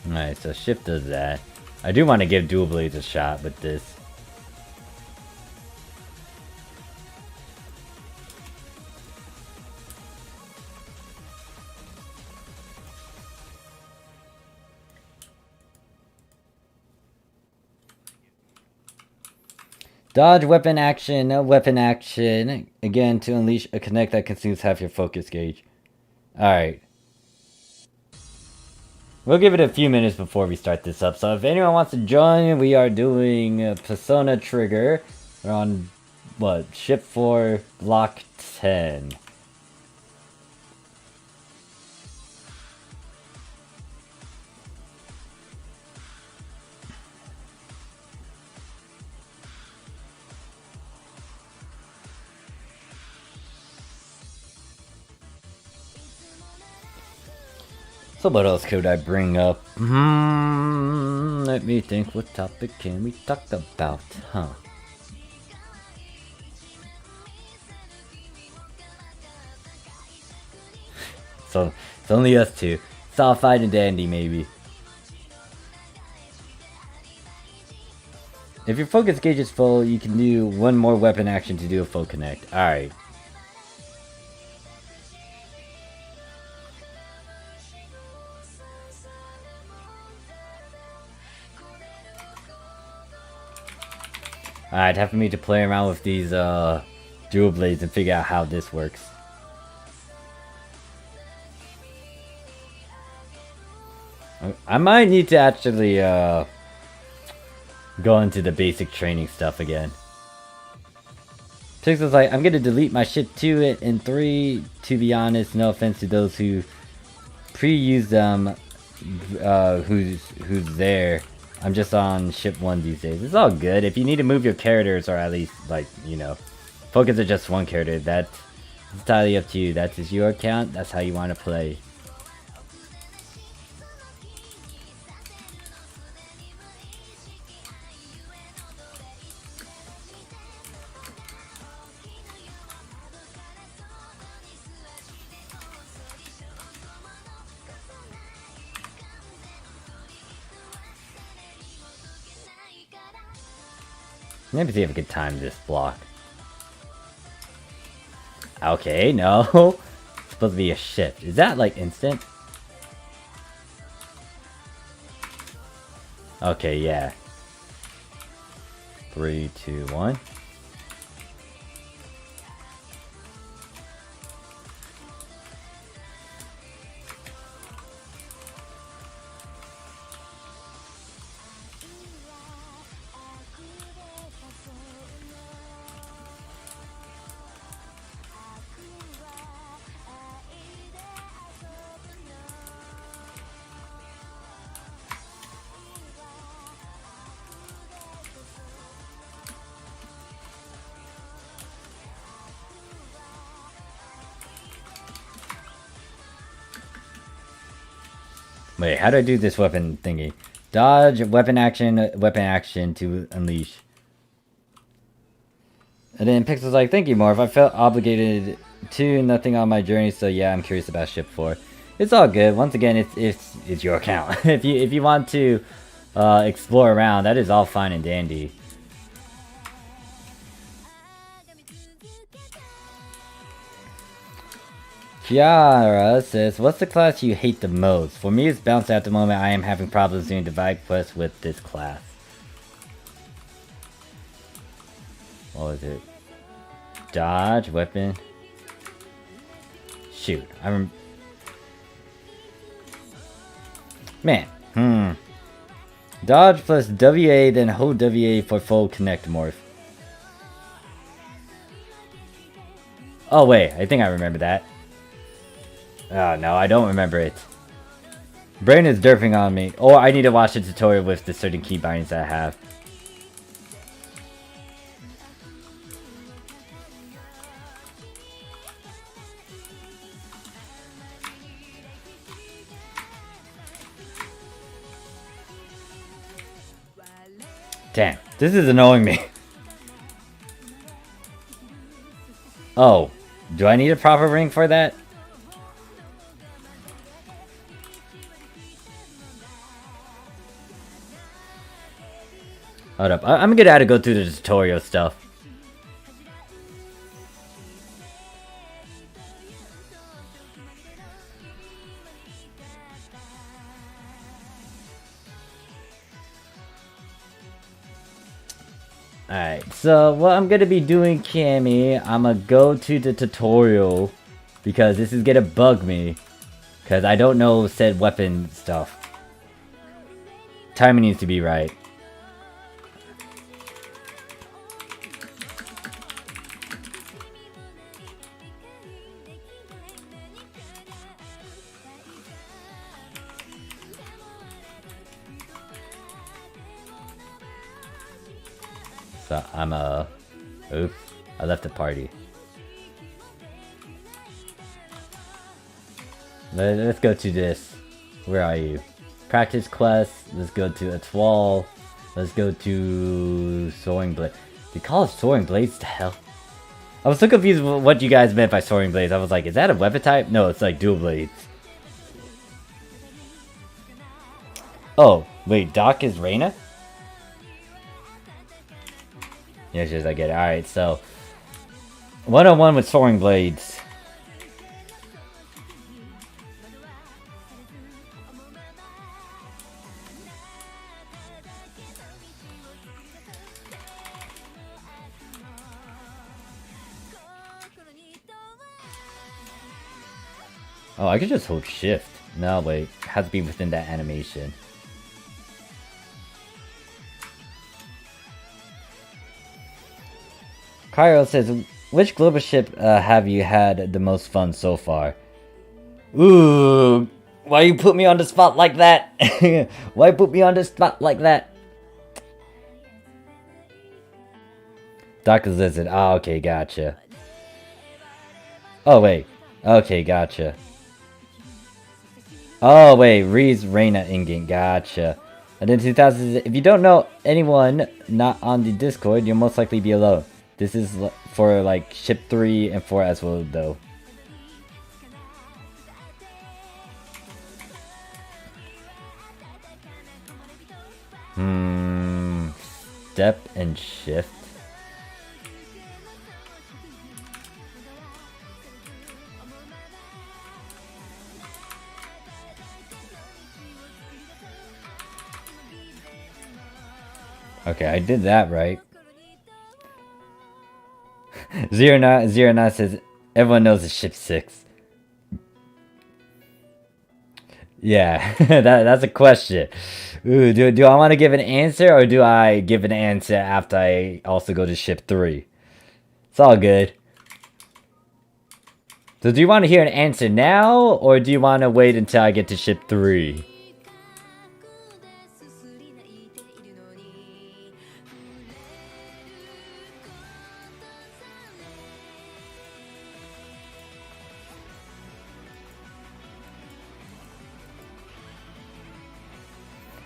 Alright, so shift does that. I do want to give dual blades a shot with this. Dodge weapon action, no weapon action. Again, to unleash a connect that consumes half your focus gauge. Alright. We'll give it a few minutes before we start this up. So if anyone wants to join, we are doing Persona Trigger. We're on, what, ship 4, block 10. So what else could I bring up? Let me think, what topic can we talk about, huh? So, it's only us two. It's all fine and dandy, maybe. If your focus gauge is full, you can do one more weapon action to do a full connect. Alright. Alright, time for me to play around with these dual blades and figure out how this works. I might need to actually go into the basic training stuff again. Pixel's like, I'm gonna delete my ship to it in 3. To be honest, no offense to those who pre-use them, who's there. I'm just on ship 1 these days. It's all good. If you need to move your characters, or at least, like, you know, focus on just one character, that's entirely up to you. That is your account. That's how you want to play. Let me see if I can time this block. Okay, no. It's supposed to be a shift. Is that like instant? Okay, yeah. 3, 2, 1. Wait, how do I do this weapon thingy? Dodge, weapon action to unleash. And then Pixel's like, thank you, Morph. I felt obligated to nothing on my journey, so yeah, I'm curious about ship 4. It's all good. Once again, it's your account. if you want to explore around, that is all fine and dandy. Kiara says, what's the class you hate the most? For me, it's bounce at the moment. I am having problems doing divide quests with this class. What was it? Dodge, weapon. Shoot. Man. Dodge plus WA, then hold WA for full connect morph. Oh wait, I think I remember that. Oh no, I don't remember it. Brain is derping on me. Or I need to watch a tutorial with the certain key bindings that I have. Damn, this is annoying me. Oh, do I need a proper ring for that? Hold up, I'm gonna have to go through the tutorial stuff. Alright, so what I'm gonna be doing, Cammy, I'm gonna go to the tutorial because this is gonna bug me because I don't know said weapon stuff. Timing needs to be right. So I'm oops, I left the party. Let's go to this. Where are you? Practice quest. Let's go to Etoile. Let's go to Soaring Blade. They call it Soaring Blades to hell. I was so confused with what you guys meant by Soaring Blades. I was like, is that a weapon type? No, it's like dual blades. Oh, wait, Doc is Reina? Yes, yes, I get it. Alright, so 101 with Soaring Blades. Oh, I could just hold shift. No, wait. It has to be within that animation. Cairo says, which global ship have you had the most fun so far? Ooh, why you put me on the spot like that? Why put me on the spot like that? Dr. Lizard. Oh, okay, gotcha. Oh, wait. Okay, gotcha. Oh, wait. Reese Reina Ingame. Gotcha. And then 2000. If you don't know anyone not on the Discord, you'll most likely be alone. This is for like ship 3 and 4 as well, though. Step and shift. Okay, I did that right. 09 says everyone knows it's ship 6. Yeah, that's a question. Ooh, do I want to give an answer, or do I give an answer after I also go to ship 3? It's all good. So do you want to hear an answer now, or do you want to wait until I get to ship 3?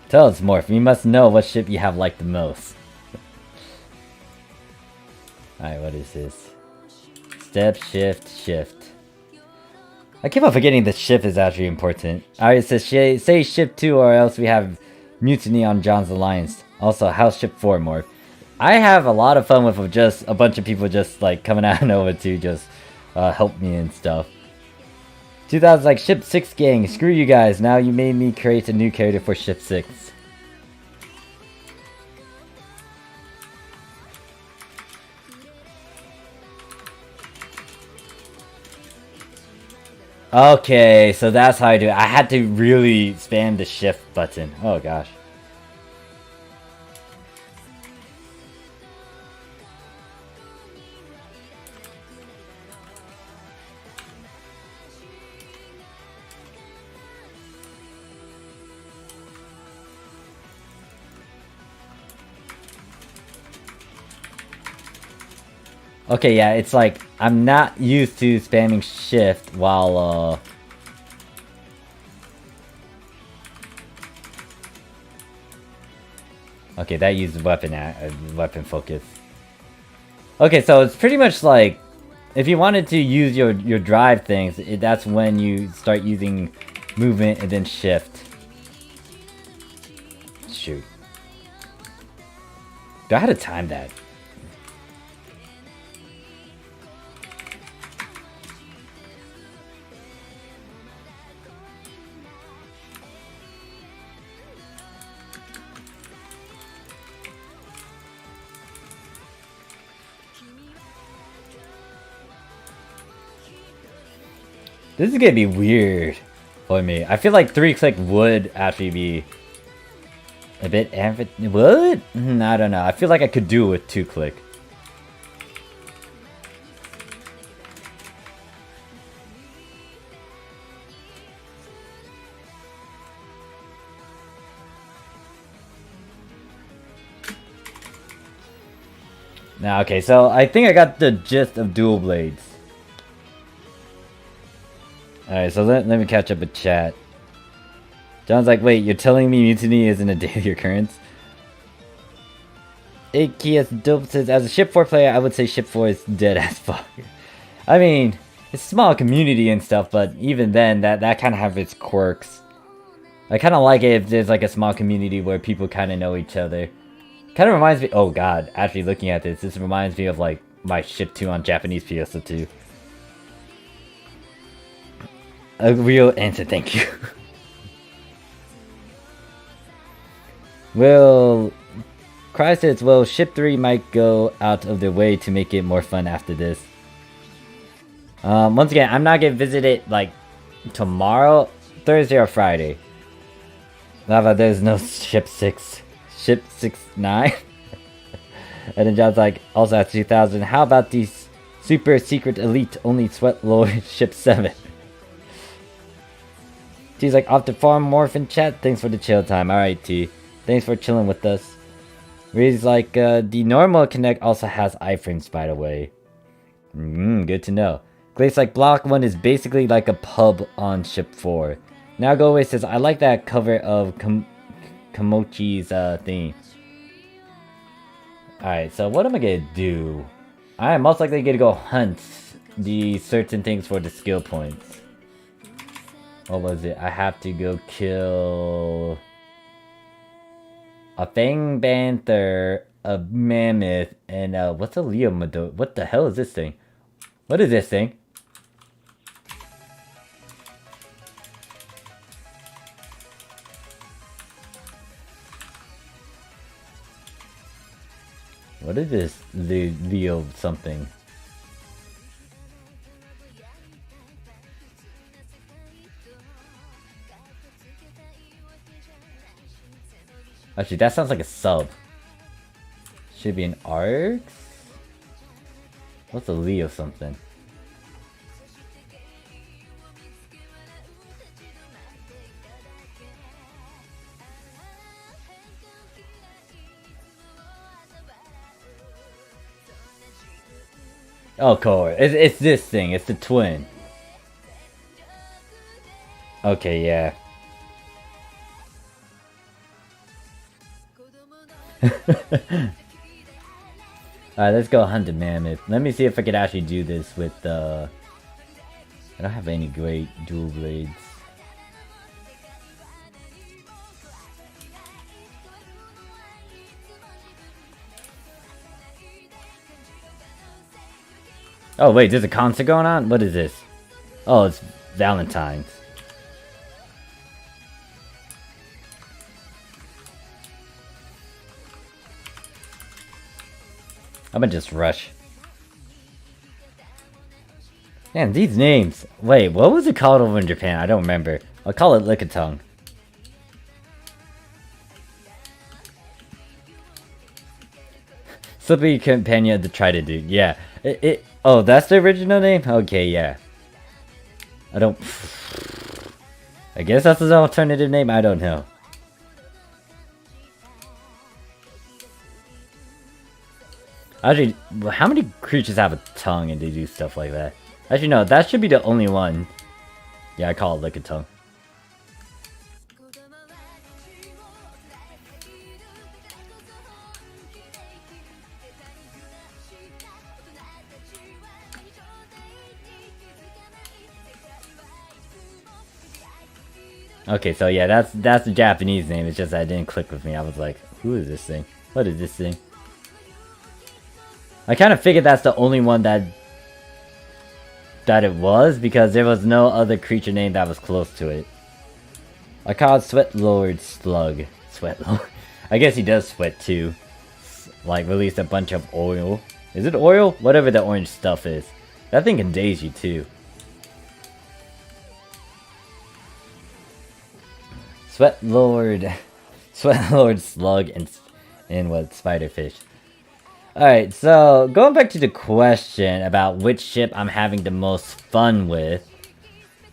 Tell us, Morph. You must know what ship you have liked the most. Alright, what is this? Step, shift, shift. I keep on forgetting that shift is actually important. Alright, it says say ship 2 or else we have mutiny on John's Alliance. Also, how's ship 4, Morph? I have a lot of fun with just a bunch of people just like coming out and over to just help me and stuff. 2000 like ship 6 gang, screw you guys, now you made me create a new character for ship 6. Okay, so that's how I do it. I had to really spam the shift button. Oh gosh. Okay, yeah, it's like, I'm not used to spamming shift while, Okay, that uses weapon focus. Okay, so it's pretty much like, if you wanted to use your drive things, that's when you start using movement and then shift. Shoot. Do I have to time that? This is gonna be weird for me. I feel like 3-click would actually be a bit would? I don't know. I feel like I could do it with 2-click. Now, okay, so I think I got the gist of dual blades. Alright, so let me catch up with chat. John's like, wait, you're telling me mutiny isn't a daily occurrence? AKS Dope says, as a ship 4 player, I would say ship 4 is dead as fuck. I mean, it's a small community and stuff, but even then, that kind of have its quirks. I kind of like it if there's like a small community where people kind of know each other. Kind of reminds me, oh god, actually looking at this reminds me of like my ship 2 on Japanese PS2. A real answer, thank you. Well, Cry says, well, ship 3 might go out of their way to make it more fun after this. Once again, I'm not gonna visit it like tomorrow, Thursday or Friday. Lava, there's no ship 6. Ship 6-9? And then John's like, also at 2000, how about these super secret elite only sweat lord ship 7? T's like, off the farm morph in chat, thanks for the chill time. Alright T, thanks for chilling with us. Reed's like, the normal connect also has iframes by the way. Good to know. Glace like, block 1 is basically like a pub on ship 4. Now Go Away says, I like that cover of Komochi's theme. Alright, so what am I gonna do? I am most likely gonna go hunt the certain things for the skill points. What was it? I have to go kill a Fang Panther, a Mammoth, and what's a Leo Mado? What the hell is this thing? What is this thing? What is this? The Leo something. Actually, that sounds like a sub. Should be an Arx? What's a Leo something? Oh, core. It's this thing. It's the twin. Okay, yeah. Alright, let's go hunt a mammoth. Let me see if I can actually do this with I don't have any great dual blades. Oh wait, there's a concert going on? What is this? Oh, it's Valentine's. I'm gonna just rush. Man, these names. Wait, what was it called over in Japan? I don't remember. I'll call it Lickitung. Slippery companion to try to do. Yeah. Oh, that's the original name? Okay, yeah. I don't... I guess that's an alternative name? I don't know. Actually, how many creatures have a tongue and they do stuff like that? Actually, no, that should be the only one. Yeah, I call it Lickitung. Okay, so yeah, that's the Japanese name. It's just that it didn't click with me. I was like, who is this thing? What is this thing? I kind of figured that's the only one that it was, because there was no other creature name that was close to it. I called Sweat Lord Slug. Sweat Lord. I guess he does sweat too. Like, release a bunch of oil. Is it oil? Whatever the orange stuff is. That thing can daze you too. Sweat Lord Slug and what, Spiderfish. Alright, so going back to the question about which ship I'm having the most fun with,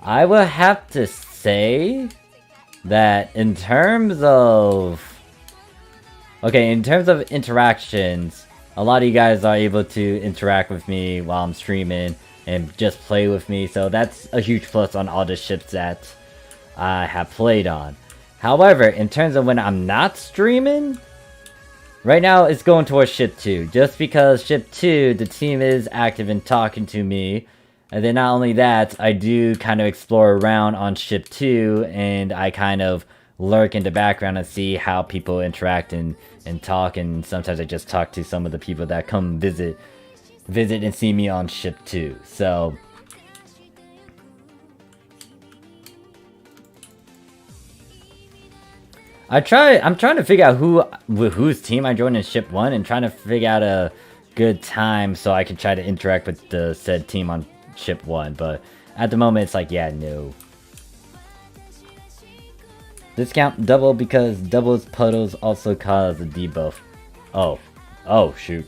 I will have to say that in terms of... Okay, in terms of interactions, a lot of you guys are able to interact with me while I'm streaming and just play with me, so that's a huge plus on all the ships that I have played on. However, in terms of when I'm not streaming, right now it's going towards ship 2. Just because ship 2, the team is active and talking to me. And then not only that, I do kind of explore around on ship 2, and I kind of lurk in the background and see how people interact and talk, and sometimes I just talk to some of the people that come visit and see me on ship 2. So I'm trying to figure out whose team I joined in ship 1, and trying to figure out a good time so I can try to interact with the said team on ship 1, but at the moment it's like, yeah, no. Discount double because doubles puddles also cause a debuff. Oh. Oh, shoot.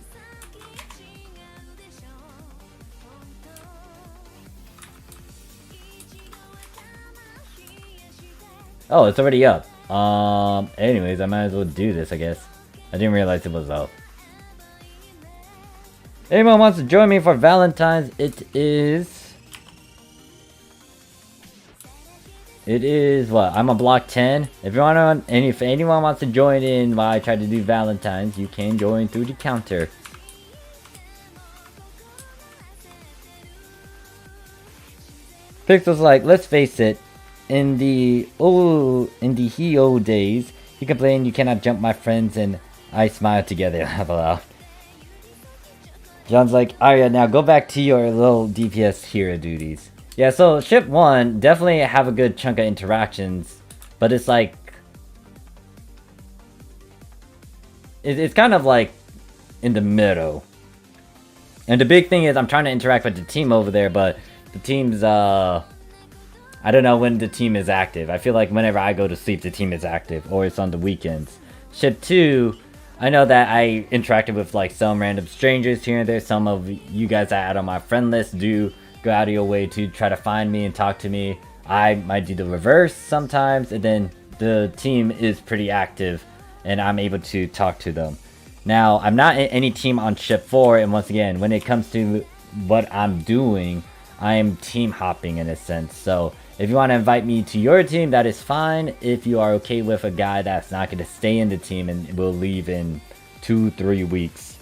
Oh, it's already up. Anyways, I might as well do this, I guess. I didn't realize it was up. Anyone wants to join me for Valentine's? It is what? I'm a block 10. If anyone wants to join in while I try to do Valentine's, you can join through the counter. Pixel's like, let's face it, in the he old days, he complained you cannot jump my friends and I smiled together, laugh aloud. John's like, Arya, now go back to your little DPS hero duties. Yeah, so ship 1 definitely have a good chunk of interactions, but it's like... It's kind of like in the middle. And the big thing is I'm trying to interact with the team over there, but the team's, I don't know when the team is active. I feel like whenever I go to sleep, the team is active, or it's on the weekends. Ship 2, I know that I interacted with like some random strangers here and there. Some of you guys that add on my friend list do go out of your way to try to find me and talk to me. I might do the reverse sometimes, and then the team is pretty active and I'm able to talk to them. Now, I'm not in any team on ship 4, and once again, when it comes to what I'm doing, I am team hopping in a sense. So if you want to invite me to your team, that is fine. If you are okay with a guy that's not going to stay in the team and will leave in 2-3 weeks.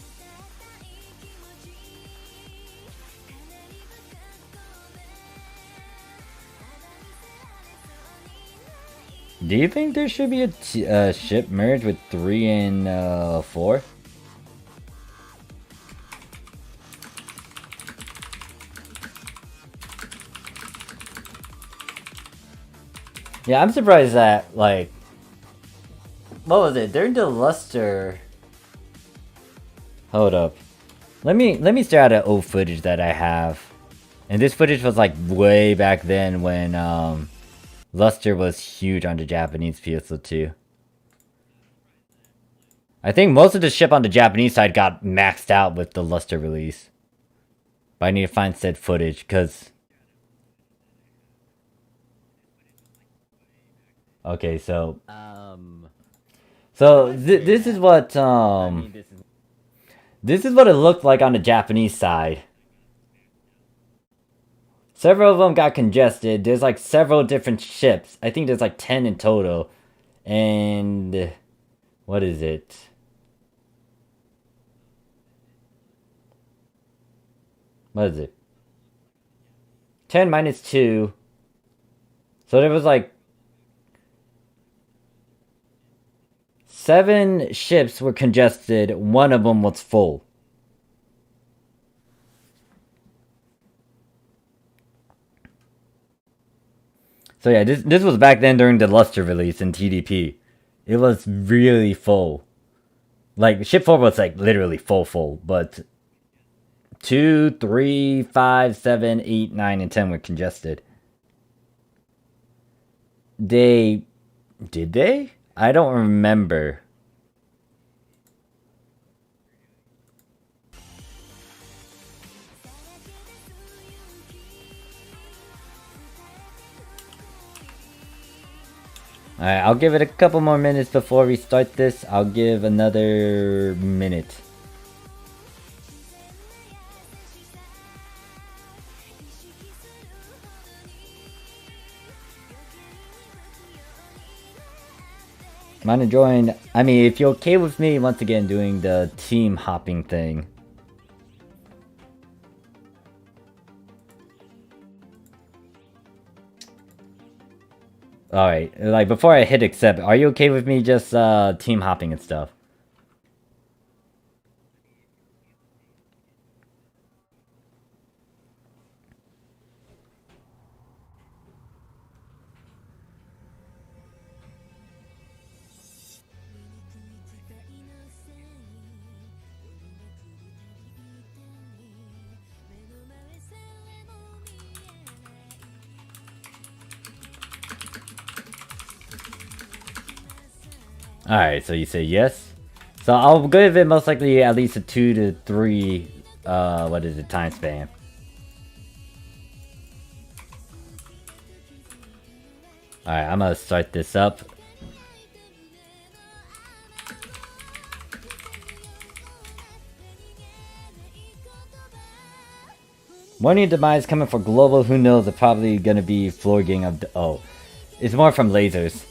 Do you think there should be a ship merge with 3 and 4? Yeah, I'm surprised that, like... What was it? During the luster... Hold up. Let me stare at the old footage that I have. And this footage was like way back then when luster was huge on the Japanese PSO2. I think most of the ship on the Japanese side got maxed out with the luster release. But I need to find said footage, because... Okay, so... this is what, this is what it looked like on the Japanese side. Several of them got congested. There's like several different ships. I think there's like 10 in total. And... What is it? What is it? 10 minus 2. So there was like... 7 ships were congested, 1 of them was full. So yeah, this was back then during the luster release in TDP. It was really full. Like, ship 4 was like literally full, but 2, 3, 5, 7, 8, 9, and 10 were congested. Did they? I don't remember. Alright, I'll give it a couple more minutes before we start this. I'll give another minute. I'm enjoying... I mean, if you're okay with me, once again, doing the team hopping thing. Alright, like, before I hit accept, are you okay with me just, team hopping and stuff? Alright, so you say yes. So I'll give it most likely at least a 2 to 3, what is it, time span. Alright, I'm gonna start this up. Warning demise coming for global, who knows, it's probably gonna be floor gang of oh. It's more from lasers.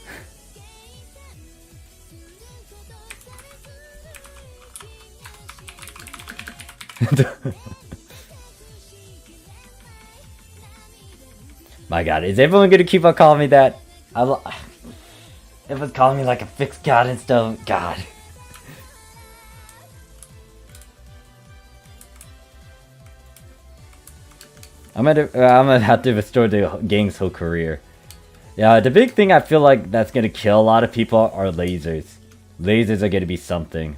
My god, is everyone gonna keep on calling me that? Everyone's calling me like a fixed god and stuff. God. I'm gonna have to restore the gang's whole career. Yeah, the big thing I feel like that's gonna kill a lot of people are lasers. Lasers are gonna be something.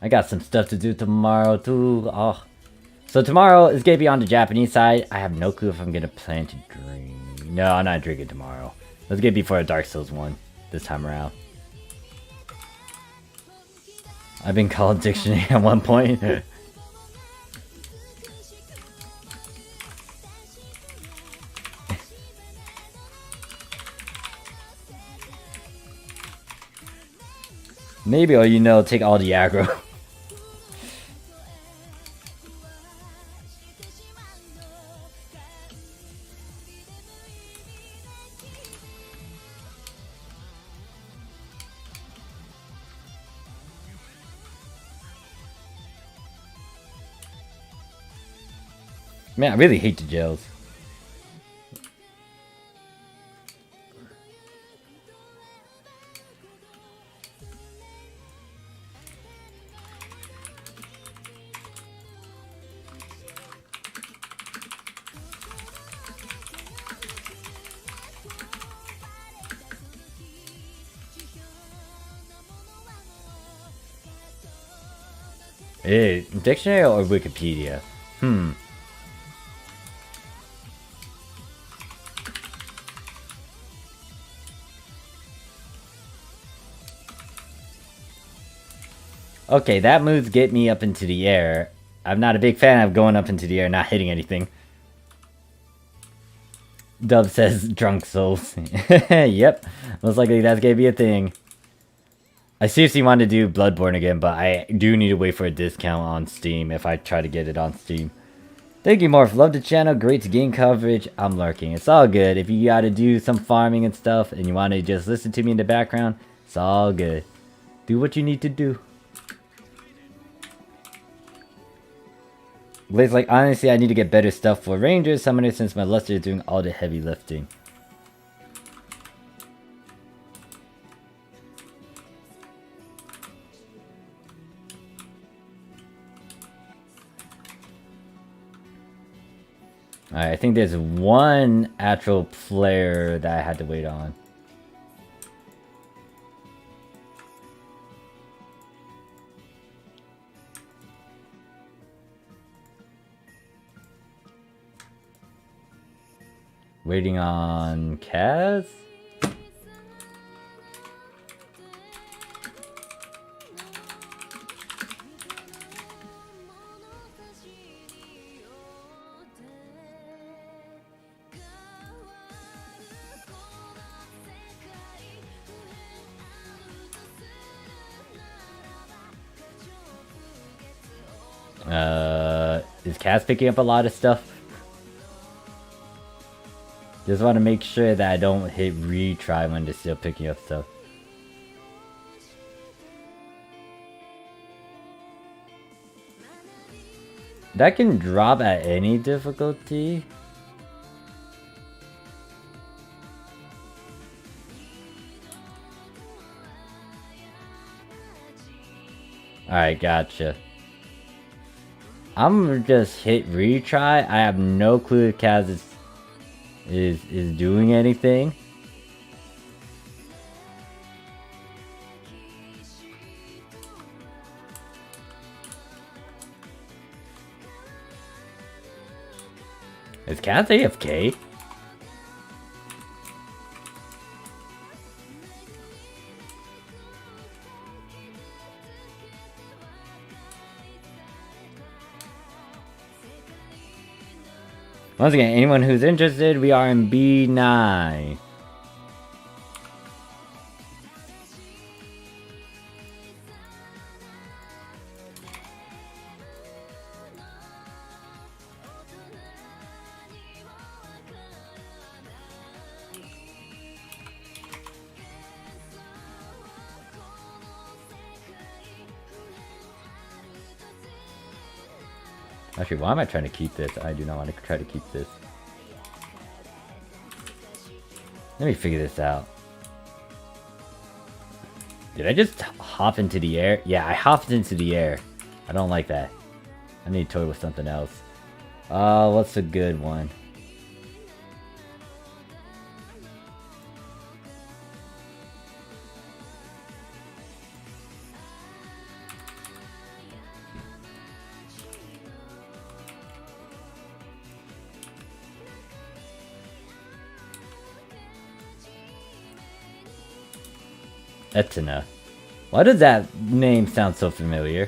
I got some stuff to do tomorrow too. Oh. So tomorrow is gonna be on the Japanese side. I have no clue if I'm gonna plan to drink. No, I'm not drinking tomorrow. It's gonna be for a Dark Souls one this time around. I've been called dictionary at one point. Maybe, or you know, take all the aggro. Man, I really hate the gels. Dictionary or Wikipedia? Okay, that moves get me up into the air. I'm not a big fan of going up into the air and not hitting anything. Dub says drunk souls. Yep, most likely that's gonna be a thing. I seriously want to do Bloodborne again, but I do need to wait for a discount on Steam if I try to get it on Steam. Thank you, Morph. Love the channel. Great game coverage. I'm lurking. It's all good. If you gotta do some farming and stuff and you want to just listen to me in the background, it's all good. Do what you need to do. Blaze like, honestly, I need to get better stuff for Ranger Summoner since my Luster is doing all the heavy lifting. Alright, I think there's one actual player that I had to wait on. Waiting on Kaz? Is Kaz picking up a lot of stuff? Just want to make sure that I don't hit retry when they're still picking up stuff. That can drop at any difficulty. Alright, gotcha. I'm just hit retry. I have no clue if Kaz is... is doing anything. Is Cat AFK? Once again, anyone who's interested, we are in B9. Actually, why am I trying to keep this? I do not want to try to keep this. Let me figure this out. Did I just hop into the air? Yeah, I hopped into the air. I don't like that. I need to toy with something else. What's a good one? Etna. Why does that name sound so familiar?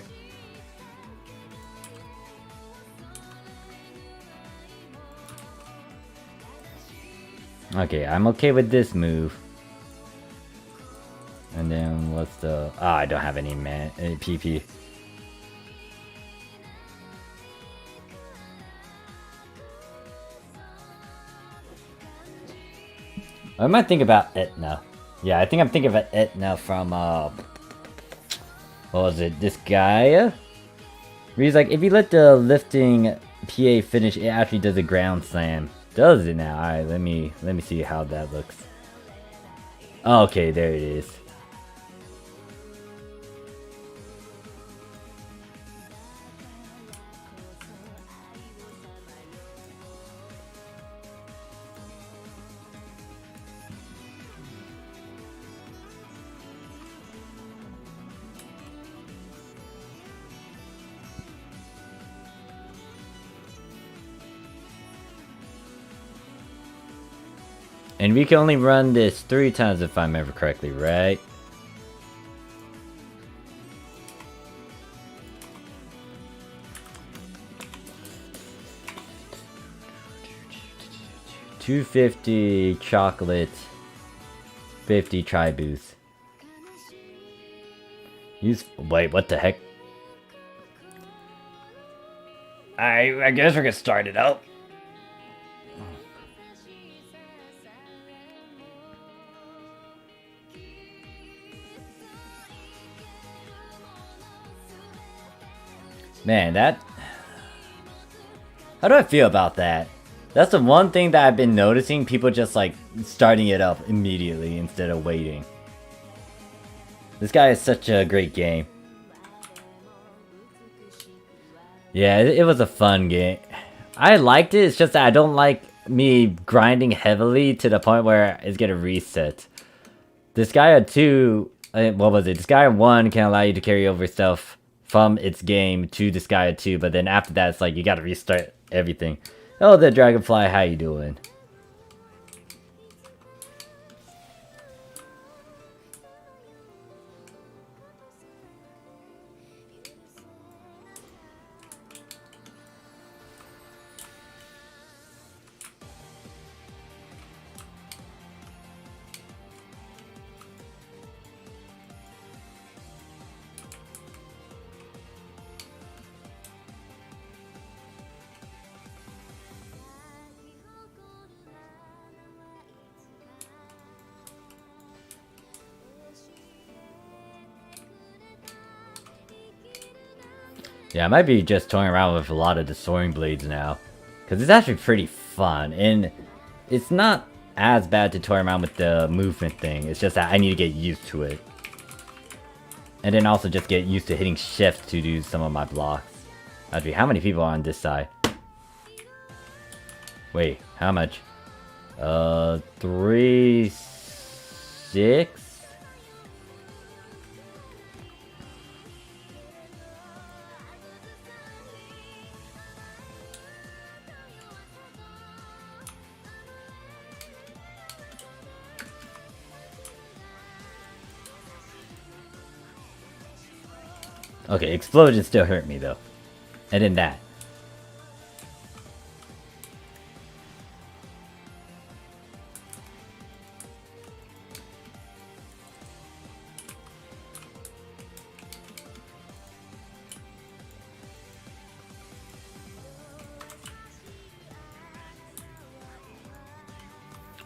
Okay, I'm okay with this move. And then what's the... Ah, I don't have any PP. I might think about Etna. Yeah, I think I'm thinking of Etna from, what was it, this guy? Where he's like, if you let the lifting PA finish, it actually does a ground slam. Does it now? Alright, let me see how that looks. Okay, there it is. And we can only run this 3 times if I remember correctly, right? $250 chocolate, 50 try boost. Use... Wait, what the heck? I guess we're gonna start it up. Man, that... How do I feel about that? That's the one thing that I've been noticing, people just like starting it up immediately instead of waiting. This guy is such a great game. Yeah, it was a fun game. I liked it, it's just that I don't like me grinding heavily to the point where it's gonna reset. Disgaea 2, what was it? Disgaea 1 can allow you to carry over stuff from its game to Disgaea 2, but then after that it's like you gotta restart everything. Oh, the Dragonfly, how you doing? Yeah, I might be just toying around with a lot of the soaring blades now. Because it's actually pretty fun. And it's not as bad to toy around with the movement thing. It's just that I need to get used to it. And then also just get used to hitting shift to do some of my blocks. Actually, how many people are on this side? Wait, how much? 3, 6. Okay, explosion still hurt me though. And then that.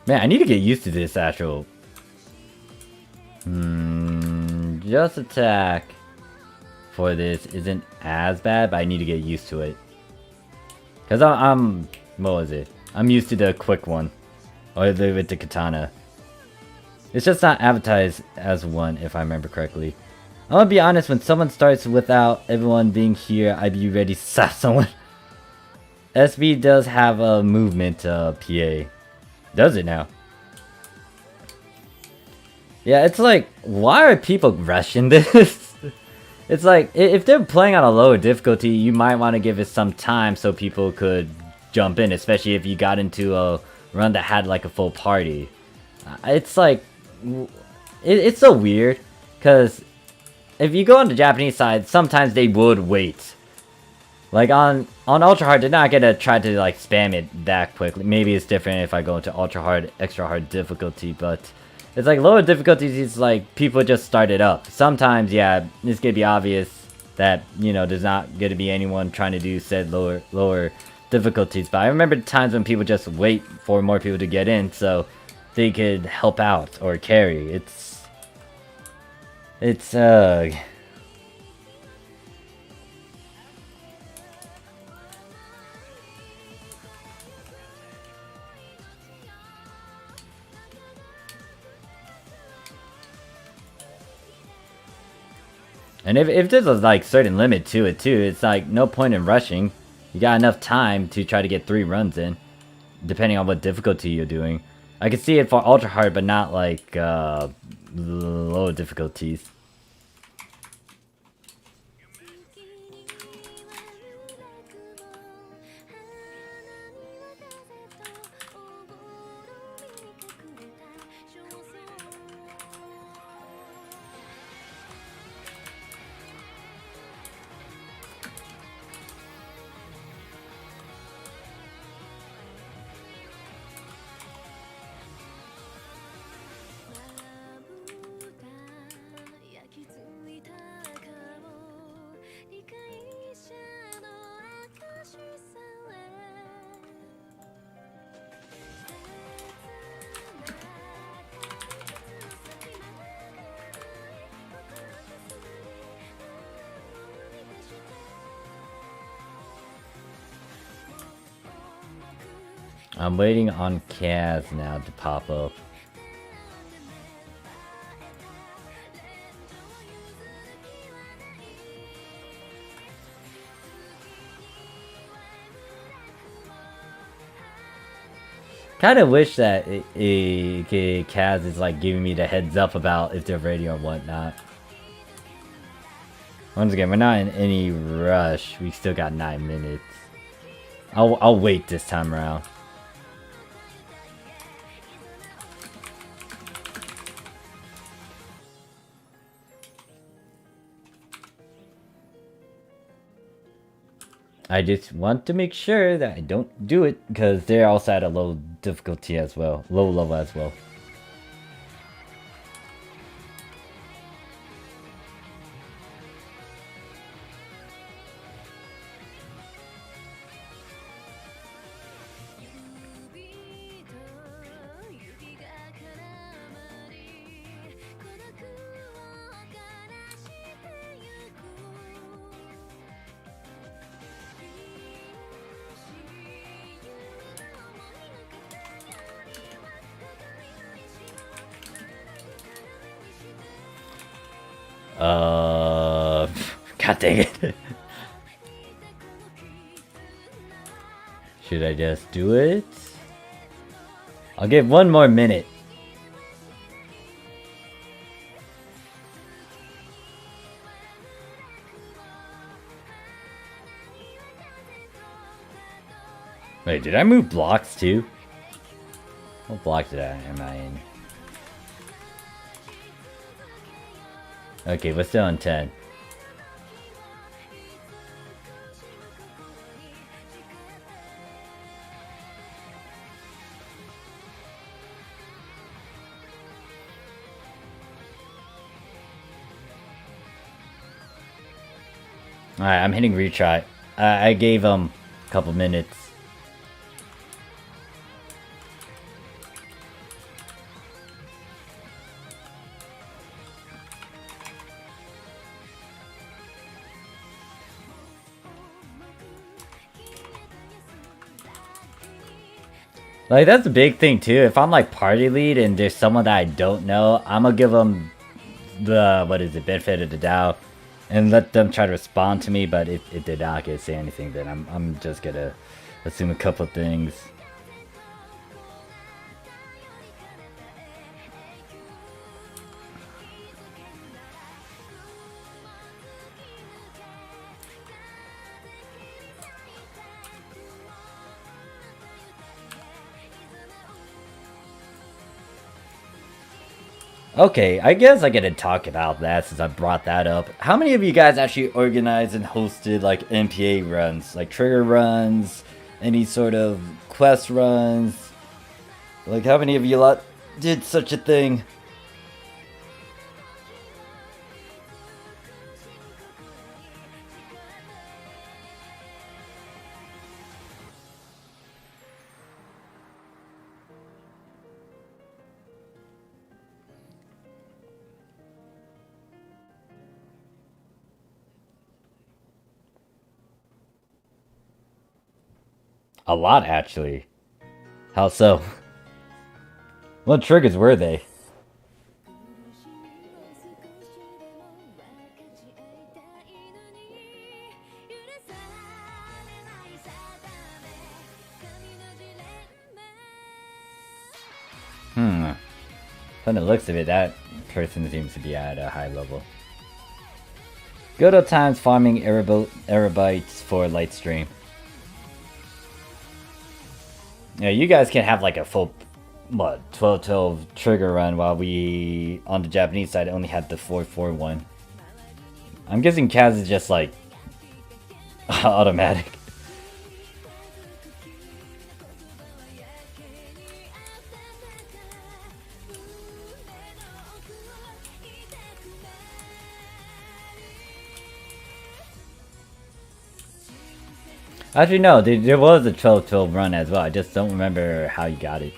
Man, I need to get used to this actual. Just attack for this isn't as bad, but I need to get used to it. Cause I'm what was it? I'm used to the quick one, or with the katana. It's just not advertised as one, if I remember correctly. I'm gonna be honest. When someone starts without everyone being here, I'd be ready to slap someone. SB does have a movement PA. Does it now? Yeah, it's like, why are people rushing this? It's like, if they're playing on a lower difficulty, you might want to give it some time so people could jump in, especially if you got into a run that had like a full party. It's like, it's so weird, because if you go on the Japanese side, sometimes they would wait. Like on ultra hard, they're not gonna try to like spam it that quickly. Maybe it's different if I go into ultra hard, extra hard difficulty, but it's like lower difficulties. It's like people just start it up. Sometimes, yeah, it's gonna be obvious that, you know, there's not gonna be anyone trying to do said lower difficulties. But I remember times when people just wait for more people to get in so they could help out or carry. It's and if there's a like certain limit to it too, it's like no point in rushing. You got enough time to try to get 3 runs in, depending on what difficulty you're doing. I can see it for ultra hard, but not like low difficulties. I'm waiting on Kaz now to pop up. Kind of wish that Kaz is like giving me the heads up about if they're ready or whatnot. Once again, we're not in any rush. We still got 9 minutes. I'll wait this time around. I just want to make sure that I don't do it because they're also at a low difficulty as well, low level as well. God dang it. Should I just do it? I'll give 1 more minute. Wait, did I move blocks too? What block am I in? Okay, we're still on 10. Alright, I'm hitting retry. I gave him a couple minutes. Like, that's a big thing too. If I'm like party lead and there's someone that I don't know, I'm gonna give them the, benefit of the doubt and let them try to respond to me. But if they're not gonna say anything, then I'm just gonna assume a couple things. Okay, I guess I gotta talk about that since I brought that up. How many of you guys actually organized and hosted like MPA runs? Like trigger runs? Any sort of quest runs? Like how many of you lot did such a thing? A lot, actually. How so? What triggers were they? From the looks of it, that person seems to be at a high level. Good old times farming Aerobites for light stream. Yeah, you guys can have like a full, what, 12-12 trigger run while we, on the Japanese side, only had the 4-4-1. I'm guessing Kaz is just like, automatic. Actually, no, there was a 12-12 run as well. I just don't remember how you got it.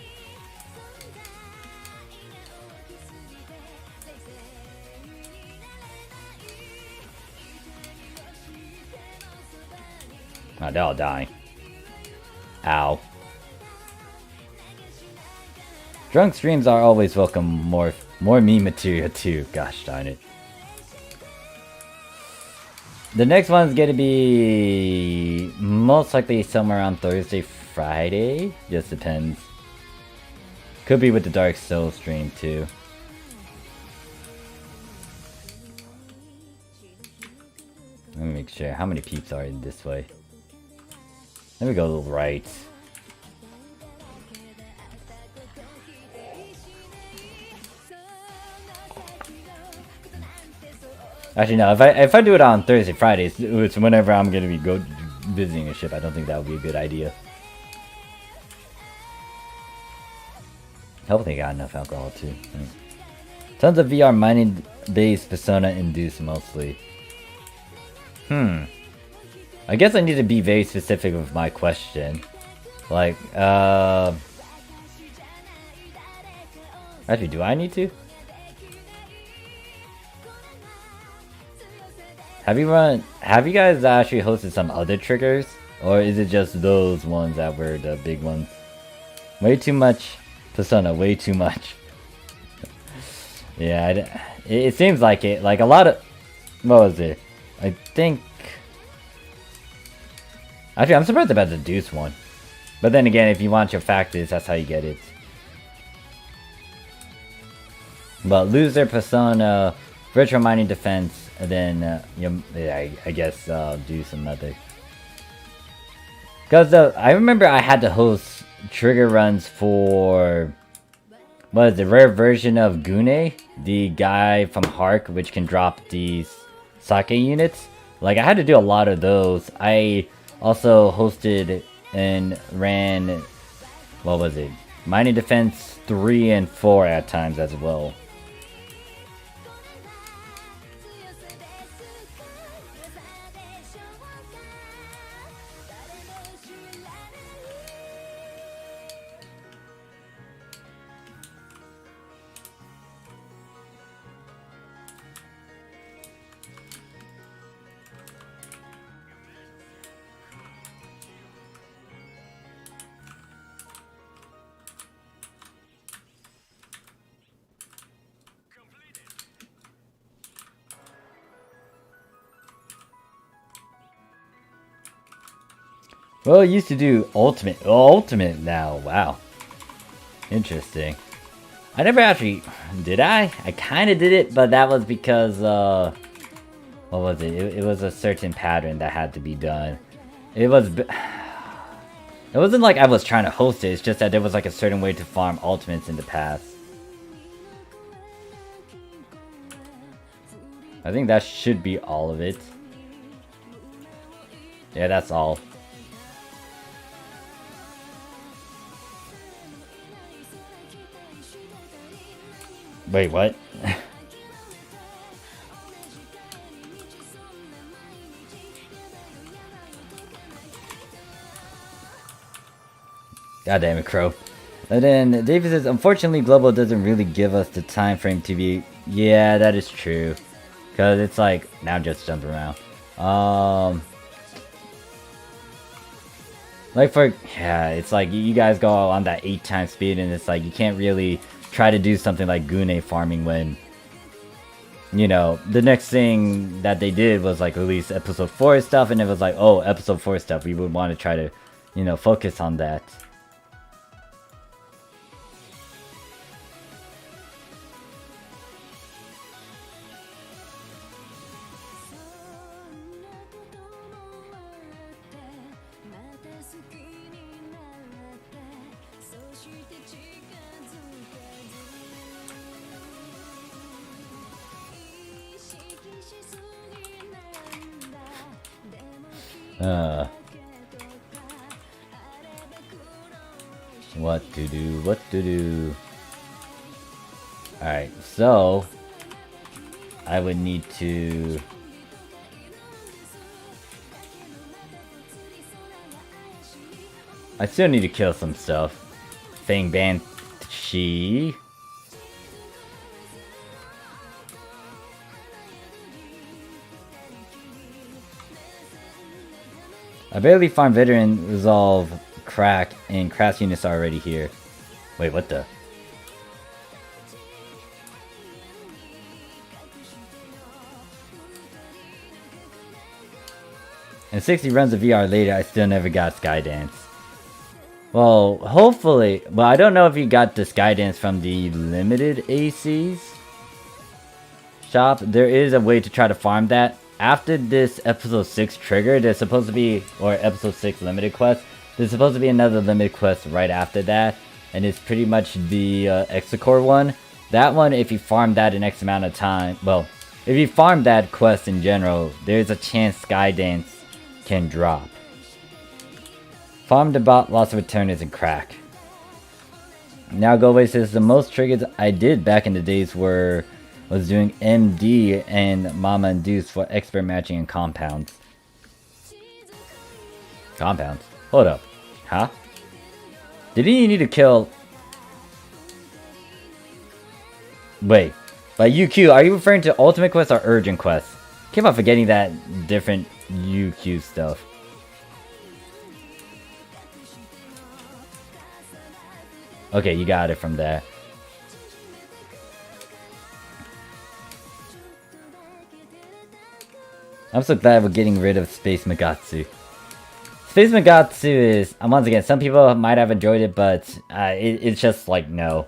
Oh, they're all dying. Ow. Drunk streams are always welcome. More meme material too. Gosh darn it. The next one's gonna be most likely somewhere around Thursday, Friday. Just depends. Could be with the Dark Soul stream too. Let me make sure. How many peeps are in this way? Let me go right. Actually, no. If I do it on Thursday, Fridays, it's whenever I'm gonna be visiting a ship. I don't think that would be a good idea. Hopefully, they got enough alcohol too. Tons of VR mining-based persona induced mostly. I guess I need to be very specific with my question. Like, actually, do I need to? Have you guys actually hosted some other triggers? Or is it just those ones that were the big ones? Way too much persona, way too much. Yeah, it seems like it. Like a lot of... What was it? I think... Actually, I'm surprised about the Deuce one. But then again, if you want your factors, that's how you get it. But loser, persona, virtual mining defense, and then yeah, I guess do some other. Because I remember I had to host trigger runs for what is the rare version of Gune, the guy from Hark, which can drop these sake units. Like I had to do a lot of those. I also hosted and ran, what was it? Mining Defense 3 and 4 at times as well. Well, it used to do ultimate. Oh, ultimate now. Wow. Interesting. I never actually... Did I? I kind of did it, but that was because, what was it? It was a certain pattern that had to be done. It was... It wasn't like I was trying to host it, it's just that there was like a certain way to farm ultimates in the past. I think that should be all of it. Yeah, that's all. Wait, what? God damn it, Crow. And then David says, unfortunately, Global doesn't really give us the time frame to be... Yeah, that is true. Because it's like... Now just jump around. Like for... Yeah, it's like you guys go on that 8 times speed and it's like you can't really try to do something like Gune farming when... You know, the next thing that they did was like release episode 4 stuff and it was like, oh, episode 4 stuff. We would want to try to, you know, focus on that. What to do, what to do. Alright, so I would need to... I still need to kill some stuff. Fang Banshee. I barely find veteran resolve crack and crash units are already here. Wait, what the? And 60 runs of VR later, I still never got Skydance. Well, hopefully... Well, I don't know if you got the Skydance from the limited ACs shop. There is a way to try to farm that. After this episode 6 trigger, there's supposed to be... Or episode 6 limited quest. There's supposed to be another limited quest right after that. And it's pretty much the Exocore one. That one, if you farm that in X amount of time... Well, if you farm that quest in general, there's a chance Skydance can drop. Farm the bot, loss of return isn't crack. Now Goaway says the most triggers I did back in the days was doing MD and Mama Induced for expert matching and compounds. Compounds? Hold up. Huh? Didn't you need to kill... Wait. By UQ, are you referring to Ultimate Quest or Urgent Quest? Keep on forgetting that different UQ stuff. Okay, you got it from there. I'm so glad we're getting rid of Space Magatsu. Space Magatsu is, once again, some people might have enjoyed it, but it's just like, no.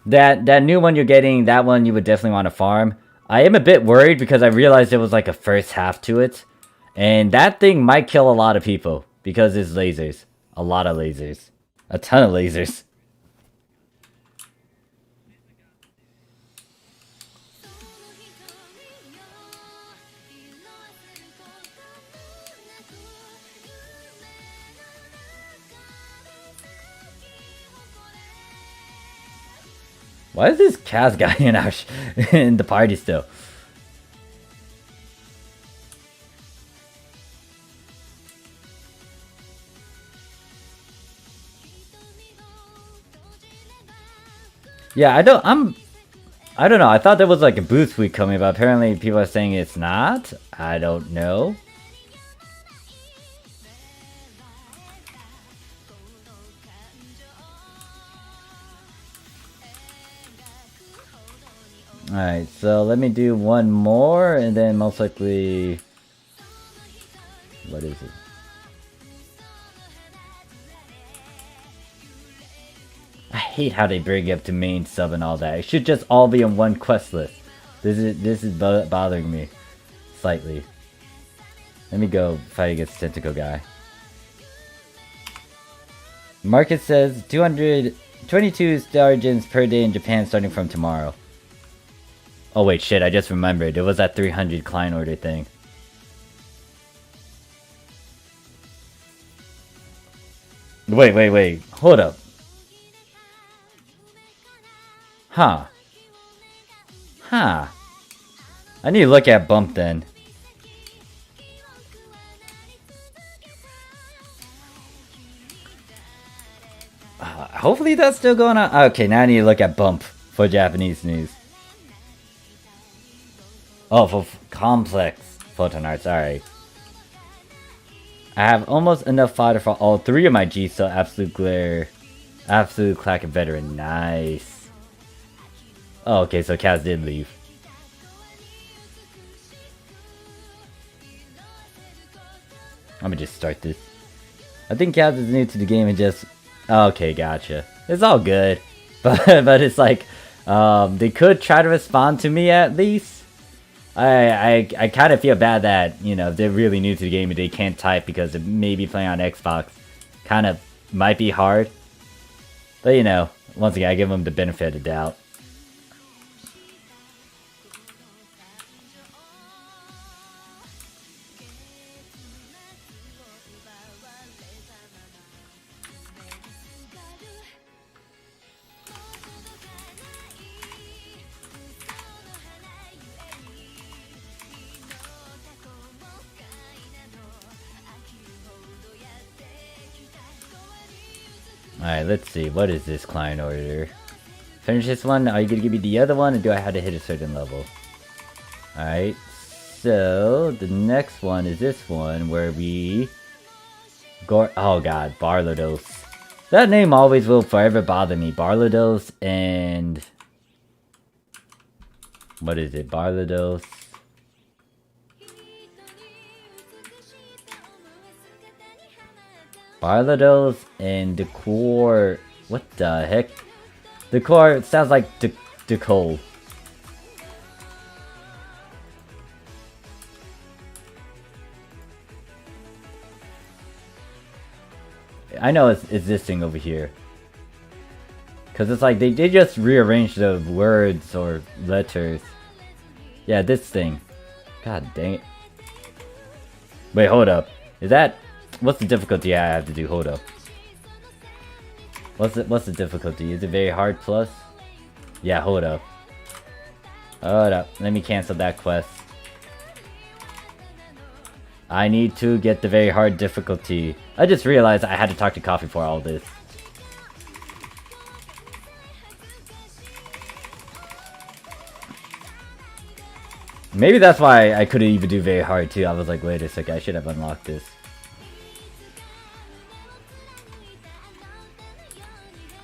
That new one you're getting, that one you would definitely want to farm. I am a bit worried because I realized there was like a first half to it. And that thing might kill a lot of people because it's lasers. A lot of lasers. A ton of lasers. Why is this Kaz guy in the party still? Yeah, I don't know. I thought there was like a boost week coming, but apparently people are saying it's not. I don't know. Alright, so let me do one more, and then most likely... What is it? I hate how they bring up to main sub and all that. It should just all be in one quest list. This is bothering me. Slightly. Let me go fight against Tentacle guy. Market says 222 star gems per day in Japan starting from tomorrow. Oh wait, shit, I just remembered. It was that 300 client order thing. Wait. Hold up. Huh. I need to look at bump then. Hopefully that's still going on. Okay, now I need to look at bump for Japanese news. Oh, for complex photon arts, alright. I have almost enough fodder for all 3 of my G's, so absolute glare. Absolute clack and veteran, nice. Oh, okay, so Kaz did leave. Let me just start this. I think Kaz is new to the game and just... Okay, gotcha. It's all good. But it's like... they could try to respond to me at least. I kind of feel bad that, you know, they're really new to the game and they can't type because it may be playing on Xbox. Kind of might be hard. But, you know, once again, I give them the benefit of the doubt. Alright, let's see. What is this client order? Finish this one. Are you going to give me the other one? Or do I have to hit a certain level? Alright. So, the next one is this one where we... Oh god, Barlados. That name always will forever bother me. Barlados and... What is it? Barlados... Barlados and Decor... What the heck? Decor sounds like Decol. I know it's this thing over here. Because it's like they just rearranged the words or letters. Yeah, this thing. God dang it. Wait, hold up. Is that... What's the difficulty I have to do? Hold up. What's the difficulty? Is it very hard plus? Yeah, hold up. Hold up. Let me cancel that quest. I need to get the very hard difficulty. I just realized I had to talk to Coffee for all this. Maybe that's why I couldn't even do very hard too. I was like, wait a second, I should have unlocked this.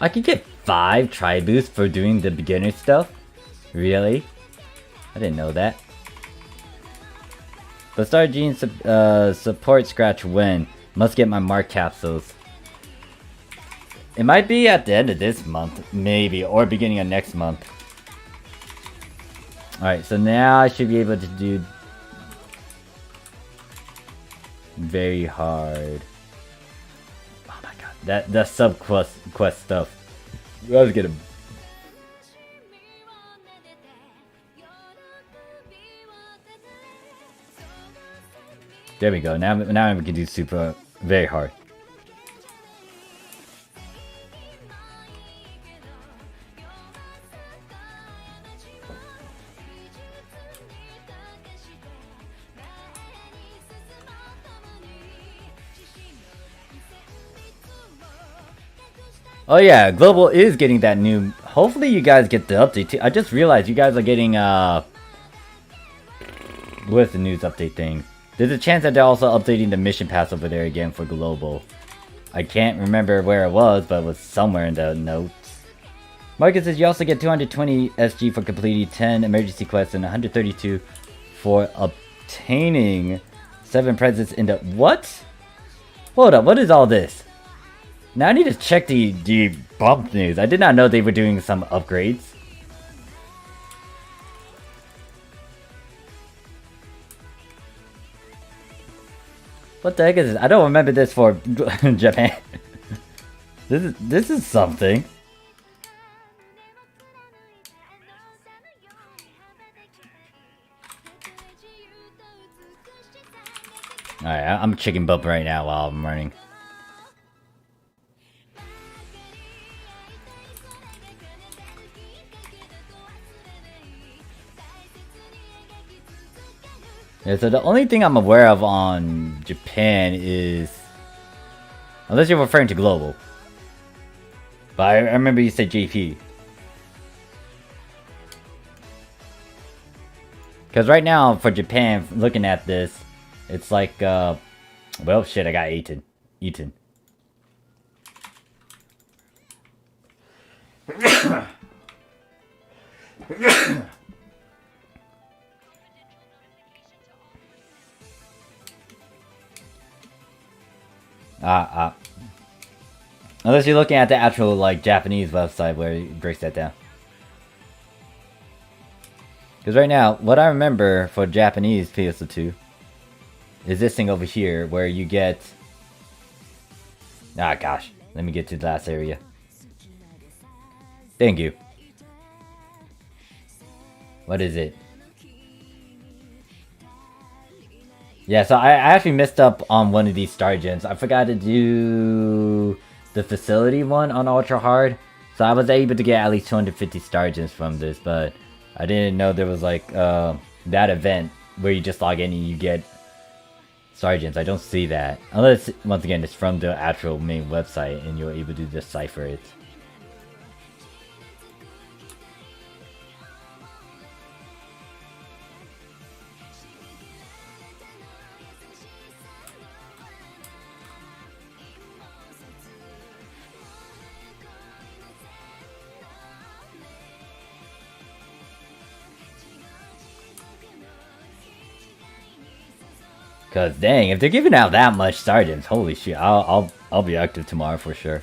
I could get 5 try boosts for doing the beginner stuff? Really? I didn't know that. The Star Gene support scratch when? Must get my mark capsules. It might be at the end of this month, maybe, or beginning of next month. Alright, so now I should be able to do very hard. Oh my god, that sub quest stuff. I was gonna. There we go. Now we can do super very hard. Oh yeah, Global is getting that new. Hopefully you guys get the update too. I just realized you guys are getting what's the news update thing? There's a chance that they're also updating the mission pass over there again for Global. I can't remember where it was, but it was somewhere in the notes. Marcus says you also get 220 SG for completing 10 emergency quests and 132 for obtaining 7 presents in the... What? Hold up, what is all this? Now I need to check the bump news. I did not know they were doing some upgrades. What the heck is this? I don't remember this for Japan. This is something. Alright, I'm chicken bump right now while I'm running. Yeah, so the only thing I'm aware of on Japan is... Unless you're referring to Global. But I remember you said JP. Because right now, for Japan, looking at this, it's like, well, shit, I got eaten. Unless you're looking at the actual, like, Japanese website where it breaks that down. Because right now, what I remember for Japanese PS2 is this thing over here where you get... Ah, gosh. Let me get to the last area. Thank you. What is it? Yeah, so I actually messed up on one of these star gems. I forgot to do the facility one on Ultra Hard. So I was able to get at least 250 star gems from this, but I didn't know there was like that event where you just log in and you get star gems. I don't see that. Unless, once again, it's from the actual main website and you're able to decipher it. Cause dang, if they're giving out that much star gems, holy shit, I'll be active tomorrow for sure.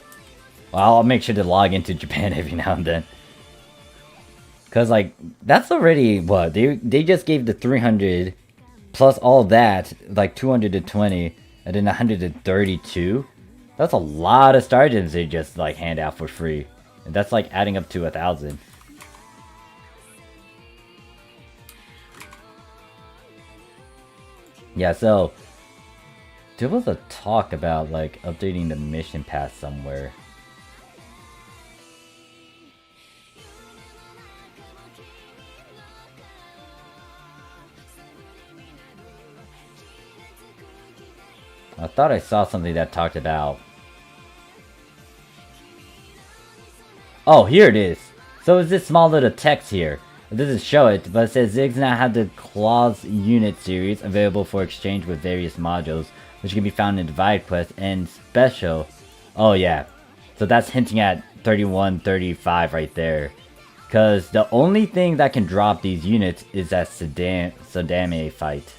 Well, I'll make sure to log into Japan every now and then. Cause like that's already what they just gave the 300 plus all that, like 220 and then 132. That's a lot of star gems they just like hand out for free, and that's like adding up to 1,000. Yeah, so there was a talk about like updating the mission pass somewhere. I thought I saw something that talked about... Oh, here it is. So it's this small little text here. It doesn't show it, but it says Ziggs now have the Claws unit series available for exchange with various modules, which can be found in Divide Quest and Special. Oh yeah, so that's hinting at 3135 right there. Because the only thing that can drop these units is that Sadame fight.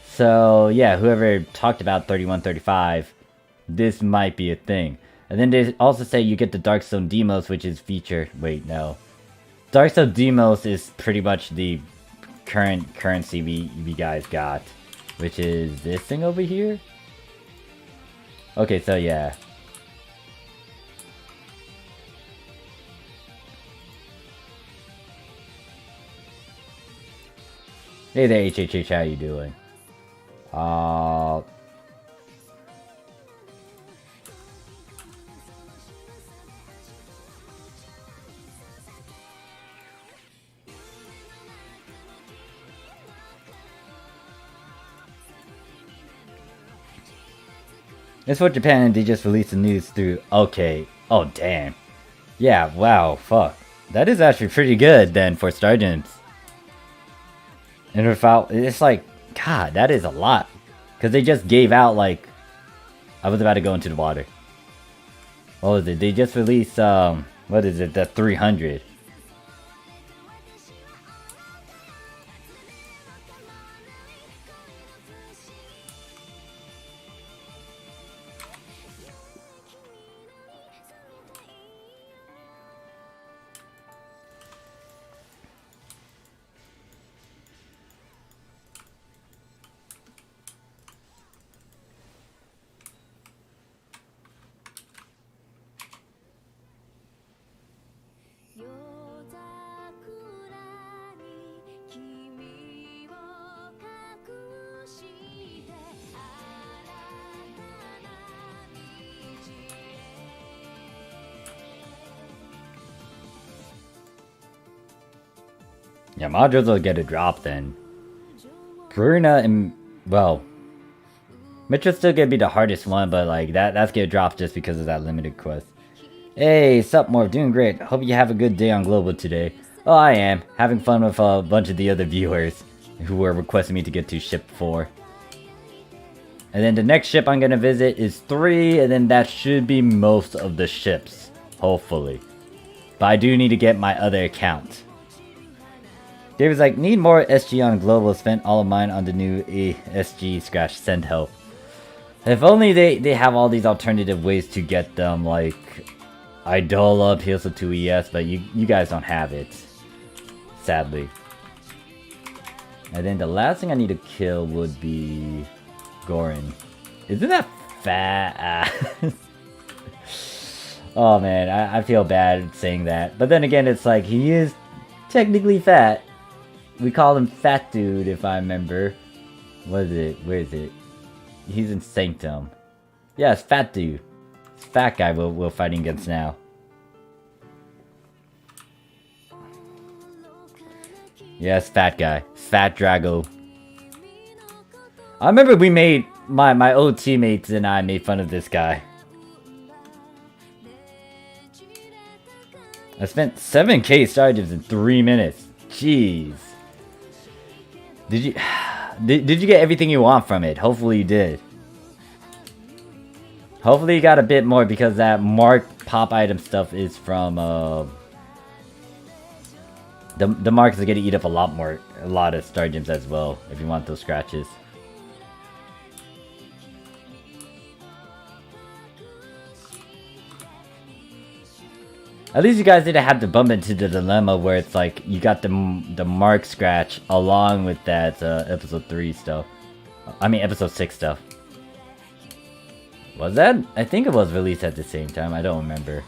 So yeah, whoever talked about 3135, this might be a thing. And then they also say you get the Darkstone Demos, which is featured. Wait, no. Darkstone Demos is pretty much the current currency we guys got, which is this thing over here. Okay, so yeah. Hey there, HHH, how you doing? It's for Japan and they just released the news through... Okay. Oh, damn. Yeah, wow, fuck. That is actually pretty good then for Stargems. And without... It's like... God, that is a lot. Because they just gave out like... I was about to go into the water. What was it? They just released, what is it? The 300. Yeah, modules will get a drop then. Karuna and... Well... Metro's still gonna be the hardest one, but like, that's gonna drop just because of that limited quest. Hey, sup Morph, doing great. Hope you have a good day on Global today. Oh, I am. Having fun with a bunch of the other viewers who were requesting me to get to ship 4. And then the next ship I'm gonna visit is 3, and then that should be most of the ships. Hopefully. But I do need to get my other account. David's like, need more SG on Global, spent all of mine on the new SG scratch, send help. If only they have all these alternative ways to get them, like Idola, PSO 2 ES, but you guys don't have it. Sadly. And then the last thing I need to kill would be Gorin. Isn't that fat? Oh man, I feel bad saying that. But then again, it's like, he is technically fat. We call him Fat Dude, if I remember. What is it? Where is it? He's in Sanctum. Yeah, it's Fat Dude. It's Fat Guy we're fighting against now. Yes, Fat Guy. Fat Drago. I remember we made... My old teammates and I made fun of this guy. I spent 7k Stargems in 3 minutes. Jeez. Did you get everything you want from it? Hopefully you did. Hopefully you got a bit more because that marked pop item stuff is from the marks are gonna eat up a lot of Stargems as well if you want those scratches. At least you guys didn't have to bump into the dilemma where it's like you got the mark scratch along with that episode 3 stuff. I mean episode 6 stuff. Was that? I think it was released at the same time. I don't remember.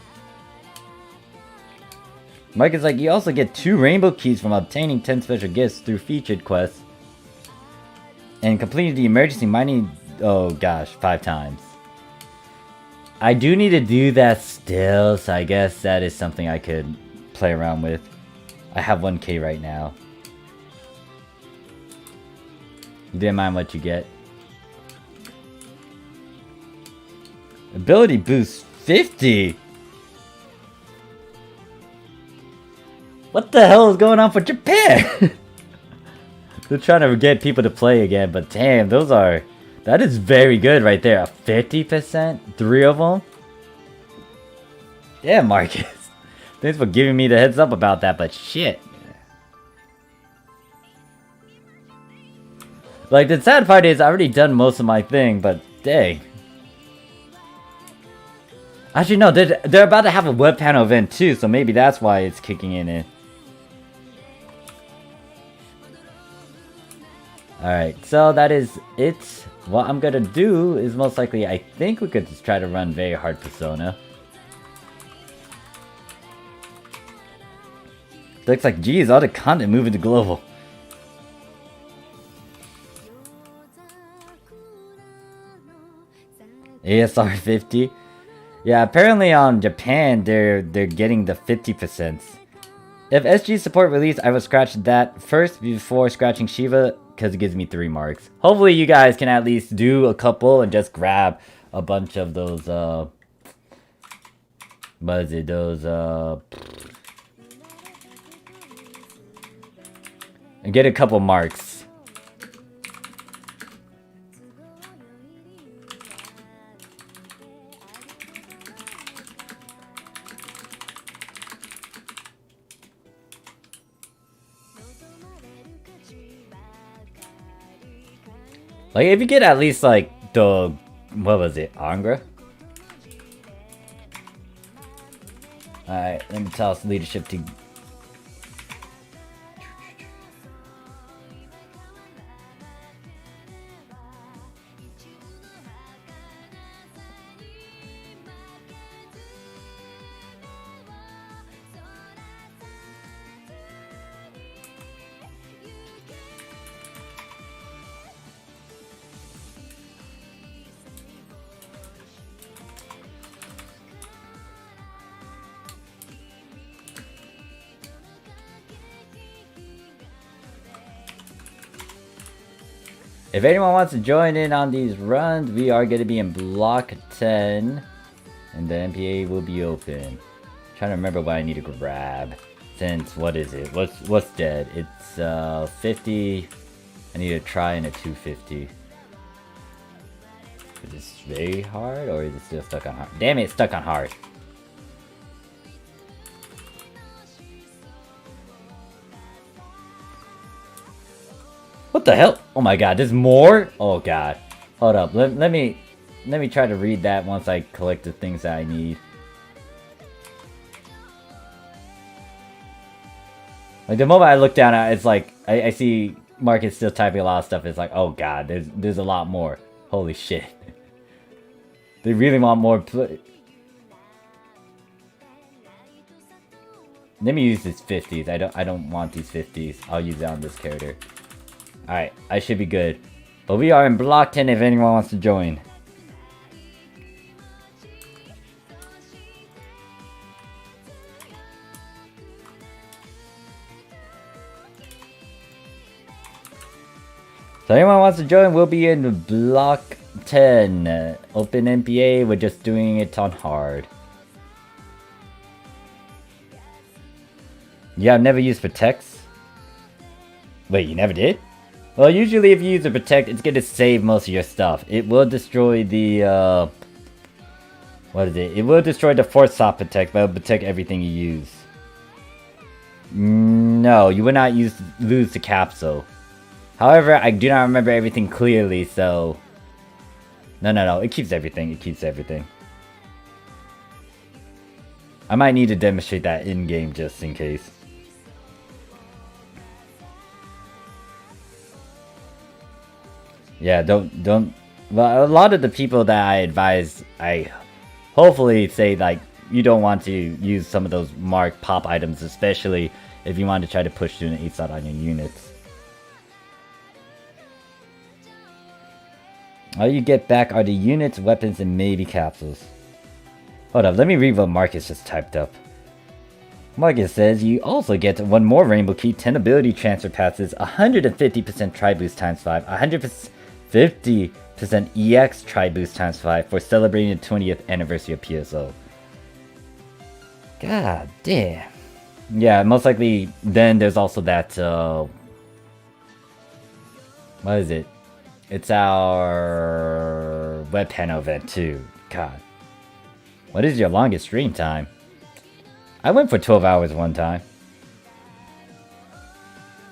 Mark is like, you also get 2 rainbow keys from obtaining 10 special gifts through featured quests. And completing the emergency mining, oh gosh, 5 times. I do need to do that still, so I guess that is something I could play around with. I have 1k right now. You didn't mind what you get. Ability boost 50! What the hell is going on for Japan? They're trying to get people to play again, but damn, those are... That is very good right there. A 50%? 3 of them? Yeah, Marcus. Thanks for giving me the heads up about that, but shit. Like, the sad part is I already done most of my thing, but dang. Actually, no, they're about to have a web panel event too, so maybe that's why it's kicking in. Alright, so that is it. What I'm gonna do is most likely, I think we could just try to run very hard Persona. Looks like, geez, all the content moving to global. ASR 50? Yeah, apparently on Japan, they're getting the 50%. If SG support release, I will scratch that first before scratching Shiva, because it gives me 3 marks. Hopefully you guys can at least do a couple and just grab a bunch of those, what is it, those, and get a couple marks. Like, if you get at least, like, the... What was it? Angra? Alright, let me toss leadership to... If anyone wants to join in on these runs, we are going to be in block 10. And the MPA will be open. Trying to remember what I need to grab. Since, what is it? What's dead? It's 50. I need to try in a 250. Is this very hard or is it still stuck on hard? Damn it, it's stuck on hard. What the hell? Oh my god, there's more? Oh god. Hold up, let me try to read that once I collect the things that I need. Like the moment I look down at it, it's like I see Marcus still typing a lot of stuff. It's like, oh god, there's a lot more. Holy shit. They really want more play. Let me use these 50s. I don't want these 50s. I'll use it on this character. Alright, I should be good. But we are in block 10 if anyone wants to join. So anyone wants to join, we'll be in block 10. Open MPA, we're just doing it on hard. Yeah, I've never used Protects. Wait, you never did? Well, usually if you use the Protect, it's going to save most of your stuff. It will destroy the, what is it? It will destroy the Force Stop Protect, but it'll protect everything you use. No, you will not lose the capsule. However, I do not remember everything clearly, so... No, it keeps everything, it keeps everything. I might need to demonstrate that in-game just in case. Yeah, don't... Well, a lot of the people that I advise, I hopefully say, like, you don't want to use some of those marked pop items, especially if you want to try to push through an 8-slot on your units. All you get back are the units, weapons, and maybe capsules. Hold up, let me read what Marcus just typed up. Marcus says you also get 1 more Rainbow Key, 10 ability transfer passes, 150% Tri Boost times 5, 150% EX Tri Boost times 5 for celebrating the 20th anniversary of PSO. God damn. Yeah, most likely then there's also that, what is it? It's our web panel event too. God. What is your longest stream time? I went for 12 hours one time.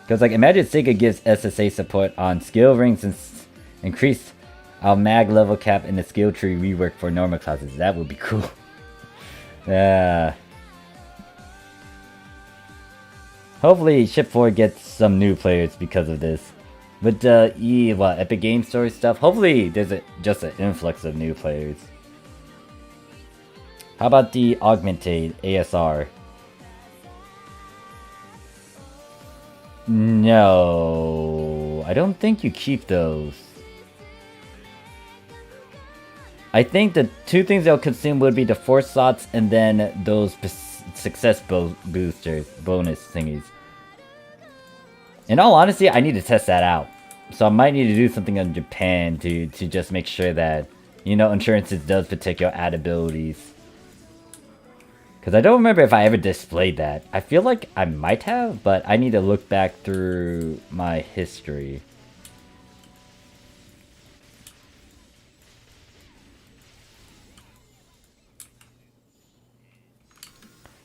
Because, like, imagine Sega gives SSA support on skill rings and increase our mag level cap in the skill tree rework for normal classes. That would be cool. Yeah. Hopefully, Ship 4 gets some new players because of this. With the Epic Game Store stuff, hopefully there's just an influx of new players. How about the augmented ASR? No, I don't think you keep those. I think the two things they'll consume would be the force slots and then those success boosters, bonus thingies. In all honesty, I need to test that out. So I might need to do something in Japan to just make sure that, you know, insurances does protect your ad abilities. Because I don't remember if I ever displayed that. I feel like I might have, but I need to look back through my history.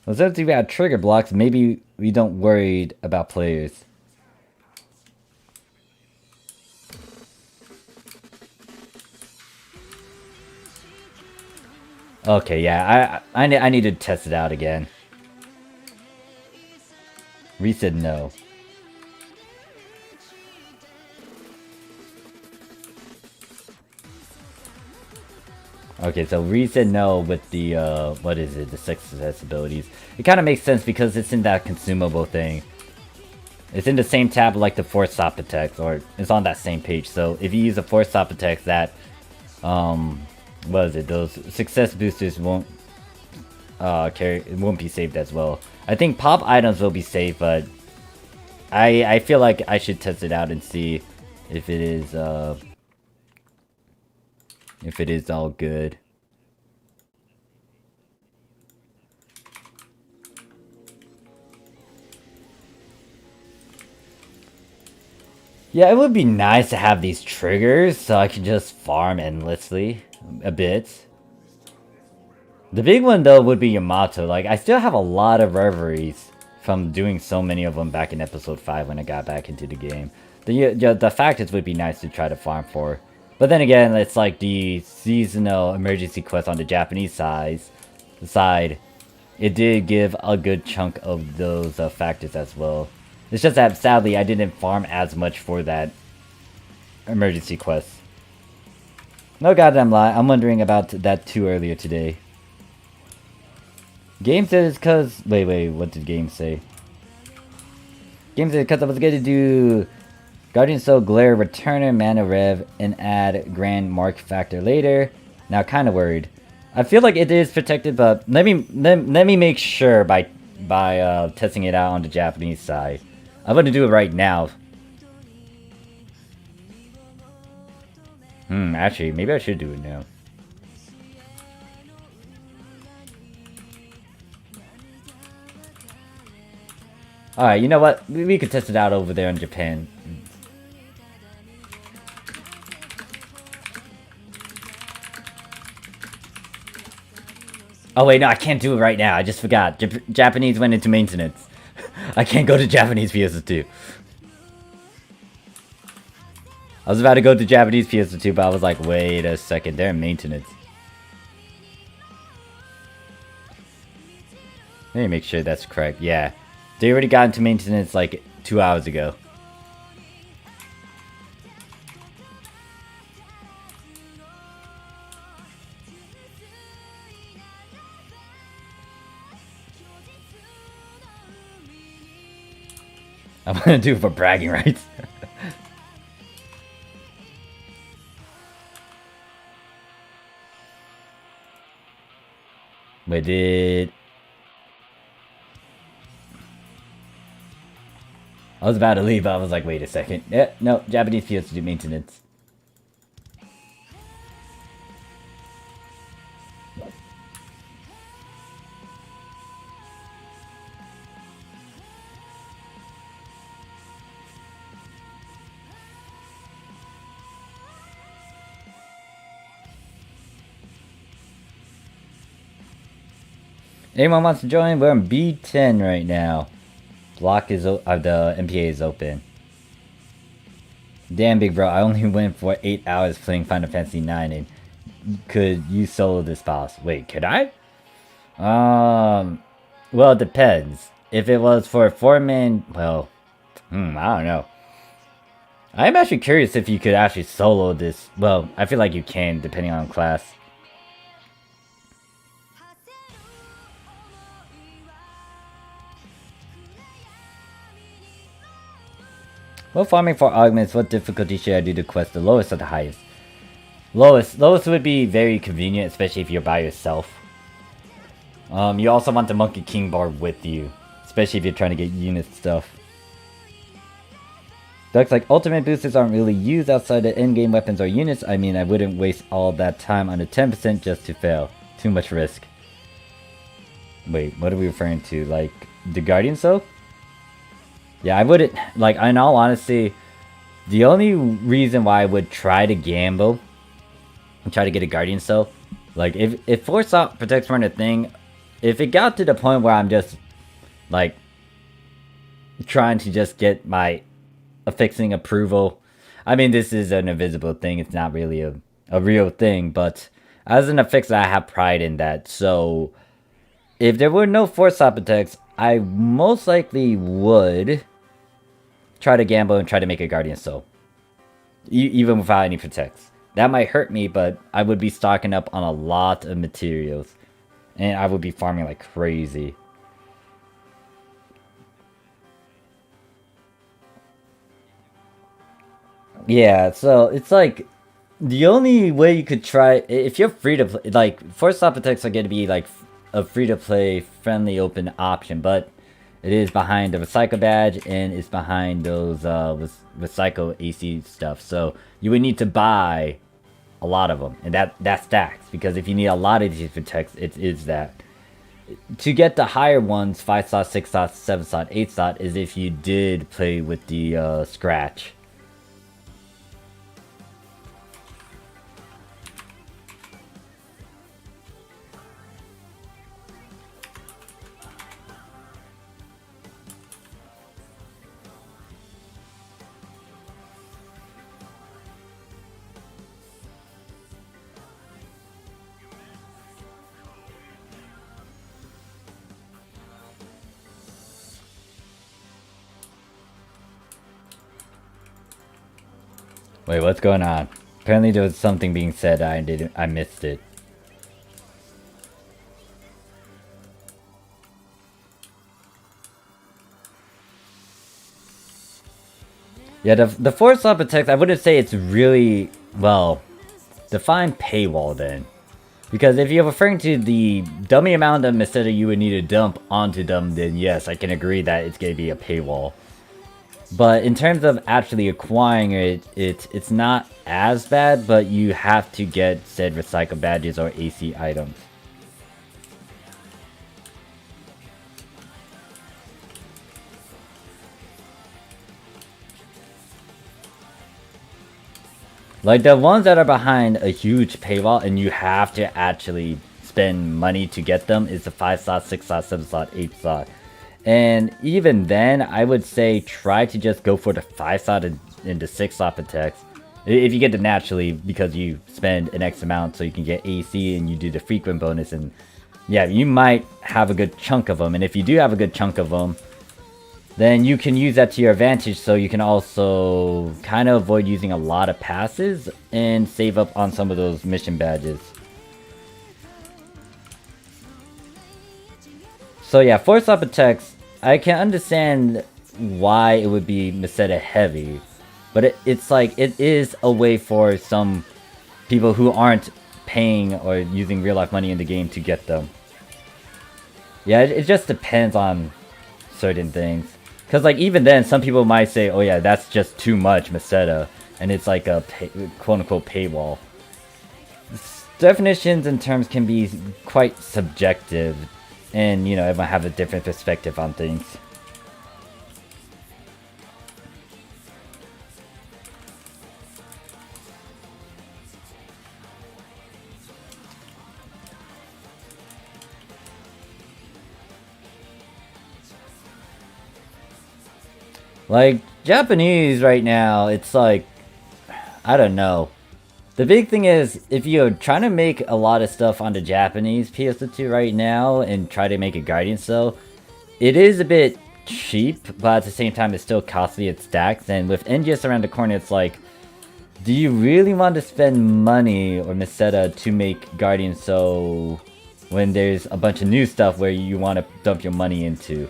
Well, since we have trigger blocks, maybe we don't worry about players. Okay, yeah, I need to test it out again. Reese said no. Okay, so Reese said no with the, what is it, the success abilities. It kind of makes sense because it's in that consumable thing. It's in the same tab like the force stop attacks, or it's on that same page. So if you use the force stop attacks, that, what is it, those success boosters won't, it won't be saved as well. I think pop items will be saved, but I feel like I should test it out and see if it is all good. Yeah, it would be nice to have these triggers so I can just farm endlessly a bit. The big one though would be Yamato. Like, I still have a lot of reveries from doing so many of them back in episode 5 when I got back into the game. The factors would be nice to try to farm for. But then again, it's like the seasonal emergency quest on the Japanese side. It did give a good chunk of those factors as well. It's just that sadly I didn't farm as much for that emergency quest. No goddamn lie, I'm wondering about that too earlier today. Game says cause wait, what did game say? Game says cause I was gonna do Guardian Soul Glare Returner Mana Rev and add Grand Mark Factor later. Now kinda worried. I feel like it is protected, but let me make sure by testing it out on the Japanese side. I'm gonna do it right now. Actually, maybe I should do it now. Alright, you know what? We could test it out over there in Japan. Oh wait, no, I can't do it right now. I just forgot. Japanese went into maintenance. I can't go to Japanese PS2. I was about to go to Japanese PS2, but I was like, wait a second, they're in maintenance. Let me make sure that's correct. Yeah. They already got into maintenance like 2 hours ago. I'm gonna do it for bragging rights. Wait, did... I was about to leave, but I was like, wait a second. Yeah, no, Japanese PS2 maintenance. Anyone wants to join? We're on B10 right now. Block is the MPA is open. Damn, big bro, I only went for 8 hours playing Final Fantasy 9 and could you solo this boss? Wait, could I? Well, it depends. If it was for a 4-man, well, I don't know. I'm actually curious if you could actually solo this. Well, I feel like you can, depending on class. While farming for augments, what difficulty should I do to quest the lowest or the highest? Lowest would be very convenient, especially if you're by yourself. You also want the Monkey King bar with you, especially if you're trying to get unit stuff. Looks like ultimate boosters aren't really used outside the endgame weapons or units. I mean, I wouldn't waste all that time on a 10% just to fail. Too much risk. Wait, what are we referring to? Like, the Guardian Soul? Yeah, I wouldn't, like, in all honesty, the only reason why I would try to gamble and try to get a Guardian Soul, like, if Force Out Protects weren't a thing, if it got to the point where I'm just, like, trying to just get my affixing approval, I mean, this is an invisible thing, it's not really a real thing, but as an affixer, I have pride in that, so if there were no Force Out Protects, I most likely would try to gamble and try to make a Guardian Soul. Even without any protects. That might hurt me, but I would be stocking up on a lot of materials. And I would be farming like crazy. Yeah, so it's like the only way you could try, if you're free to play, like, Force Out Protects are going to be like a free to play, friendly, open option, but it is behind the recycle badge and it's behind those recycle AC stuff. So you would need to buy a lot of them, and that stacks, because if you need a lot of these protects, it is that. To get the higher ones, 5 slot, 6 slot, 7 slot, 8 slot, is if you did play with the scratch. Wait, what's going on? Apparently there was something being said, I missed it. Yeah, the Force Slot Protect, I wouldn't say it's really, well, define paywall then. Because if you're referring to the dummy amount of Meseta you would need to dump onto them, then yes, I can agree that it's going to be a paywall. But in terms of actually acquiring it, it's not as bad, but you have to get said recycle badges or AC items. Like the ones that are behind a huge paywall and you have to actually spend money to get them is the 5 slot, 6 slot, 7 slot, 8 slot. And even then, I would say try to just go for the 5 slot and the 6 slot protects. If you get them naturally, because you spend an X amount so you can get AC and you do the frequent bonus, and yeah, you might have a good chunk of them. And if you do have a good chunk of them, then you can use that to your advantage, so you can also kind of avoid using a lot of passes and save up on some of those mission badges. So yeah, Force Up Attacks, I can understand why it would be Meseta heavy, but it's like, it is a way for some people who aren't paying or using real life money in the game to get them. Yeah, it just depends on certain things. Because, like, even then, some people might say, oh yeah, that's just too much Meseta, and it's like a quote-unquote paywall. Definitions and terms can be quite subjective, and, you know, everyone have a different perspective on things. Like, Japanese right now, it's like, I don't know. The big thing is, if you're trying to make a lot of stuff on the Japanese PS2 right now and try to make a Guardian Cell, it is a bit cheap, but at the same time it's still costly, it stacks, and with NGS around the corner, it's like, do you really want to spend money or Meseta to make Guardian Cell when there's a bunch of new stuff where you want to dump your money into?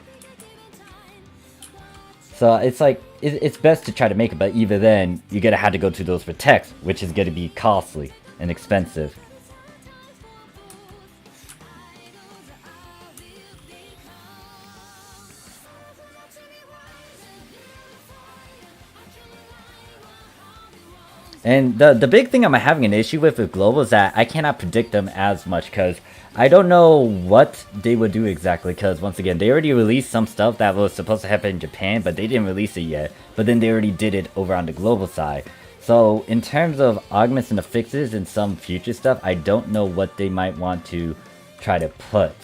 So it's like, it's best to try to make it, but even then, you're gonna have to go to those protects, which is gonna be costly and expensive. And the big thing I'm having an issue with Global is that I cannot predict them as much, because I don't know what they would do exactly, because once again, they already released some stuff that was supposed to happen in Japan, but they didn't release it yet. But then they already did it over on the global side. So in terms of augments and the fixes and some future stuff, I don't know what they might want to try to put.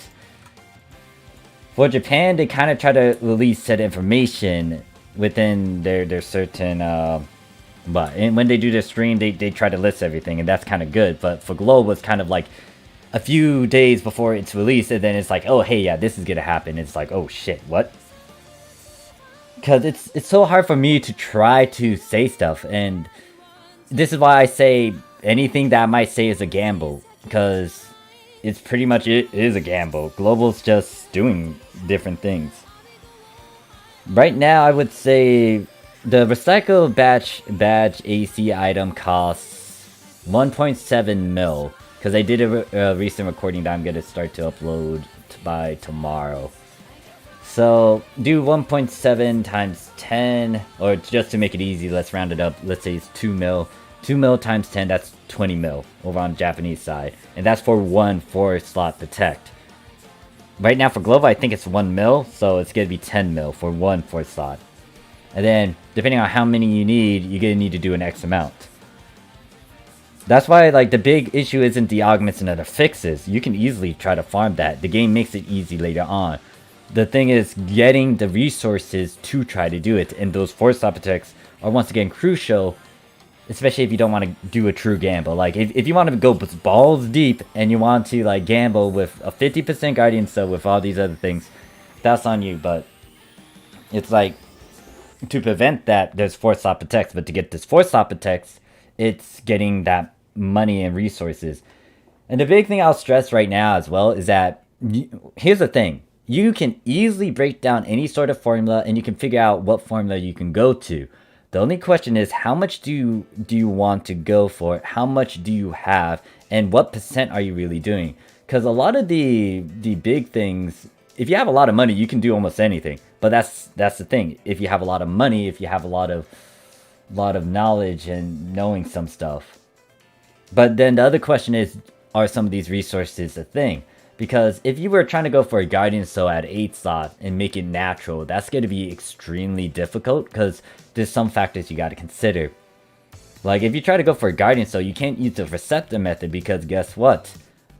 For Japan, they kind of try to release said information within their certain and when they do their stream, they try to list everything, and that's kind of good. But for Global, it's kind of like a few days before it's released, and then it's like, oh, hey, yeah, this is gonna happen. It's like, oh, shit, what? Because it's so hard for me to try to say stuff, and this is why I say anything that I might say is a gamble, because it's pretty much, it is a gamble. Global's just doing different things. Right now, I would say the recycled badge AC item costs 1.7 mil, because I did a recent recording that I'm going to start to upload by tomorrow. So do 1.7 times 10, or just to make it easy, let's round it up. Let's say it's 2 mil. 2 mil times 10, that's 20 mil over on the Japanese side. And that's for one 4-slot protect. Right now for Global, I think it's 1 mil, so it's going to be 10 mil for one 4-slot. And then, depending on how many you need, you're going to need to do an X amount. That's why, like, the big issue isn't the augments and the fixes. You can easily try to farm that. The game makes it easy later on. The thing is getting the resources to try to do it. And those 4-slot protects are once again crucial, especially if you don't want to do a true gamble. Like, if you want to go balls deep and you want to, like, gamble with a 50% Guardian Cell with all these other things, that's on you. But it's like, to prevent that, there's 4-slot protects, but to get this 4-slot protects, it's getting that money and resources. And the big thing I'll stress right now as well is that, here's the thing, you can easily break down any sort of formula and you can figure out what formula you can go to. The only question is, how much do you want to go for, how much do you have, and what percent are you really doing? Because a lot of the big things, if you have a lot of money, you can do almost anything. But that's the thing. If you have a lot of money, if you have a lot of knowledge and knowing some stuff. But then the other question is, are some of these resources a thing? Because if you were trying to go for a Guardian Soul at 8-slot and make it natural, that's going to be extremely difficult because there's some factors you got to consider. Like if you try to go for a Guardian Soul, you can't use the receptor method because guess what?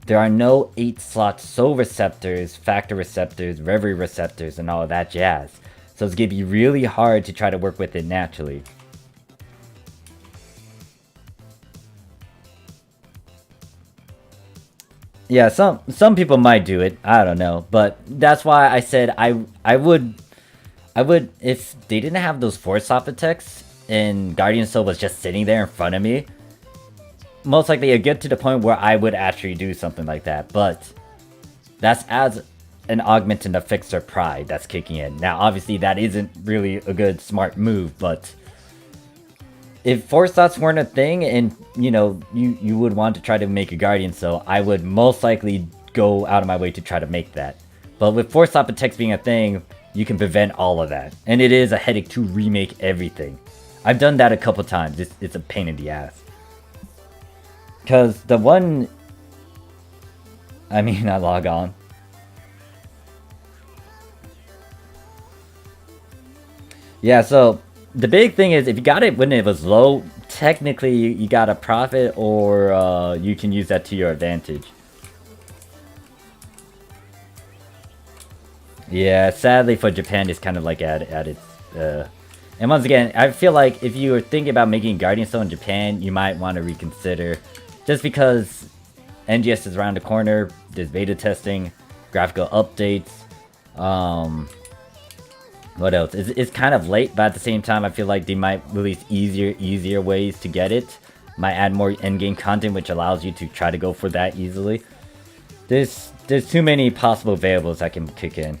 There are no 8-slot soul receptors, factor receptors, reverie receptors, and all of that jazz. So it's going to be really hard to try to work with it naturally. Yeah, some people might do it. I don't know, but that's why I said I would if they didn't have those 4-slot attacks and Guardian Soul was just sitting there in front of me. Most likely it'd get to the point where I would actually do something like that, but that's as an augment in the fixer pride that's kicking in. Now, obviously that isn't really a good smart move, but if 4-slots weren't a thing and, you know, you would want to try to make a Guardian Soul, I would most likely go out of my way to try to make that. But with 4-slot attacks being a thing, you can prevent all of that. And it is a headache to remake everything. I've done that a couple times. It's a pain in the ass. Because the one... I mean, I log on. Yeah, so the big thing is if you got it when it was low, technically you got a profit or you can use that to your advantage. Yeah, sadly for Japan, it's kind of like at its And once again, I feel like if you were thinking about making Guardian Stone in Japan, you might want to reconsider. Just because NGS is around the corner, there's beta testing, graphical updates, what else? It's kind of late, but at the same time, I feel like they might release easier ways to get it. Might add more endgame content, which allows you to try to go for that easily. There's too many possible variables that can kick in.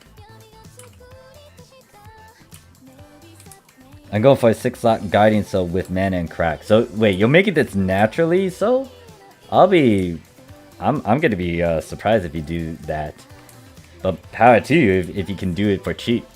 I'm going for a 6-slot Guardian Soul with mana and crack. So wait, you'll make it this naturally? So I'm gonna be surprised if you do that. But power to you if you can do it for cheap.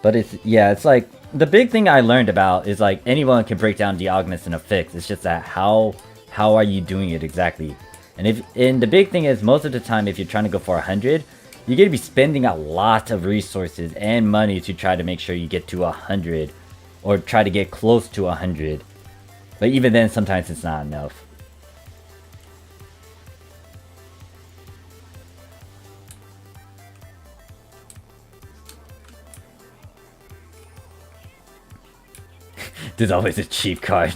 But it's like, the big thing I learned about is like, anyone can break down Diogenes in a fix. It's just that how are you doing it exactly? And the big thing is, most of the time, if you're trying to go for 100, you're going to be spending a lot of resources and money to try to make sure you get to 100. Or try to get close to 100. But even then, sometimes it's not enough. There's always a cheap card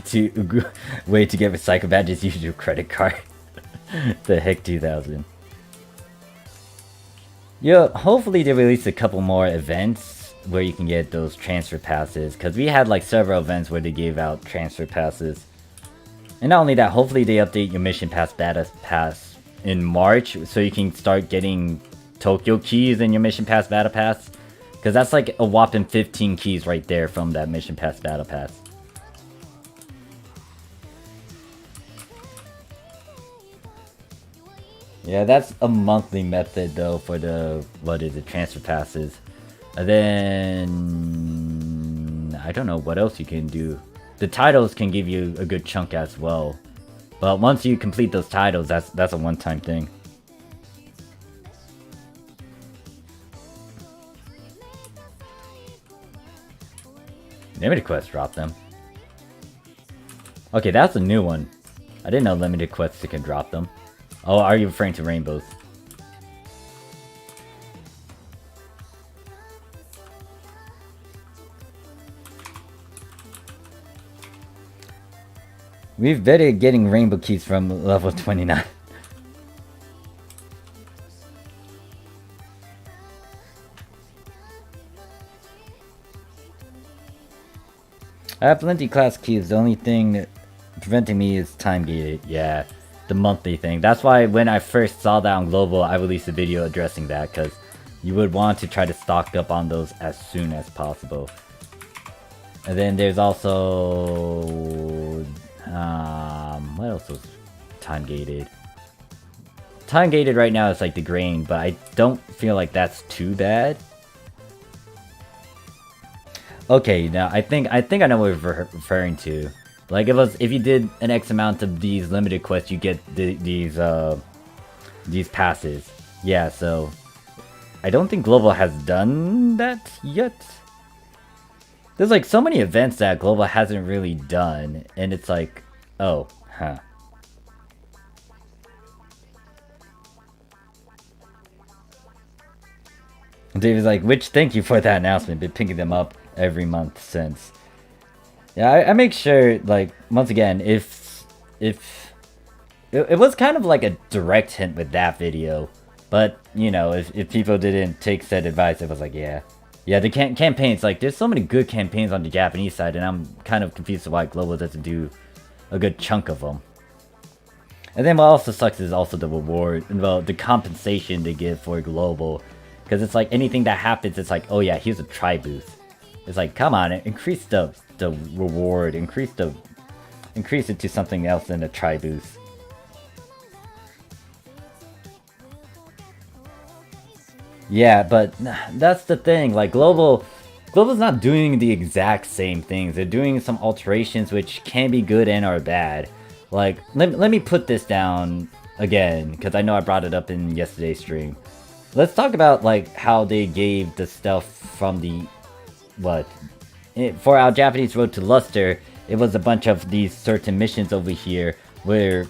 way to get recycle badges. Use your credit card. The heck 2000. Yeah, hopefully they release a couple more events where you can get those transfer passes, because we had like several events where they gave out transfer passes. And not only that, hopefully they update your mission pass beta pass in March so you can start getting Tokyo keys in your mission pass battle pass, because that's like a whopping 15 keys right there from that mission pass battle pass. Yeah, that's a monthly method though for the, transfer passes. And then I don't know what else you can do. The titles can give you a good chunk as well. But once you complete those titles, that's a one-time thing. Limited Quest dropped them. Okay, that's a new one. I didn't know Limited Quests can drop them. Oh, are you referring to rainbows? We've vetted getting rainbow keys from level 29. I have plenty class keys. The only thing preventing me is time gated. Yeah. The monthly thing. That's why when I first saw that on Global, I released a video addressing that, because you would want to try to stock up on those as soon as possible. And then there's also what else was time gated? Time gated right now is like the grain, but I don't feel like that's too bad. Okay, now I think I know what we're referring to. Like if you did an X amount of these limited quests, you get these passes. Yeah, so I don't think Global has done that yet. There's like so many events that Global hasn't really done, and it's like, oh, huh. David's like, which thank you for that announcement. Been picking them up every month since. Yeah, I make sure, like, once again, if it was kind of like a direct hint with that video, but, you know, if people didn't take said advice, it was like, yeah. Yeah, the campaigns, like, there's so many good campaigns on the Japanese side, and I'm kind of confused why Global doesn't do a good chunk of them. And then what also sucks is also the reward, well, the compensation they give for Global, because it's like, anything that happens, it's like, oh yeah, here's a try boost. It's like, come on, increase the reward, increase it to something else than a try boost. Yeah, but that's the thing, like Global's not doing the exact same things. They're doing some alterations which can be good and are bad. Like, let me put this down again, because I know I brought it up in yesterday's stream. Let's talk about like how they gave the stuff from the for our Japanese Road to Luster. It was a bunch of these certain missions over here where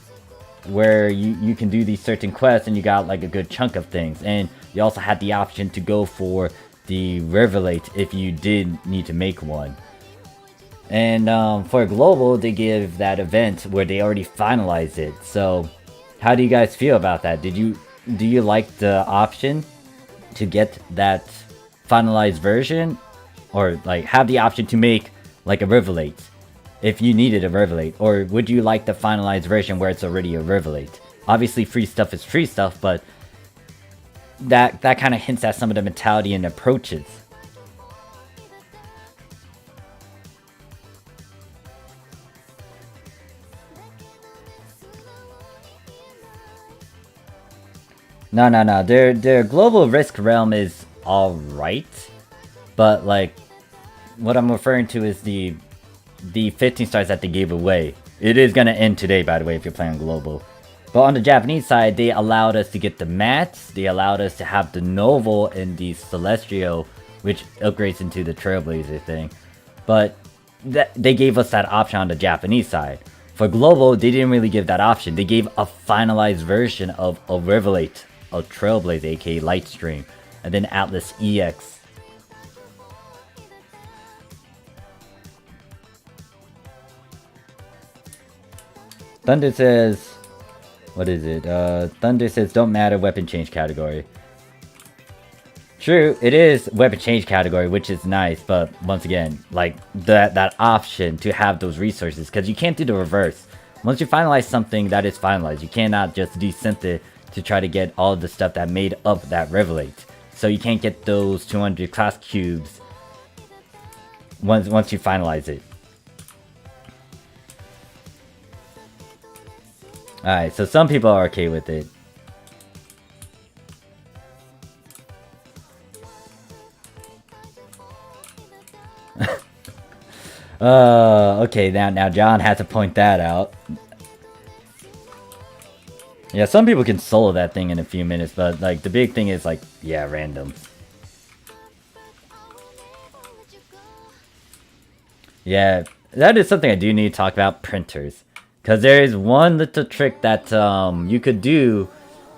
where you can do these certain quests and you got like a good chunk of things. And you also had the option to go for the Riverlate if you did need to make one. And for Global, they give that event where they already finalized it. So how do you guys feel about that? Do you like the option to get that finalized version, or like have the option to make like a Riverlate if you needed a Riverlate, or would you like the finalized version where it's already a Riverlate? Obviously free stuff is free stuff, but that kind of hints at some of the mentality and approaches. No. Their global risk realm is alright. But like, what I'm referring to is the 15 stars that they gave away. It is gonna end today, by the way, if you're playing global. But on the Japanese side, they allowed us to get the mats, they allowed us to have the Novel and the Celestial, which upgrades into the Trailblazer thing. But they gave us that option on the Japanese side. For global, they didn't really give that option. They gave a finalized version of a Riverlate, a Trailblazer, aka Lightstream, and then Atlas EX. Thunder says, what is it? Thunder says, don't matter, weapon change category. True, it is weapon change category, which is nice, but once again, like that option to have those resources, because you can't do the reverse. Once you finalize something, that is finalized. You cannot just desynth it to try to get all of the stuff that made up that Riverlate. So you can't get those 200 class cubes once you finalize it. Alright, so some people are okay with it. Okay, now John had to point that out. Yeah, some people can solo that thing in a few minutes, but like the big thing is like, yeah, randoms. Yeah, that is something I do need to talk about, printers. Because there is one little trick that you could do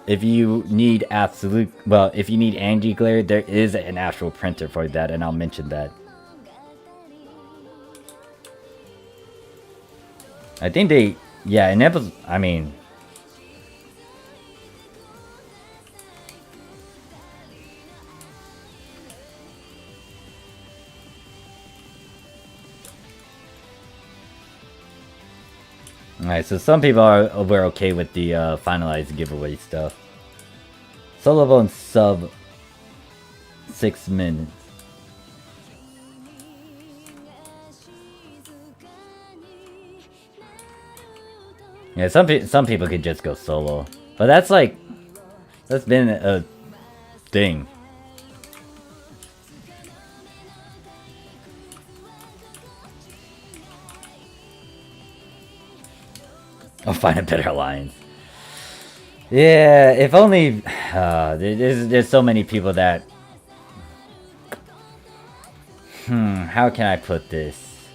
if you need absolute... Well, if you need anti-glare, there is an actual printer for that, and I'll mention that. I think they... Yeah, in episode... I mean... Alright, so some people were okay with the finalized giveaway stuff. Solo in sub 6 minutes. Yeah, some people could just go solo, but that's like, that's been a thing. I'll find a better alliance. Yeah, if only... there's so many people that... how can I put this?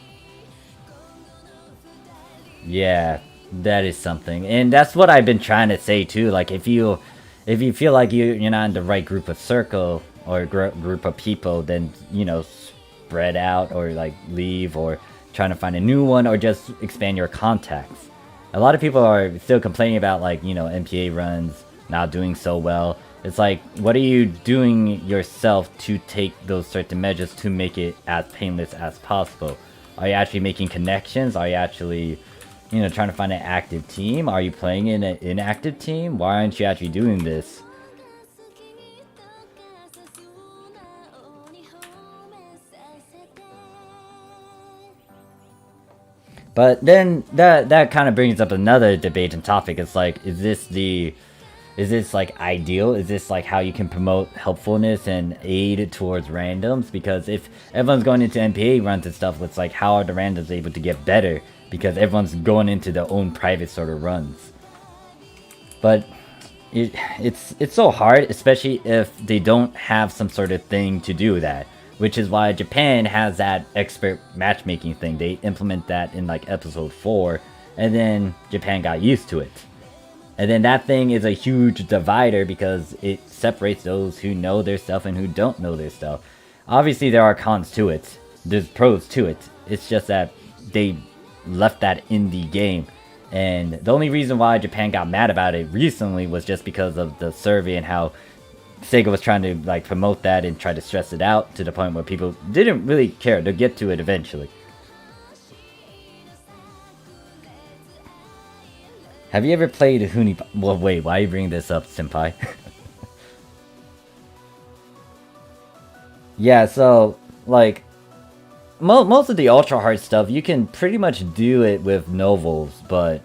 Yeah, that is something. And that's what I've been trying to say too. Like, if you feel like you're not in the right group of circle or group of people, then, you know, spread out or like leave or trying to find a new one or just expand your contacts. A lot of people are still complaining about, like, you know, MPA runs not doing so well. It's like, what are you doing yourself to take those certain measures to make it as painless as possible? Are you actually making connections? Are you actually, you know, trying to find an active team? Are you playing in an inactive team? Why aren't you actually doing this? But then that kind of brings up another debate and topic. It's like, is this like ideal? Is this like how you can promote helpfulness and aid towards randoms? Because if everyone's going into MPA runs and stuff, it's like, how are the randoms able to get better? Because everyone's going into their own private sort of runs. But it's so hard, especially if they don't have some sort of thing to do that. Which is why Japan has that expert matchmaking thing. They implement that in like episode 4, and then Japan got used to it. And then that thing is a huge divider because it separates those who know their stuff and who don't know their stuff. Obviously, there are cons to it. There's pros to it. It's just that they left that in the game. And the only reason why Japan got mad about it recently was just because of the survey and how Sega was trying to like promote that and try to stress it out to the point where people didn't really care. They'll get to it eventually. Have you ever played Huni? Well, wait, why are you bringing this up, senpai? Yeah, so like most of the ultra hard stuff, you can pretty much do it with novels, but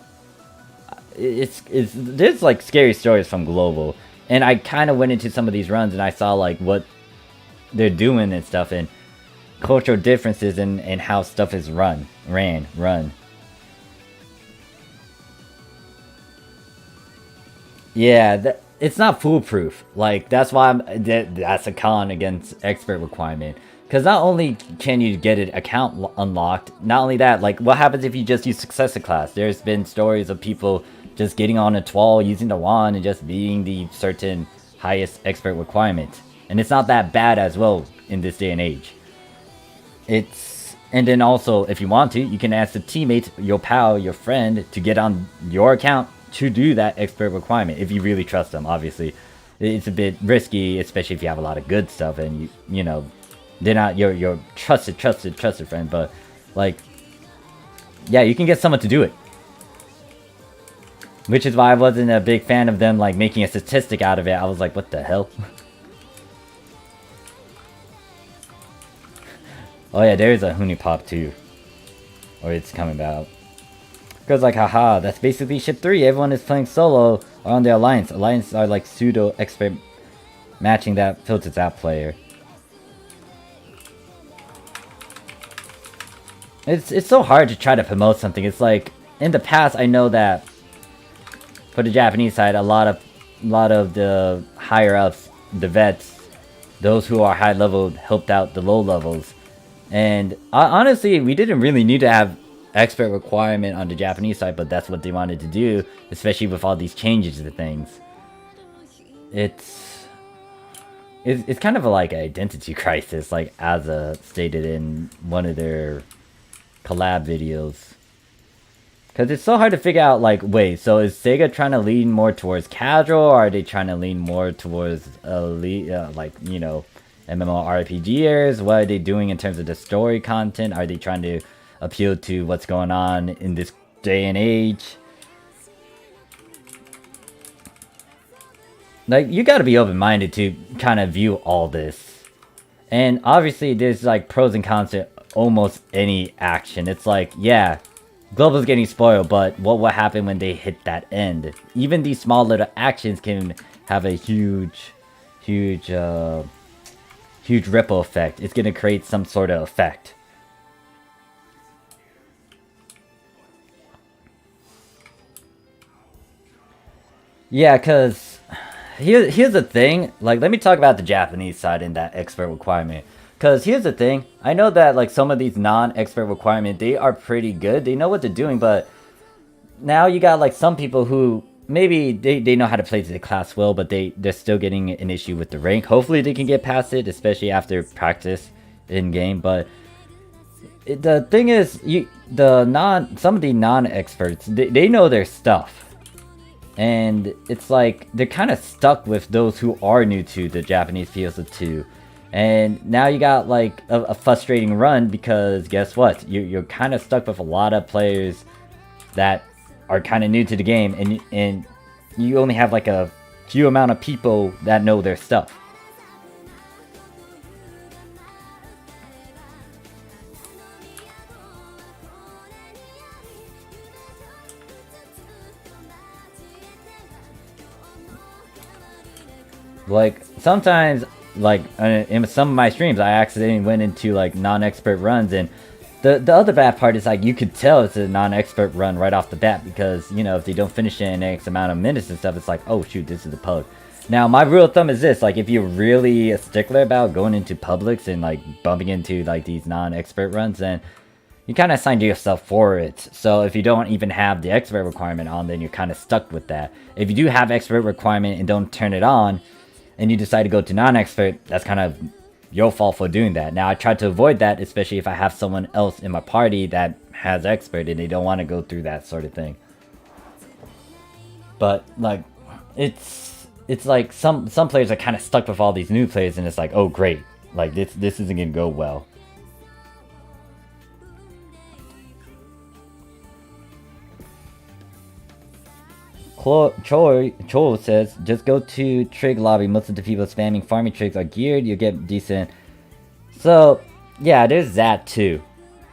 it's there's like scary stories from global, and I kind of went into some of these runs and I saw like what they're doing and stuff, and cultural differences and how stuff is run. Yeah, it's not foolproof. Like that's why that's a con against expert requirement. Because not only can you get an account unlocked, not only that, like what happens if you just use successor class? There's been stories of people just getting on a twirl, using the wand, and just being the certain highest expert requirement. And it's not that bad as well in this day and age. And then also, if you want to, you can ask the teammate, your pal, your friend, to get on your account to do that expert requirement, if you really trust them, obviously. It's a bit risky, especially if you have a lot of good stuff and you know, they're not your trusted friend, but like, yeah, you can get someone to do it. Which is why I wasn't a big fan of them like making a statistic out of it. I was like, what the hell? Oh yeah, there's a Huni Pop too. Or it's coming about. Goes like, haha, that's basically ship 3. Everyone is playing solo or on the alliance. Alliance are like pseudo expert matching that filters that player. It's so hard to try to promote something. It's like in the past, I know that for the Japanese side, a lot of the higher ups, the vets, those who are high level helped out the low levels. And honestly, we didn't really need to have expert requirement on the Japanese side, but that's what they wanted to do, especially with all these changes to things. It's kind of like an identity crisis, like Aza stated in one of their collab videos. Because it's so hard to figure out, like, wait, so is Sega trying to lean more towards casual, or are they trying to lean more towards elite, like, you know, MMORPGers? What are they doing in terms of the story content? Are they trying to appeal to what's going on in this day and age? Like, you gotta be open-minded to kind of view all this. And obviously, there's like pros and cons to almost any action. It's like, yeah, Global's getting spoiled, but what will happen when they hit that end? Even these small little actions can have a huge ripple effect. It's gonna create some sort of effect. Yeah, because here's the thing. Like, let me talk about the Japanese side in that expert requirement. Because here's the thing. I know that, like, some of these non-expert requirement, they are pretty good. They know what they're doing, but now you got, like, some people who maybe they know how to play the class well, but they're still getting an issue with the rank. Hopefully they can get past it, especially after practice in-game. But the thing is, some of the non-experts, they know their stuff. And it's like, they're kind of stuck with those who are new to the Japanese PS2. And now you got like a frustrating run because guess what? You're kind of stuck with a lot of players that are kind of new to the game. And you only have like a few amount of people that know their stuff. Like, sometimes, like, in some of my streams, I accidentally went into, like, non-expert runs, and the other bad part is, like, you could tell it's a non-expert run right off the bat, because, you know, if they don't finish it in X amount of minutes and stuff, it's like, oh, shoot, this is a pug. Now, my rule of thumb is this, like, if you're really a stickler about going into publics and, like, bumping into, like, these non-expert runs, then you kind of signed yourself for it. So if you don't even have the expert requirement on, then you're kind of stuck with that. If you do have expert requirement and don't turn it on, and you decide to go to non-expert, that's kind of your fault for doing that. Now, I try to avoid that, especially if I have someone else in my party that has expert and they don't want to go through that sort of thing. But, like, it's like some players are kind of stuck with all these new players, and it's like, oh, great. Like, this isn't going to go well. Chol says, just go to Trig lobby. Most of the people spamming farming trigs are geared. You get decent. So, yeah, there's that too.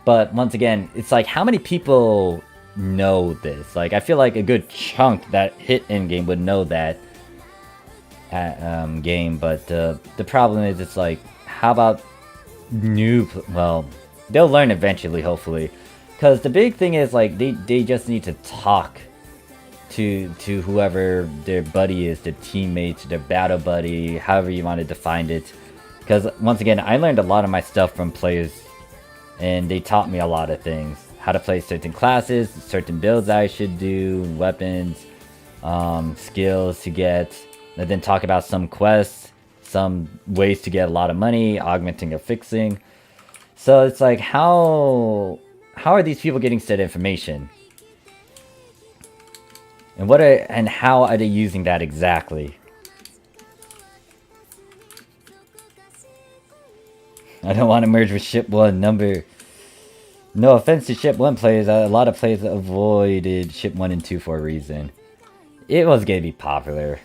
But once again, it's like, how many people know this? Like, I feel like a good chunk that hit in game would know that at game. But the problem is, it's like, how about well, they'll learn eventually, hopefully. Because the big thing is, like, they just need to talk to whoever their buddy is, their teammates, their battle buddy, however you want to define it. Because once again, I learned a lot of my stuff from players, and they taught me a lot of things. How to play certain classes, certain builds I should do, weapons, skills to get, and then talk about some quests, some ways to get a lot of money, augmenting or fixing. So it's like, how are these people getting said information? And how are they using that exactly? I don't want to merge with Ship 1 number. No offense to Ship 1 players, a lot of players avoided Ship 1 and 2 for a reason. It was gonna be popular.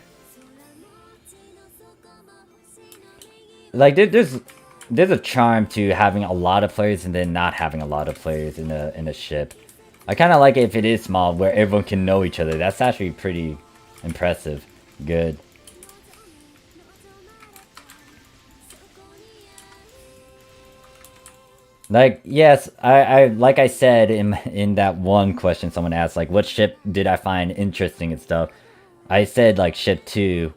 Like, there's a charm to having a lot of players and then not having a lot of players in a ship. I kind of like it if it is small, where everyone can know each other. That's actually pretty impressive. Good. Like, yes, like I said in that one question someone asked, like, what ship did I find interesting and stuff? I said, like, Ship 2.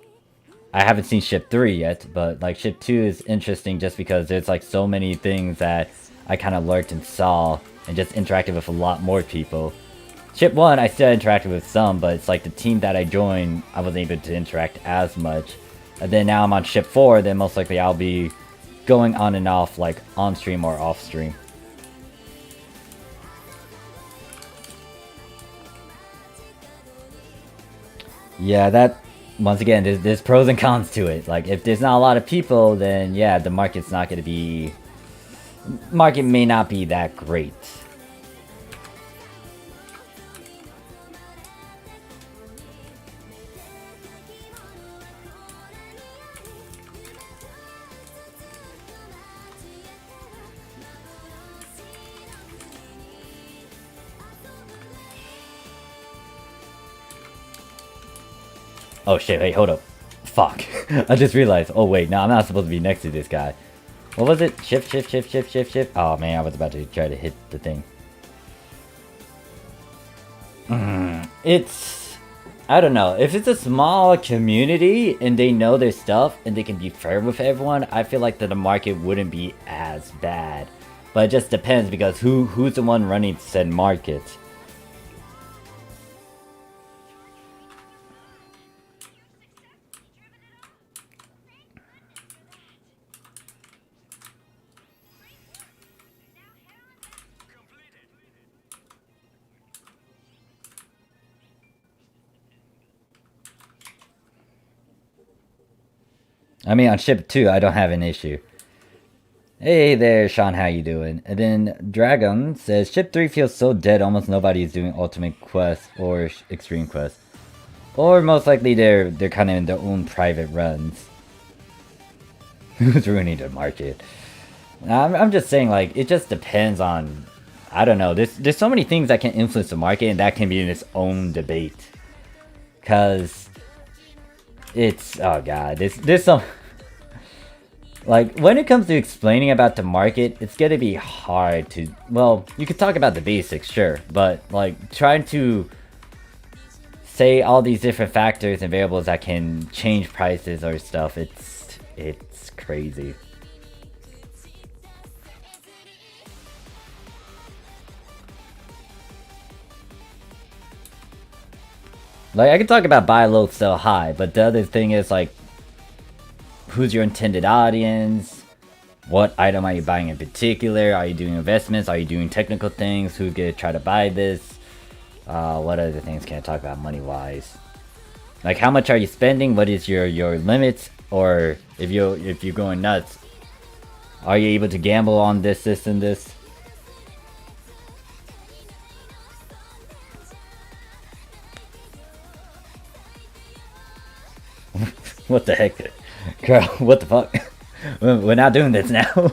I haven't seen Ship 3 yet, but, like, Ship 2 is interesting just because there's, like, so many things that I kind of lurked and saw, and just interacted with a lot more people. Ship 1, I still interacted with some, but it's like the team that I joined, I wasn't able to interact as much. And then now I'm on Ship 4, then most likely I'll be going on and off, like, on stream or off stream. Yeah, that, once again, there's pros and cons to it. Like, if there's not a lot of people, then yeah, the market's not going to be... Market may not be that great. Oh shit, wait, hold up. Fuck. I just realized. Oh wait, no, I'm not supposed to be next to this guy. What was it? Shift, shift, shift, shift, shift, shift. Oh man, I was about to try to hit the thing. It's... I don't know. If it's a small community and they know their stuff and they can be fair with everyone, I feel like that the market wouldn't be as bad. But it just depends because who's the one running said market? I mean, on Ship 2, I don't have an issue. Hey there, Sean, how you doing? And then Dragon says, Ship 3 feels so dead, almost nobody is doing Ultimate Quest or Extreme Quest. Or most likely they're kind of in their own private runs. Who's ruining the market? I'm just saying, like, it just depends on... I don't know, there's so many things that can influence the market, and that can be in its own debate. Because... it's... oh god, there's some... like, when it comes to explaining about the market, it's gonna be hard to... well, you could talk about the basics, sure. But, like, trying to say all these different factors and variables that can change prices or stuff, it's crazy. Like, I can talk about buy low, sell high, but the other thing is, like, who's your intended audience? What item are you buying in particular? Are you doing investments? Are you doing technical things? Who's gonna try to buy this? What other things can I talk about money-wise? Like, how much are you spending? What is your limits? Or if you're going nuts, are you able to gamble on this, and this? What the heck? Girl, what the fuck? We're not doing this now.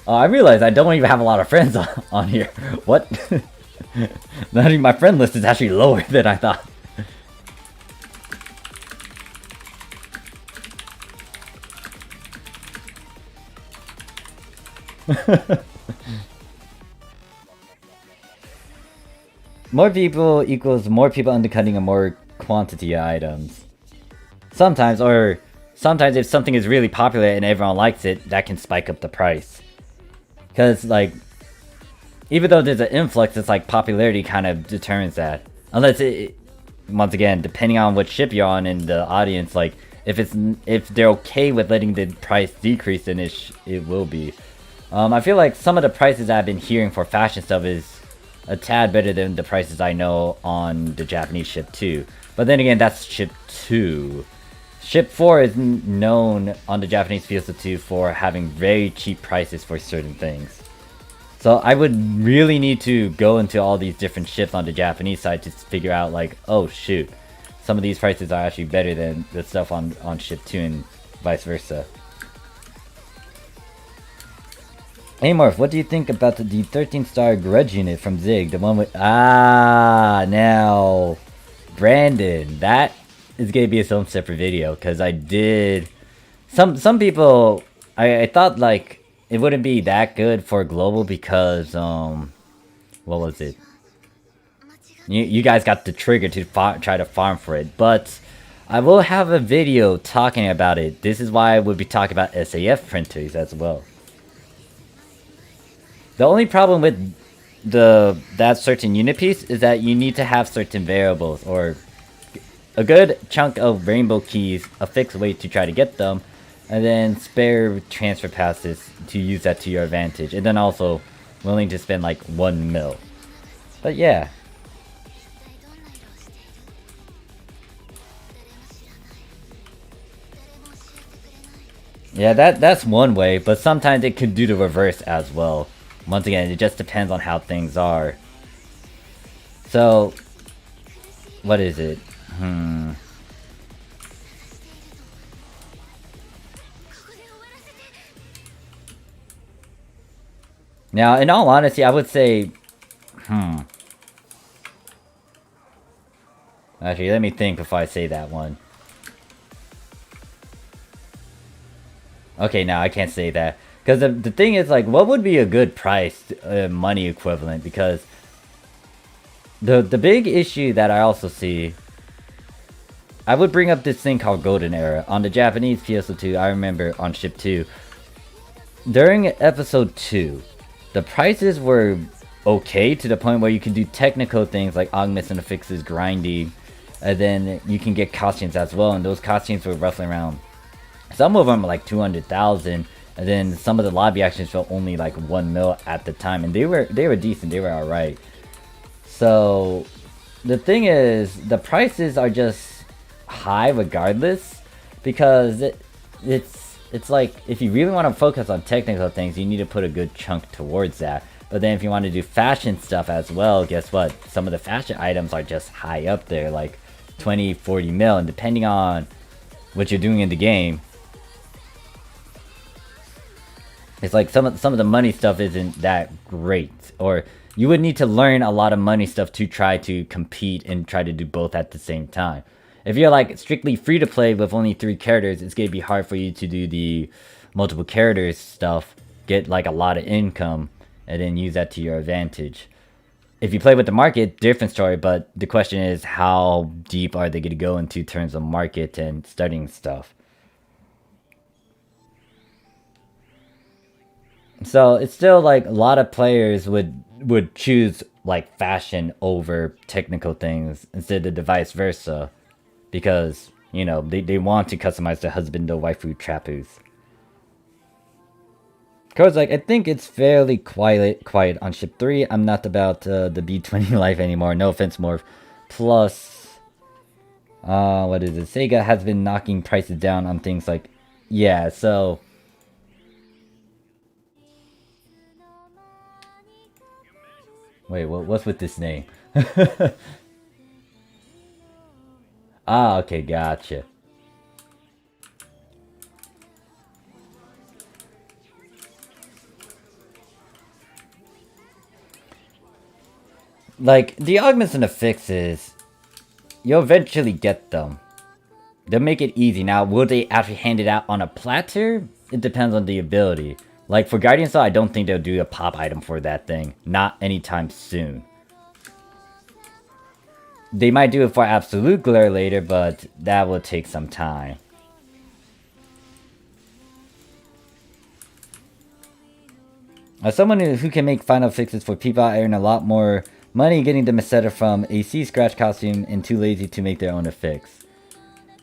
Oh, I realize I don't even have a lot of friends on here. What? Not even my friend list is actually lower than I thought. More people equals more people undercutting a more quantity of items. Sometimes if something is really popular and everyone likes it, that can spike up the price. Because, like, even though there's an influx, it's like popularity kind of determines that. Unless once again, depending on what ship you're on and the audience, like, if they're okay with letting the price decrease, then it will be. I feel like some of the prices I've been hearing for fashion stuff is a tad better than the prices I know on the Japanese ship 2. But then again, that's ship 2. Ship 4 is known on the Japanese Fiesta 2 for having very cheap prices for certain things. So I would really need to go into all these different ships on the Japanese side to figure out, like, oh shoot, some of these prices are actually better than the stuff on ship 2 and vice versa. Hey Morph, what do you think about the 13-star grudge unit from Zig? The one with... now... Brandon, that is going to be its own separate video, because I did... Some people... I thought, like, it wouldn't be that good for global because, what was it? You guys got the trigger to try to farm for it, but I will have a video talking about it. This is why I would be talking about SAF printers as well. The only problem with that certain unit piece is that you need to have certain variables or a good chunk of rainbow keys, a fixed way to try to get them, and then spare transfer passes to use that to your advantage, and then also willing to spend like 1 mil. But yeah. Yeah, that's one way, but sometimes it could do the reverse as well. Once again, it just depends on how things are. So, what is it? Now, in all honesty, I would say... Actually, let me think before I say that one. Okay, no, I can't say that. Because the thing is, like, what would be a good price, money equivalent? Because the big issue that I also see... I would bring up this thing called Golden Era. On the Japanese Fiesta 2, I remember on Ship 2. During episode 2, the prices were okay to the point where you can do technical things like augments and affixes, grinding. And then you can get costumes as well. And those costumes were roughly around... Some of them are like 200,000. And then some of the lobby actions felt only like 1 mil at the time. And they were decent. They were alright. So, the thing is, the prices are just high regardless. Because it's like, if you really want to focus on technical things, you need to put a good chunk towards that. But then if you want to do fashion stuff as well, guess what? Some of the fashion items are just high up there, like 20, 40 mil. And depending on what you're doing in the game, it's like some of the money stuff isn't that great. Or you would need to learn a lot of money stuff to try to compete and try to do both at the same time. If you're like strictly free to play with only 3 characters, it's going to be hard for you to do the multiple characters stuff, get like a lot of income, and then use that to your advantage. If you play with the market, different story, but the question is how deep are they going to go into terms of market and studying stuff. So it's still like a lot of players would choose like fashion over technical things instead of the vice versa, because you know they want to customize the husband or waifu trapus. Cause like I think it's fairly quiet on ship 3. I'm not about the B20 life anymore. No offense, Morph. Plus, what is it? Sega has been knocking prices down on things like, yeah. So wait, what's with this name? Ah, okay, gotcha. Like, the augments and the fixes, you'll eventually get them. They'll make it easy. Now, will they actually hand it out on a platter? It depends on the ability. Like, for Guardian Style, I don't think they'll do a pop item for that thing. Not anytime soon. They might do it for Absolute Glare later, but that will take some time. As someone who can make final fixes for people, I earn a lot more money getting them a setter from a C scratch costume and too lazy to make their own a fix.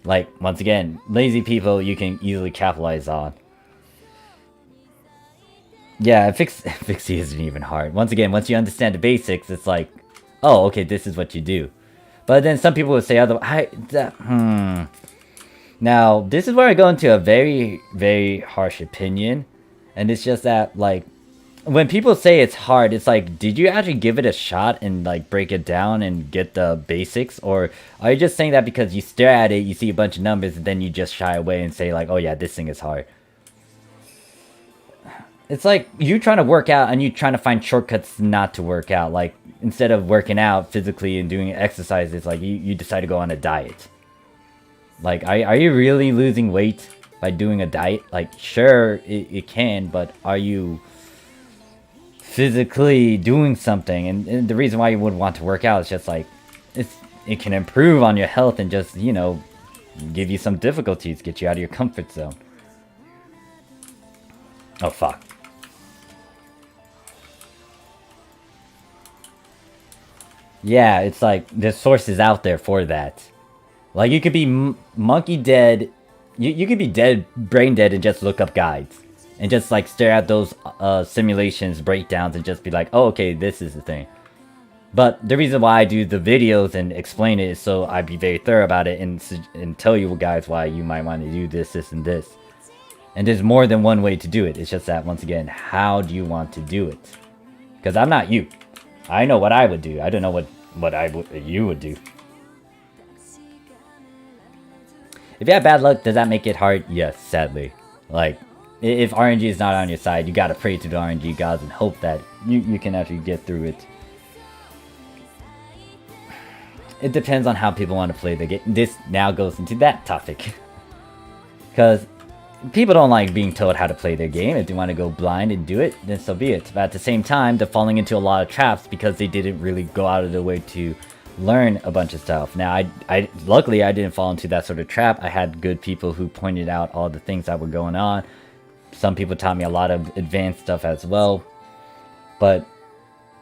Like, once again, lazy people you can easily capitalize on. Yeah, fixie isn't even hard. Once again, once you understand the basics, it's like, oh, okay, this is what you do. But then some people would say otherwise. Now, this is where I go into a very, very harsh opinion. And it's just that, like, when people say it's hard, it's like, did you actually give it a shot and, like, break it down and get the basics? Or are you just saying that because you stare at it, you see a bunch of numbers, and then you just shy away and say, like, oh yeah, this thing is hard? It's like you trying to work out and you trying to find shortcuts not to work out. Like, instead of working out physically and doing exercises, like, you decide to go on a diet. Like, are you really losing weight by doing a diet? Like, sure, it can, but are you physically doing something? And the reason why you would want to work out is just like, it can improve on your health and just, you know, give you some difficulties, get you out of your comfort zone. Oh, fuck. Yeah, it's like, there's sources out there for that. Like, you could be monkey dead, you could be dead, brain dead, and just look up guides. And just, like, stare at those simulations, breakdowns, and just be like, oh, okay, this is the thing. But the reason why I do the videos and explain it is so I'd be very thorough about it and tell you guys why you might want to do this, this, and this. And there's more than one way to do it. It's just that, once again, how do you want to do it? Because I'm not you. I know what I would do. I don't know what you would do. If you have bad luck, does that make it hard? Yes, sadly. Like, if RNG is not on your side, you gotta pray to the RNG gods and hope that you can actually get through it. It depends on how people want to play the game. This now goes into that topic. Because people don't like being told how to play their game. If they want to go blind and do it, then so be it. But at the same time, they're falling into a lot of traps because they didn't really go out of their way to learn a bunch of stuff. Now, I luckily I didn't fall into that sort of trap. I had good people who pointed out all the things that were going on. Some people taught me a lot of advanced stuff as well. But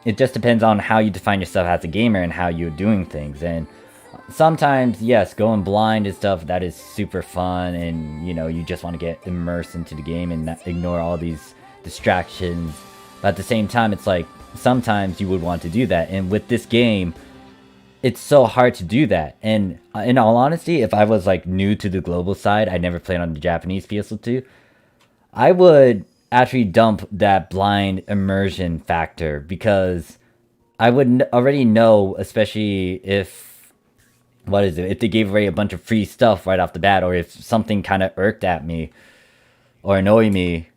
it just depends on how you define yourself as a gamer and how you're doing things. And sometimes, yes, going blind and stuff, that is super fun, and, you know, you just want to get immersed into the game and not ignore all these distractions. But at the same time, it's like, sometimes you would want to do that. And with this game, it's so hard to do that. And in all honesty, if I was, like, new to the global side, I never played on the Japanese PS2, I would actually dump that blind immersion factor, because I would already know, especially if, what is it, if they gave away a bunch of free stuff right off the bat, or if something kind of irked at me or annoyed me,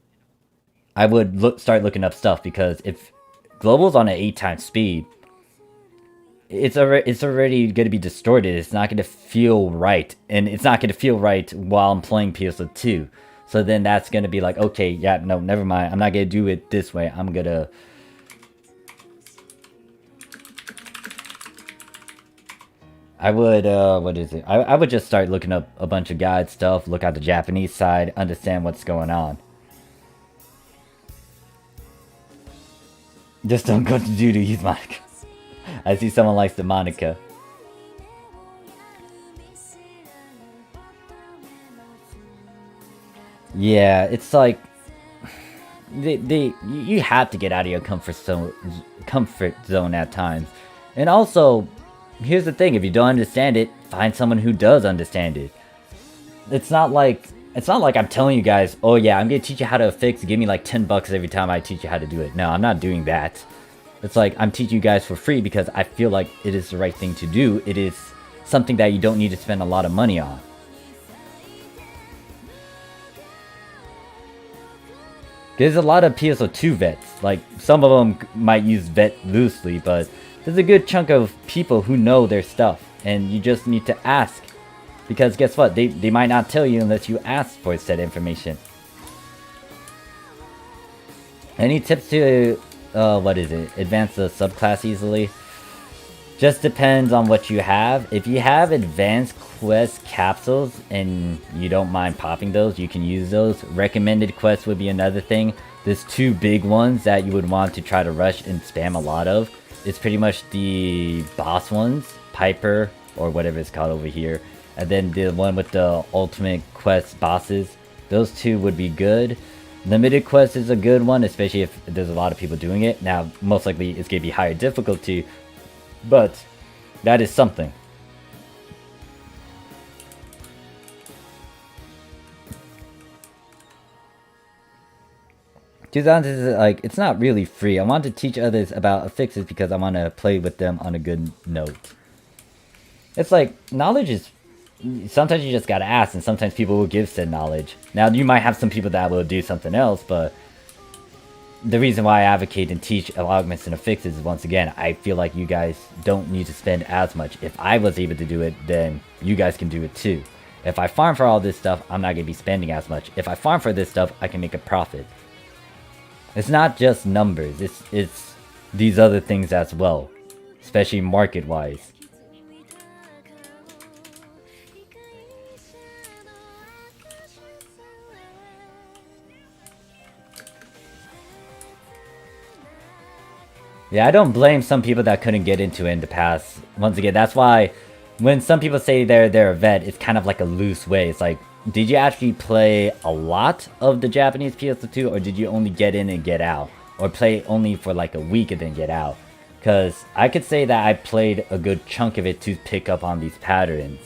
I would start looking up stuff. Because if global's on an 8x speed, it's already going to be distorted. It's not going to feel right, and it's not going to feel right while I'm playing PS2. So then that's going to be like, okay, yeah, no, never mind. I'm not going to do it this way. I'm going to... I would, what is it? I would just start looking up a bunch of guide stuff, look at the Japanese side, understand what's going on. Just don't go to Judo, use mic. I see someone likes the Monica. Yeah, it's like you have to get out of your comfort zone at times. And also, here's the thing, if you don't understand it, find someone who does understand it. It's not like I'm telling you guys, oh yeah, I'm gonna teach you how to fix, give me like 10 bucks every time I teach you how to do it. No, I'm not doing that. It's like I'm teaching you guys for free because I feel like it is the right thing to do. It is something that you don't need to spend a lot of money on. There's a lot of PSO2 vets, like some of them might use vet loosely, but there's a good chunk of people who know their stuff, and you just need to ask. Because guess what, they might not tell you unless you ask for said information. Any tips to, advance the subclass easily? Just depends on what you have. If you have advanced quest capsules and you don't mind popping those, you can use those. Recommended quests would be another thing. There's two big ones that you would want to try to rush and spam a lot of. It's pretty much the boss ones, Piper, or whatever it's called over here. And then the one with the ultimate quest bosses. Those two would be good. Limited quest is a good one, especially if there's a lot of people doing it. Now, most likely it's going to be higher difficulty, but that is something. Like, it's not really free. I want to teach others about affixes because I want to play with them on a good note. It's like, knowledge is... Sometimes you just gotta ask, and sometimes people will give said knowledge. Now, you might have some people that will do something else, but... The reason why I advocate and teach augments and affixes is, once again, I feel like you guys don't need to spend as much. If I was able to do it, then you guys can do it too. If I farm for all this stuff, I'm not going to be spending as much. If I farm for this stuff, I can make a profit. It's not just numbers, it's these other things as well. Especially market-wise. Yeah, I don't blame some people that couldn't get into it in the past. Once again, that's why when some people say they're a vet, it's kind of like a loose way. It's like, did you actually play a lot of the Japanese PS2, or did you only get in and get out? Or play only for like a week and then get out? Because I could say that I played a good chunk of it to pick up on these patterns.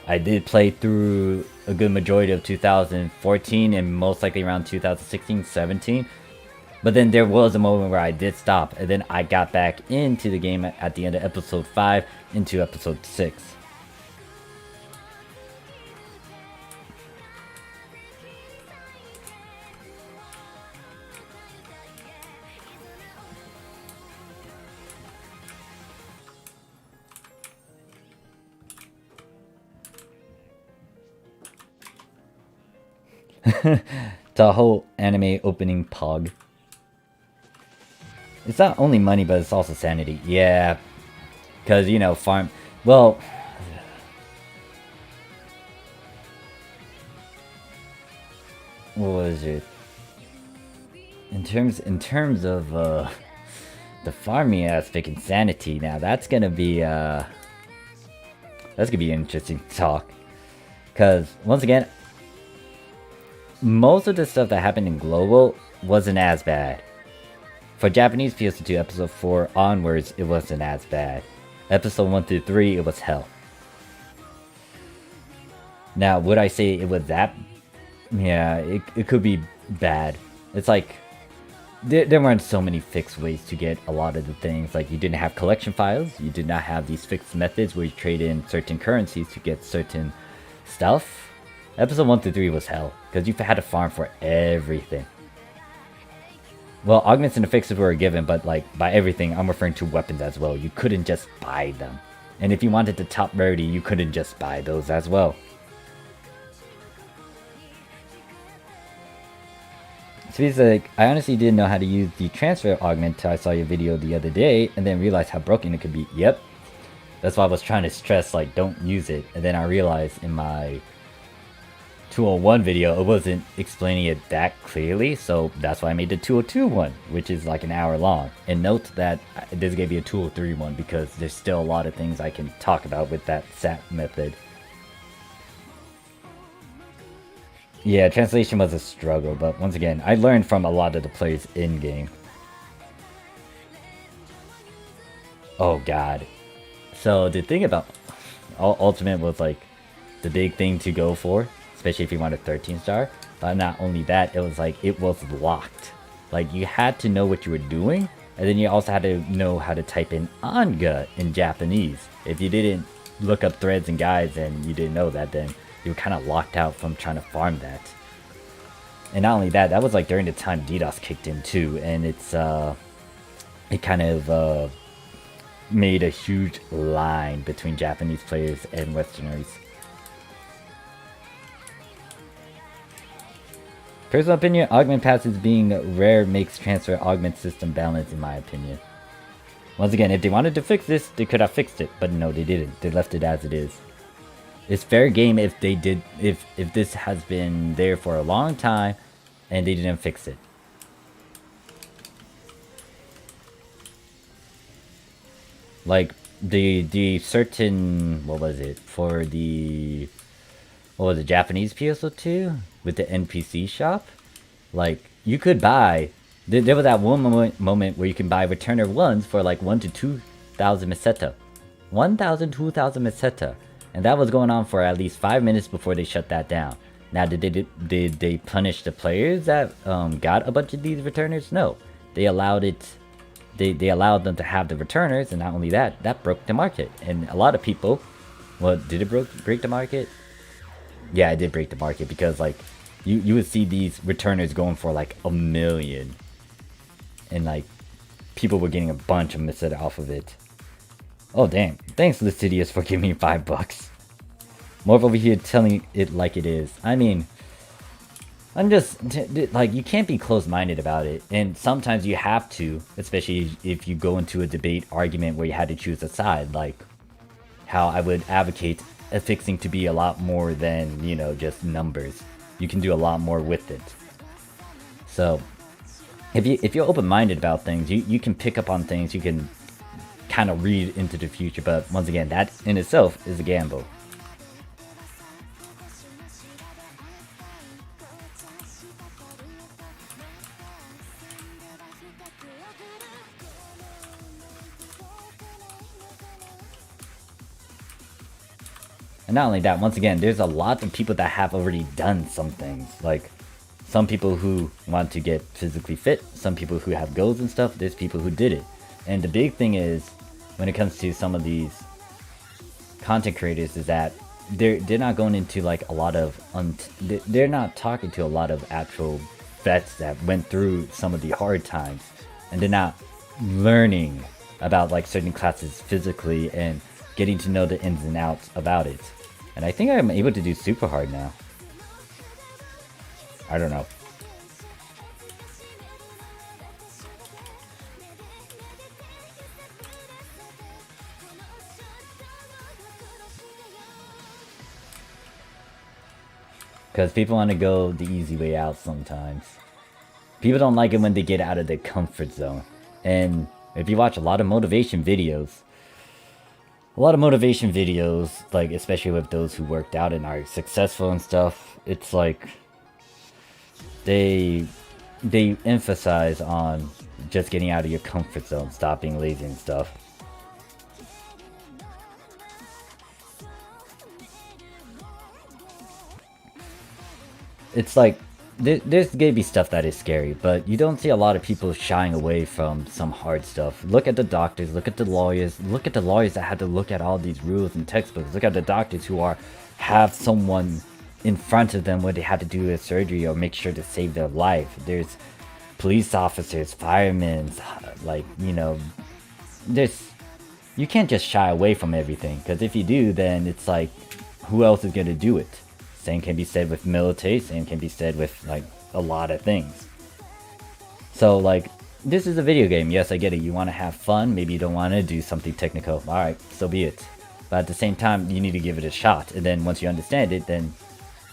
I did play through a good majority of 2014 and most likely around 2016-17. But then there was a moment where I did stop, and then I got back into the game at the end of episode 5 into episode 6. The whole anime opening pog. It's not only money, but it's also sanity. Yeah. Because, you know, farm... Well... What was it? In terms of, the farming aspect and sanity, now that's gonna be, that's gonna be an interesting talk. Because, once again, most of the stuff that happened in Global wasn't as bad. For Japanese PS2 episode 4 onwards, it wasn't as bad. Episode 1 through 3, it was hell. Now, would I say it was that? Yeah, it could be bad. It's like, there weren't so many fixed ways to get a lot of the things. Like, you didn't have collection files, you did not have these fixed methods where you trade in certain currencies to get certain stuff. Episode 1 through 3 was hell, because you had to farm for everything. Well, augments and affixes were given, but like, by everything, I'm referring to weapons as well. You couldn't just buy them. And if you wanted the top rarity, you couldn't just buy those as well. So he's like, I honestly didn't know how to use the transfer augment till I saw your video the other day, and then realized how broken it could be. Yep. That's why I was trying to stress, like, don't use it. And then I realized in my 201 video, it wasn't explaining it that clearly, so that's why I made the 202 one, which is like an hour long. And note that this is gonna be a 203 one because there's still a lot of things I can talk about with that SAT method. Yeah, translation was a struggle, but once again, I learned from a lot of the players in-game. Oh god. So the thing about Ultimate was like the big thing to go for, especially if you want a 13 star. But not only that, it was like it was locked. Like you had to know what you were doing, and then you also had to know how to type in Anga in Japanese. If you didn't look up threads and guides and you didn't know that, then you were kind of locked out from trying to farm that. And not only that, that was like during the time DDoS kicked in too, and it kind of made a huge line between Japanese players and Westerners. Personal opinion, augment passes being rare makes transfer augment system balance in my opinion. Once again, if they wanted to fix this, they could have fixed it, but no, they didn't. They left it as it is. It's fair game if they did, if this has been there for a long time and they didn't fix it. Like the certain, what was it, for the, what was it, Japanese PSO2 with the NPC shop? Like you could buy, there was that one moment where you can buy returner ones for like 1 to 2,000 meseta. 1,000, 2,000 meseta. And that was going on for at least 5 minutes before they shut that down. Now, did they punish the players that got a bunch of these returners? No. They allowed it. They allowed them to have the returners, and not only that, that broke the market. And a lot of people, well, did it break the market? Yeah, it did break the market because like you would see these returners going for like 1 million, and like people were getting a bunch of meseta off of it. Oh damn, thanks Lucidius for giving me $5. More over here telling it like it is. I mean, I'm just, like, you can't be closed-minded about it. And sometimes you have to, especially if you go into a debate argument where you had to choose a side. Like, how I would advocate affixing to be a lot more than, you know, just numbers. You can do a lot more with it. So, if you're open-minded about things, you can pick up on things, you can kind of read into the future, but once again, that in itself is a gamble. And not only that, once again, there's a lot of people that have already done some things. Like, some people who want to get physically fit, some people who have goals and stuff, there's people who did it. And the big thing is, when it comes to some of these content creators, is that they're not going into like a lot of, they're not talking to a lot of actual vets that went through some of the hard times. And they're not learning about like certain classes physically and getting to know the ins and outs about it. And I think I'm able to do super hard now. I don't know. Because people want to go the easy way out sometimes. People don't like it when they get out of their comfort zone. And if you watch a lot of motivation videos, like especially with those who worked out and are successful and stuff, it's like they emphasize on just getting out of your comfort zone, stop being lazy and stuff. It's like, there's gonna be stuff that is scary, but you don't see a lot of people shying away from some hard stuff. Look at the doctors, look at the lawyers that had to look at all these rules and textbooks. Look at the doctors who have someone in front of them where they had to do a surgery or make sure to save their life. There's police officers, firemen, like, you know, you can't just shy away from everything, because if you do, then it's like, who else is gonna do it? Same can be said with military, same can be said with like a lot of things. So like, this is a video game, yes I get it, you want to have fun, maybe you don't want to do something technical, alright, so be it. But at the same time, you need to give it a shot, and then once you understand it, then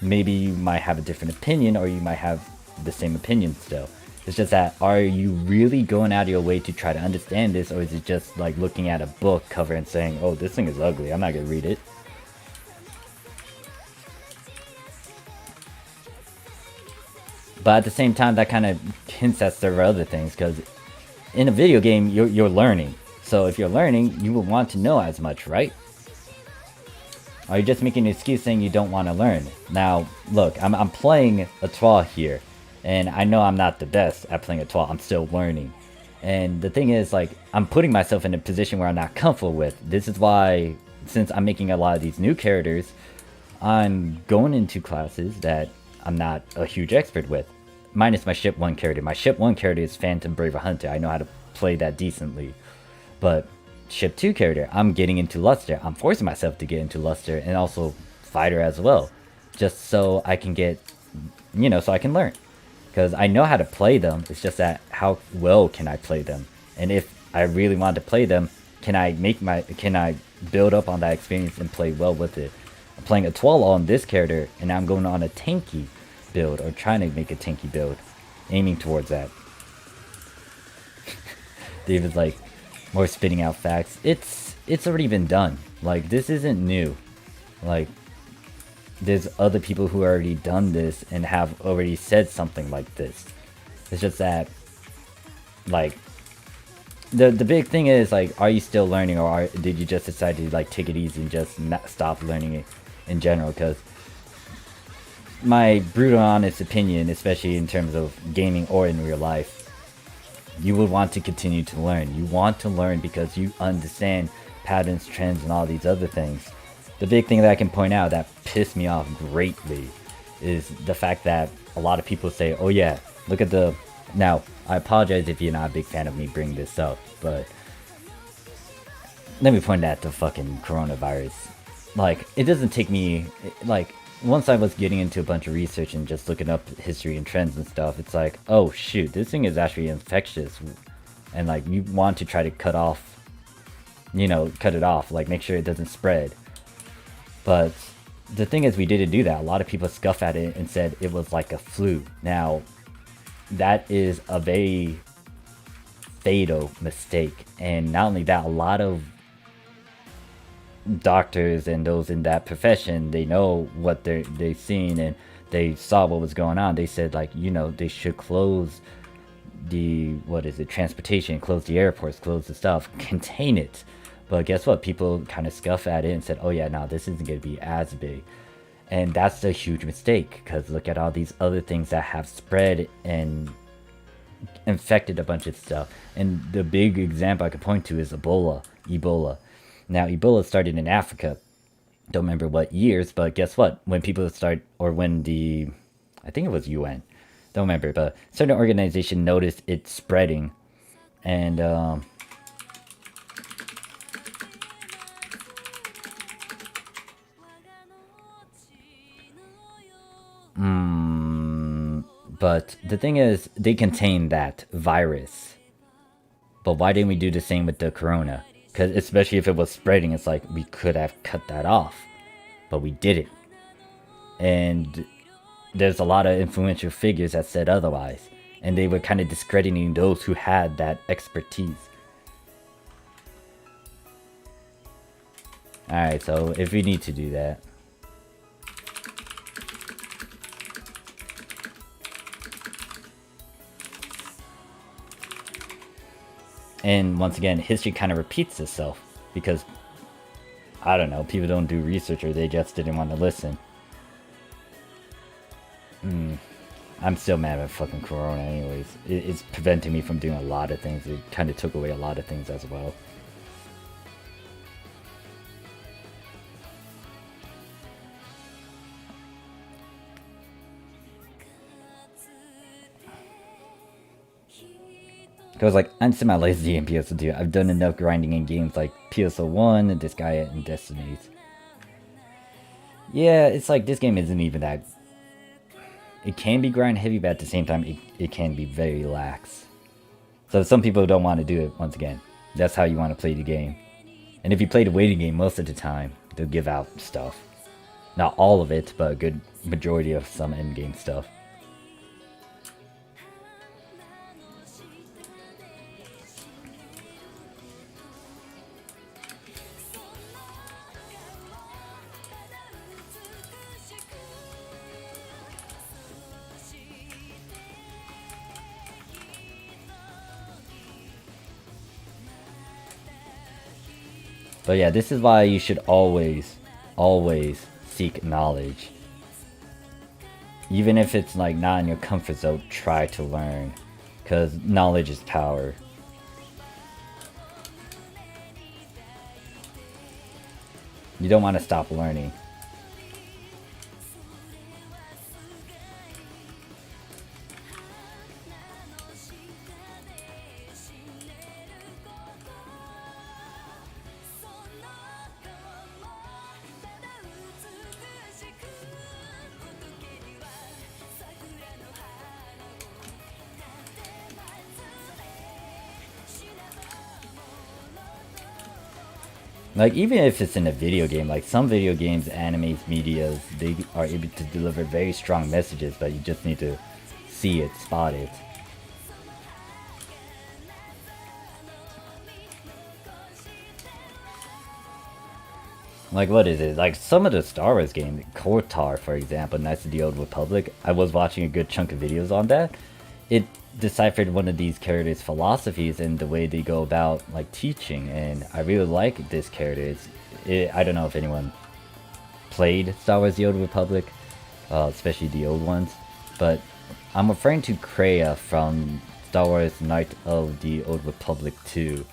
maybe you might have a different opinion, or you might have the same opinion still. It's just that, are you really going out of your way to try to understand this, or is it just like looking at a book cover and saying, oh, this thing is ugly, I'm not gonna read it? But at the same time, that kind of hints at several other things, because in a video game, you're learning. So if you're learning, you will want to know as much, right? Or you're just making an excuse saying you don't want to learn. Now, look, I'm playing a Troll here, and I know I'm not the best at playing a Troll. I'm still learning. And the thing is, like, I'm putting myself in a position where I'm not comfortable with. This is why, since I'm making a lot of these new characters, I'm going into classes that I'm not a huge expert with. Minus my Ship 1 character. My Ship 1 character is Phantom Braver Hunter. I know how to play that decently. But Ship 2 character, I'm getting into Luster. I'm forcing myself to get into Luster, and also Fighter as well. Just so I can get, you know, so I can learn. Because I know how to play them, it's just that how well can I play them? And if I really want to play them, can I build up on that experience and play well with it? I'm playing a Twala on this character, and now I'm going on a tanky build, or trying to make a tanky build. Aiming towards that. David's like, more spitting out facts. It's already been done. Like, this isn't new. Like, there's other people who already done this and have already said something like this. It's just that, like, the big thing is, like, are you still learning, or did you just decide to, like, take it easy and just not stop learning it in general? Because my brutal honest opinion, especially in terms of gaming or in real life, you would want to continue to learn. You want to learn because you understand patterns, trends, and all these other things. The big thing that I can point out that pissed me off greatly is the fact that a lot of people say, oh yeah, look at the... Now, I apologize if you're not a big fan of me bringing this up, but let me point at the fucking coronavirus. Like, it doesn't take me... Like, once I was getting into a bunch of research and just looking up history and trends and stuff, it's like, oh shoot, this thing is actually infectious. And like, you want to try to cut it off, like make sure it doesn't spread. But the thing is, we didn't do that. A lot of people scuff at it and said it was like a flu. Now, that is a very fatal mistake. And not only that, a lot of doctors and those in that profession, they know what they've seen, and they saw what was going on. They said, like, you know, they should close the, transportation, close the airports, close the stuff, contain it. But guess what? People kind of scuff at it and said, oh yeah, no, this isn't going to be as big. And that's a huge mistake, because look at all these other things that have spread and infected a bunch of stuff. And the big example I could point to is Ebola. Now, Ebola started in Africa. Don't remember what years, but guess what? When people start, or when the, I think it was UN. Don't remember, but certain organization noticed it spreading. And, but the thing is, they contain that virus. But why didn't we do the same with the corona? Because especially if it was spreading, it's like we could have cut that off, but we didn't. And there's a lot of influential figures that said otherwise, and they were kind of discrediting those who had that expertise. Alright, so if we need to do that. And once again, history kind of repeats itself, because, I don't know, people don't do research, or they just didn't want to listen. I'm still mad at fucking Corona anyways. It's preventing me from doing a lot of things. It kind of took away a lot of things as well. Because, like, I'm semi-lazy in PS2. I've done enough grinding in games like PSO1 and Disgaea and Destinies. Yeah, it's like, this game isn't even that... It can be grind heavy, but at the same time, it can be very lax. So some people don't want to do it, once again. That's how you want to play the game. And if you play the waiting game most of the time, they'll give out stuff. Not all of it, but a good majority of some endgame stuff. But yeah, this is why you should always, always seek knowledge. Even if it's like not in your comfort zone, try to learn. Because knowledge is power. You don't want to stop learning. Like, even if it's in a video game, like some video games, animes, medias, they are able to deliver very strong messages, but you just need to see it, spot it. Like, what is it? Like, some of the Star Wars games, KOTOR, for example, Knights of the Old Republic, I was watching a good chunk of videos on that. It deciphered one of these characters' philosophies and the way they go about, like, teaching, and I really like this character. I don't know if anyone played Star Wars The Old Republic, especially the old ones, but I'm referring to Kreia from Star Wars Knight of the Old Republic 2.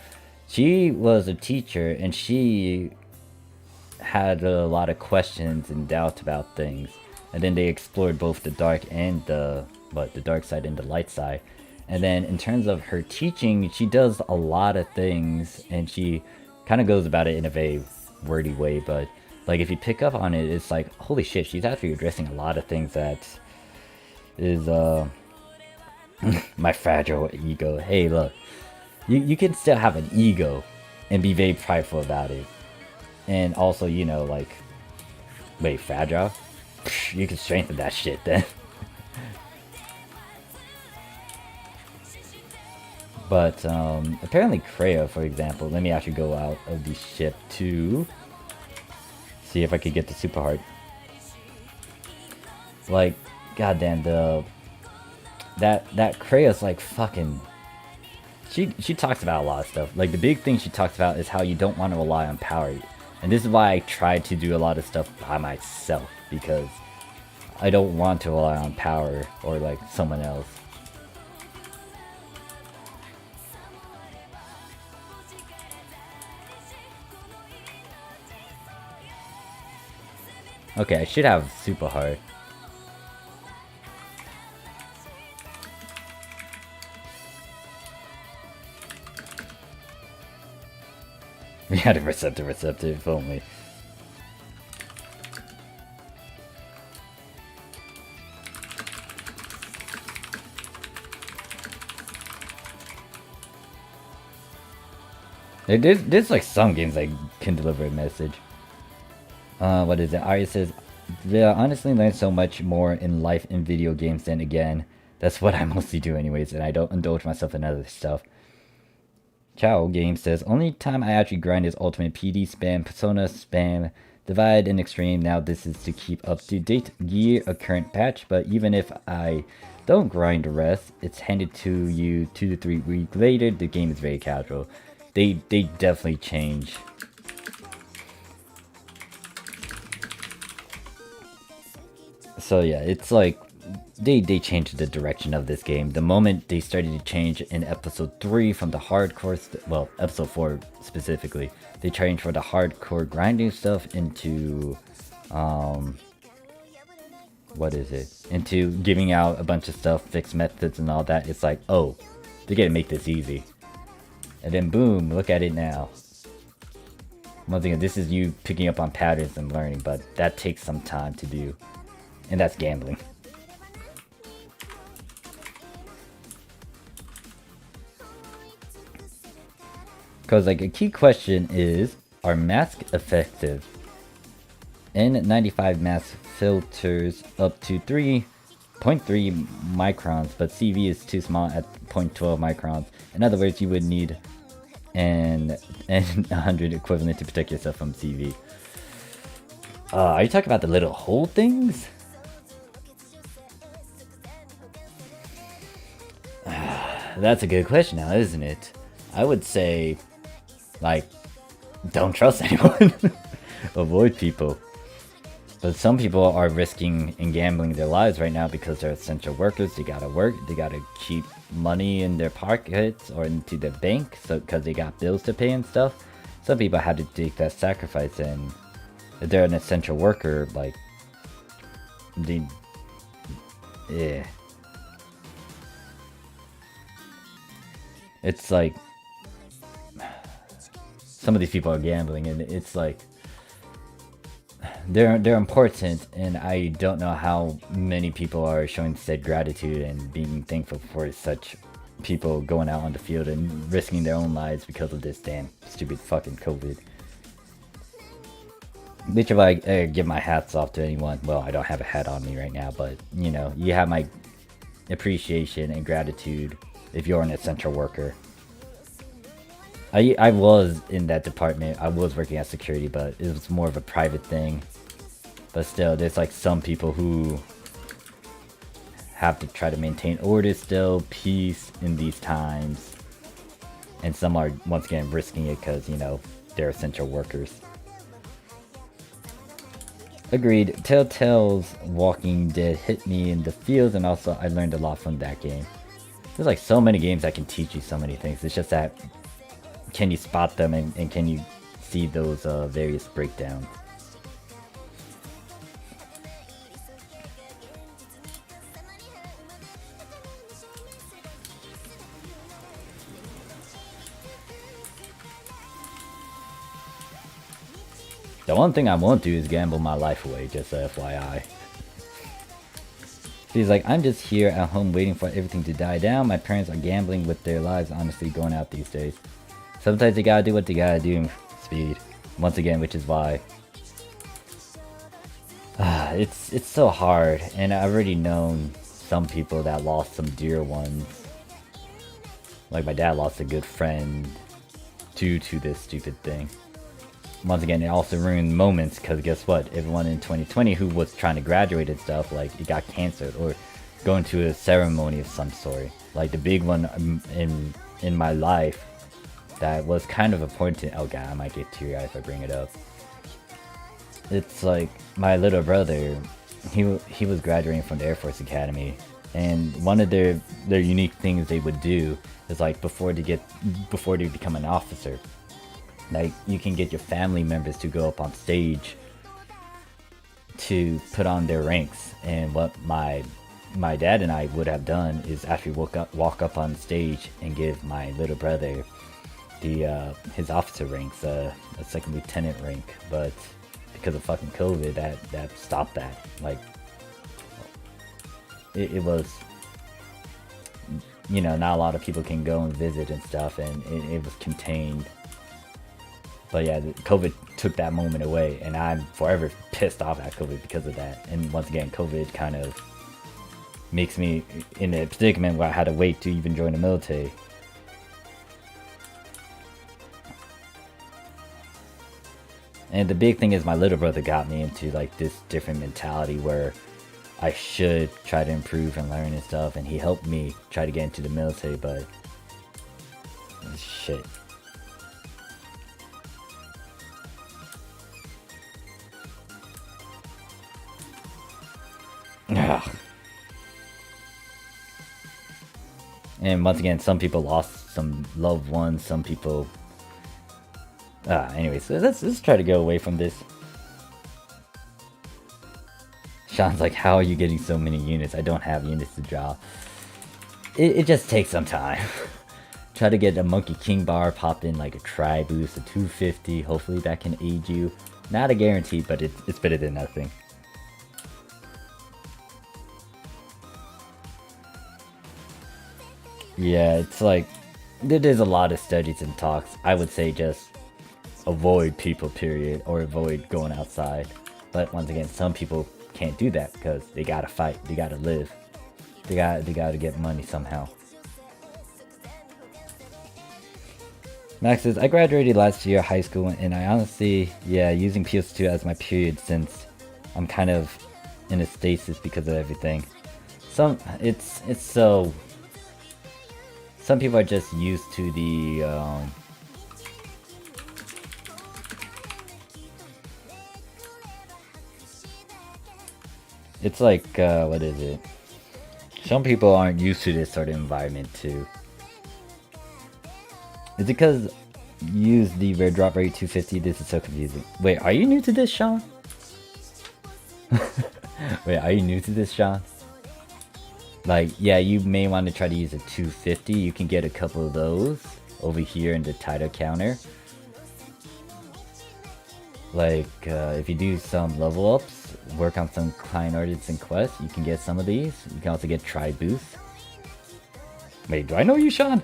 She was a teacher, and she had a lot of questions and doubts about things, and then they explored both the dark and the dark side and the light side. And then in terms of her teaching, she does a lot of things, and she kind of goes about it in a very wordy way, but like if you pick up on it, it's like, holy shit, she's actually addressing a lot of things that is my fragile ego. Hey, look, you can still have an ego and be very prideful about it. And also, you know, like, wait, fragile? You can strengthen that shit then. But apparently Kreia, for example, let me actually go out of the ship to see if I could get the super heart. Like, goddamn, that Kreia's like fucking. She talks about a lot of stuff. Like, the big thing she talks about is how you don't want to rely on power. And this is why I try to do a lot of stuff by myself, because I don't want to rely on power or like someone else. Okay, I should have super hard. We had a receptor, if only. There's like some games that can deliver a message. What is it? Arya says, yeah, honestly learned so much more in life in video games than again. That's what I mostly do anyways, and I don't indulge myself in other stuff. Chow Game says, only time I actually grind is Ultimate PD spam, Persona spam, Divide and Extreme. Now this is to keep up to date gear, a current patch, but even if I don't grind the rest, it's handed to you 2 to 3 weeks later. The game is very casual. They definitely change. So yeah, it's like they changed the direction of this game. The moment they started to change in episode 3 from the hardcore, well, episode 4 specifically, they changed from the hardcore grinding stuff into, what is it? Into giving out a bunch of stuff, fixed methods and all that. It's like, oh, they gotta make this easy. And then boom, look at it now. Once again, this is you picking up on patterns and learning, but that takes some time to do. And that's gambling. Because like a key question is, are masks effective? N95 mask filters up to 3.3 microns, but CV is too small at 0.12 microns. In other words, you would need an N100 equivalent to protect yourself from CV. Are you talking about the little hole things? That's a good question now, isn't it? I would say, like, don't trust anyone. Avoid people. But some people are risking and gambling their lives right now because they're essential workers. They gotta work. They gotta keep money in their pockets or into their bank, so because they got bills to pay and stuff. Some people had to take that sacrifice, and if they're an essential worker, like, yeah. It's like some of these people are gambling, and it's like they're important, and I don't know how many people are showing said gratitude and being thankful for such people going out on the field and risking their own lives because of this damn stupid fucking COVID. Which if I give my hats off to anyone, well, I don't have a hat on me right now, but you know, you have my appreciation and gratitude if you're an essential worker. I was in that department. I was working as security, but it was more of a private thing. But still, there's like some people who have to try to maintain order still, peace in these times. And some are, once again, risking it because, you know, they're essential workers. Agreed. Telltale's Walking Dead hit me in the feels, and also I learned a lot from that game. There's like so many games that can teach you so many things. It's just that, can you spot them, and can you see those various breakdowns? The one thing I won't do is gamble my life away, just FYI. She's like, I'm just here at home waiting for everything to die down. My parents are gambling with their lives, honestly, going out these days. Sometimes they gotta do what they gotta do, Speed. Once again, which is why. It's so hard, and I've already known some people that lost some dear ones. Like my dad lost a good friend due to this stupid thing. Once again, it also ruined moments, because guess what? Everyone in 2020 who was trying to graduate and stuff, like, it got canceled, or going to a ceremony of some sort. Like the big one in my life that was kind of important. Oh god, I might get teary-eyed if I bring it up. It's like my little brother, he was graduating from the Air Force Academy, and one of their unique things they would do is, like, before they become an officer, like, you can get your family members to go up on stage to put on their ranks. And what my dad and I would have done is actually walk up on stage and give my little brother his officer ranks, a second lieutenant rank. But because of fucking COVID, that stopped that. Like, it was, you know, not a lot of people can go and visit and stuff, and it was contained. But yeah, COVID took that moment away, and I'm forever pissed off at COVID because of that. And once again, COVID kind of makes me in a predicament where I had to wait to even join the military. And the big thing is my little brother got me into, like, this different mentality where I should try to improve and learn and stuff, and he helped me try to get into the military, but shit. And once again, some people lost some loved ones, some people... anyway, so let's try to go away from this. Sean's like, how are you getting so many units? I don't have units to draw. It just takes some time. Try to get a Monkey King bar popped in, like a Tri Boost, a 250. Hopefully that can aid you. Not a guarantee, but it's better than nothing. Yeah, it's like, there's a lot of studies and talks. I would say just avoid people, period, or avoid going outside. But once again, some people can't do that because they gotta fight, they gotta live, they gotta get money somehow. Max says, I graduated last year high school, and I honestly, yeah, using PS2 as my period since I'm kind of in a stasis because of everything. It's so... Some people are just used to the, it's like, what is it? Some people aren't used to this sort of environment too. Is it because you use the rare drop rate 250? This is so confusing. Wait, are you new to this, Sean? Wait, are you new to this, Sean? Like, yeah, you may want to try to use a 250. You can get a couple of those over here in the title counter. Like, if you do some level ups, work on some client artists and quests, you can get some of these. You can also get try boost. Wait, do I know you, Sean?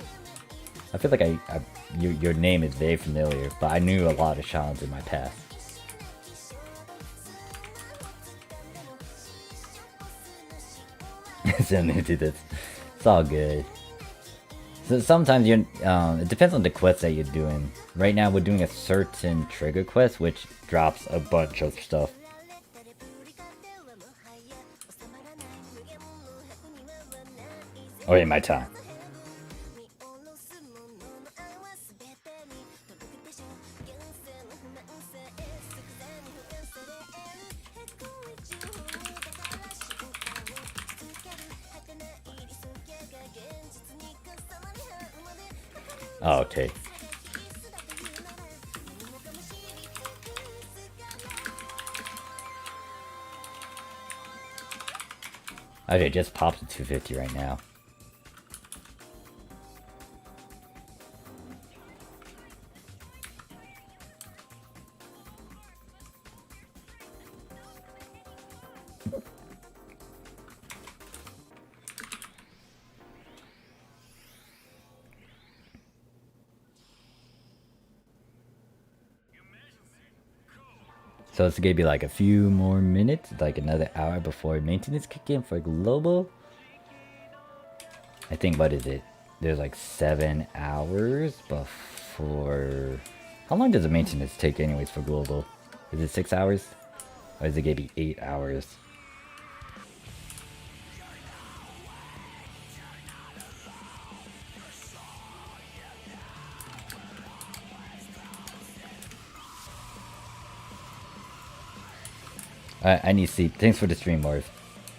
I feel like your name is very familiar, but I knew a lot of Seans in my past. So new to this. It's all good. So sometimes you're, it depends on the quest that you're doing. Right now we're doing a certain trigger quest, which drops a bunch of stuff. Oh yeah, my time. Oh, okay. Okay, just pops to 250 right now. So it's gonna be like a few more minutes, like another hour before maintenance kick in for global. I think, what is it? There's like 7 hours before... How long does the maintenance take anyways for global? Is it 6 hours? Or is it gonna be 8 hours? I need sleep. Thanks for the stream, Morph.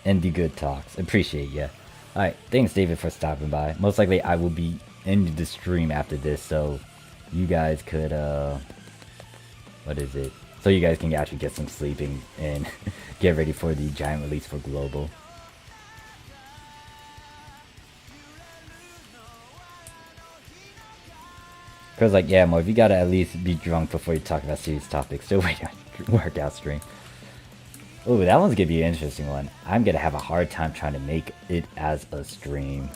And the good talks. Appreciate ya. Alright, thanks David for stopping by. Most likely I will be ending the stream after this, so you guys could, what is it? So you guys can actually get some sleeping and get ready for the giant release for global. Cause like, yeah, Morph, you gotta at least be drunk before you talk about serious topics. So wait, workout stream. Oh, that one's gonna be an interesting one. I'm gonna have a hard time trying to make it as a stream.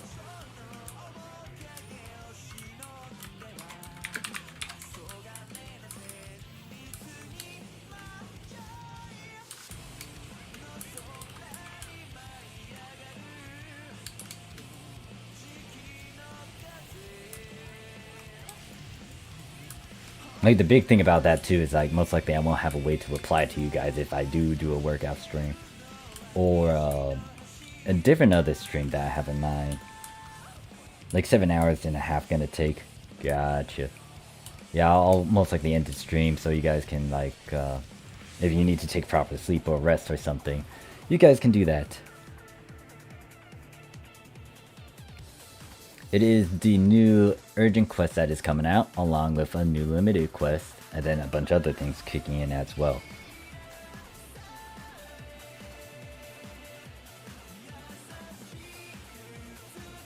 Like, the big thing about that too is like, most likely I won't have a way to reply to you guys if I do a workout stream. Or a different other stream that I have in mind. Like 7 hours and a half gonna take. Gotcha. Yeah, I'll most likely end the stream so you guys can like, if you need to take proper sleep or rest or something, you guys can do that. It is the new urgent quest that is coming out, along with a new limited quest, and then a bunch of other things kicking in as well.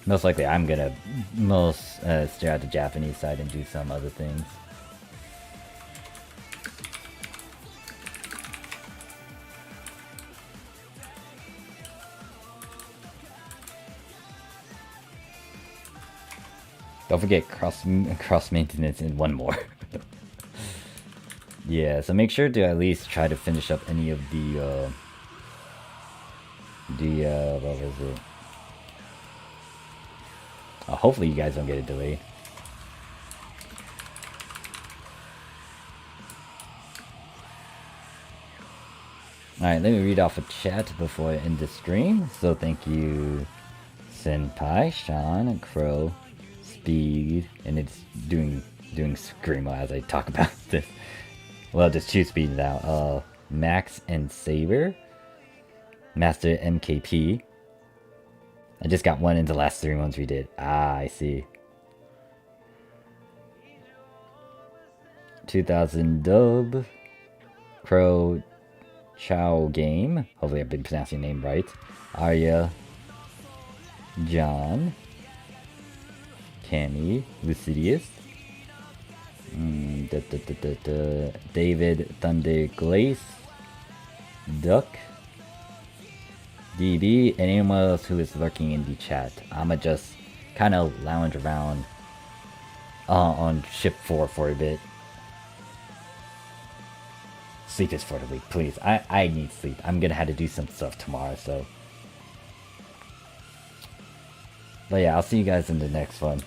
Most likely I'm gonna stare at the Japanese side and do some other things. Don't forget cross maintenance and one more. Yeah, so make sure to at least try to finish up any of what was it? Hopefully you guys don't get a delay. Alright, let me read off a chat before I end the stream. So thank you, Senpai, Sean, Crow, Speed, and it's doing Screamo as I talk about this. Well, just choose Speed now. Max and Saber, Master MKP. I just got one in the last 3 months we did. Ah, I see. 2000 Dub, Crow, Chow Game. Hopefully I've been pronouncing your name right. Arya, John, Cammy, Lucidius, David Thunder Glace, Duck, DB, and anyone else who is lurking in the chat. I'ma just kind of lounge around on ship 4 for a bit. Sleep is for the week, please. I need sleep. I'm gonna have to do some stuff tomorrow, so. But yeah, I'll see you guys in the next one.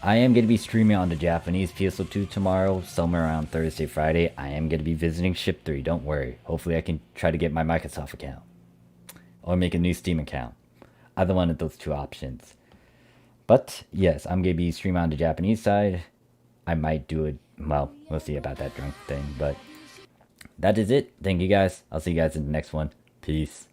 I am gonna be streaming on the Japanese PSO2 tomorrow, somewhere around Thursday, Friday. I am gonna be visiting Ship 3, don't worry. Hopefully I can try to get my Microsoft account. Or make a new Steam account. Either one of those two options. But yes, I'm gonna be streaming on the Japanese side. I might do it, well, we'll see about that drunk thing, but that is it. Thank you guys. I'll see you guys in the next one. Peace.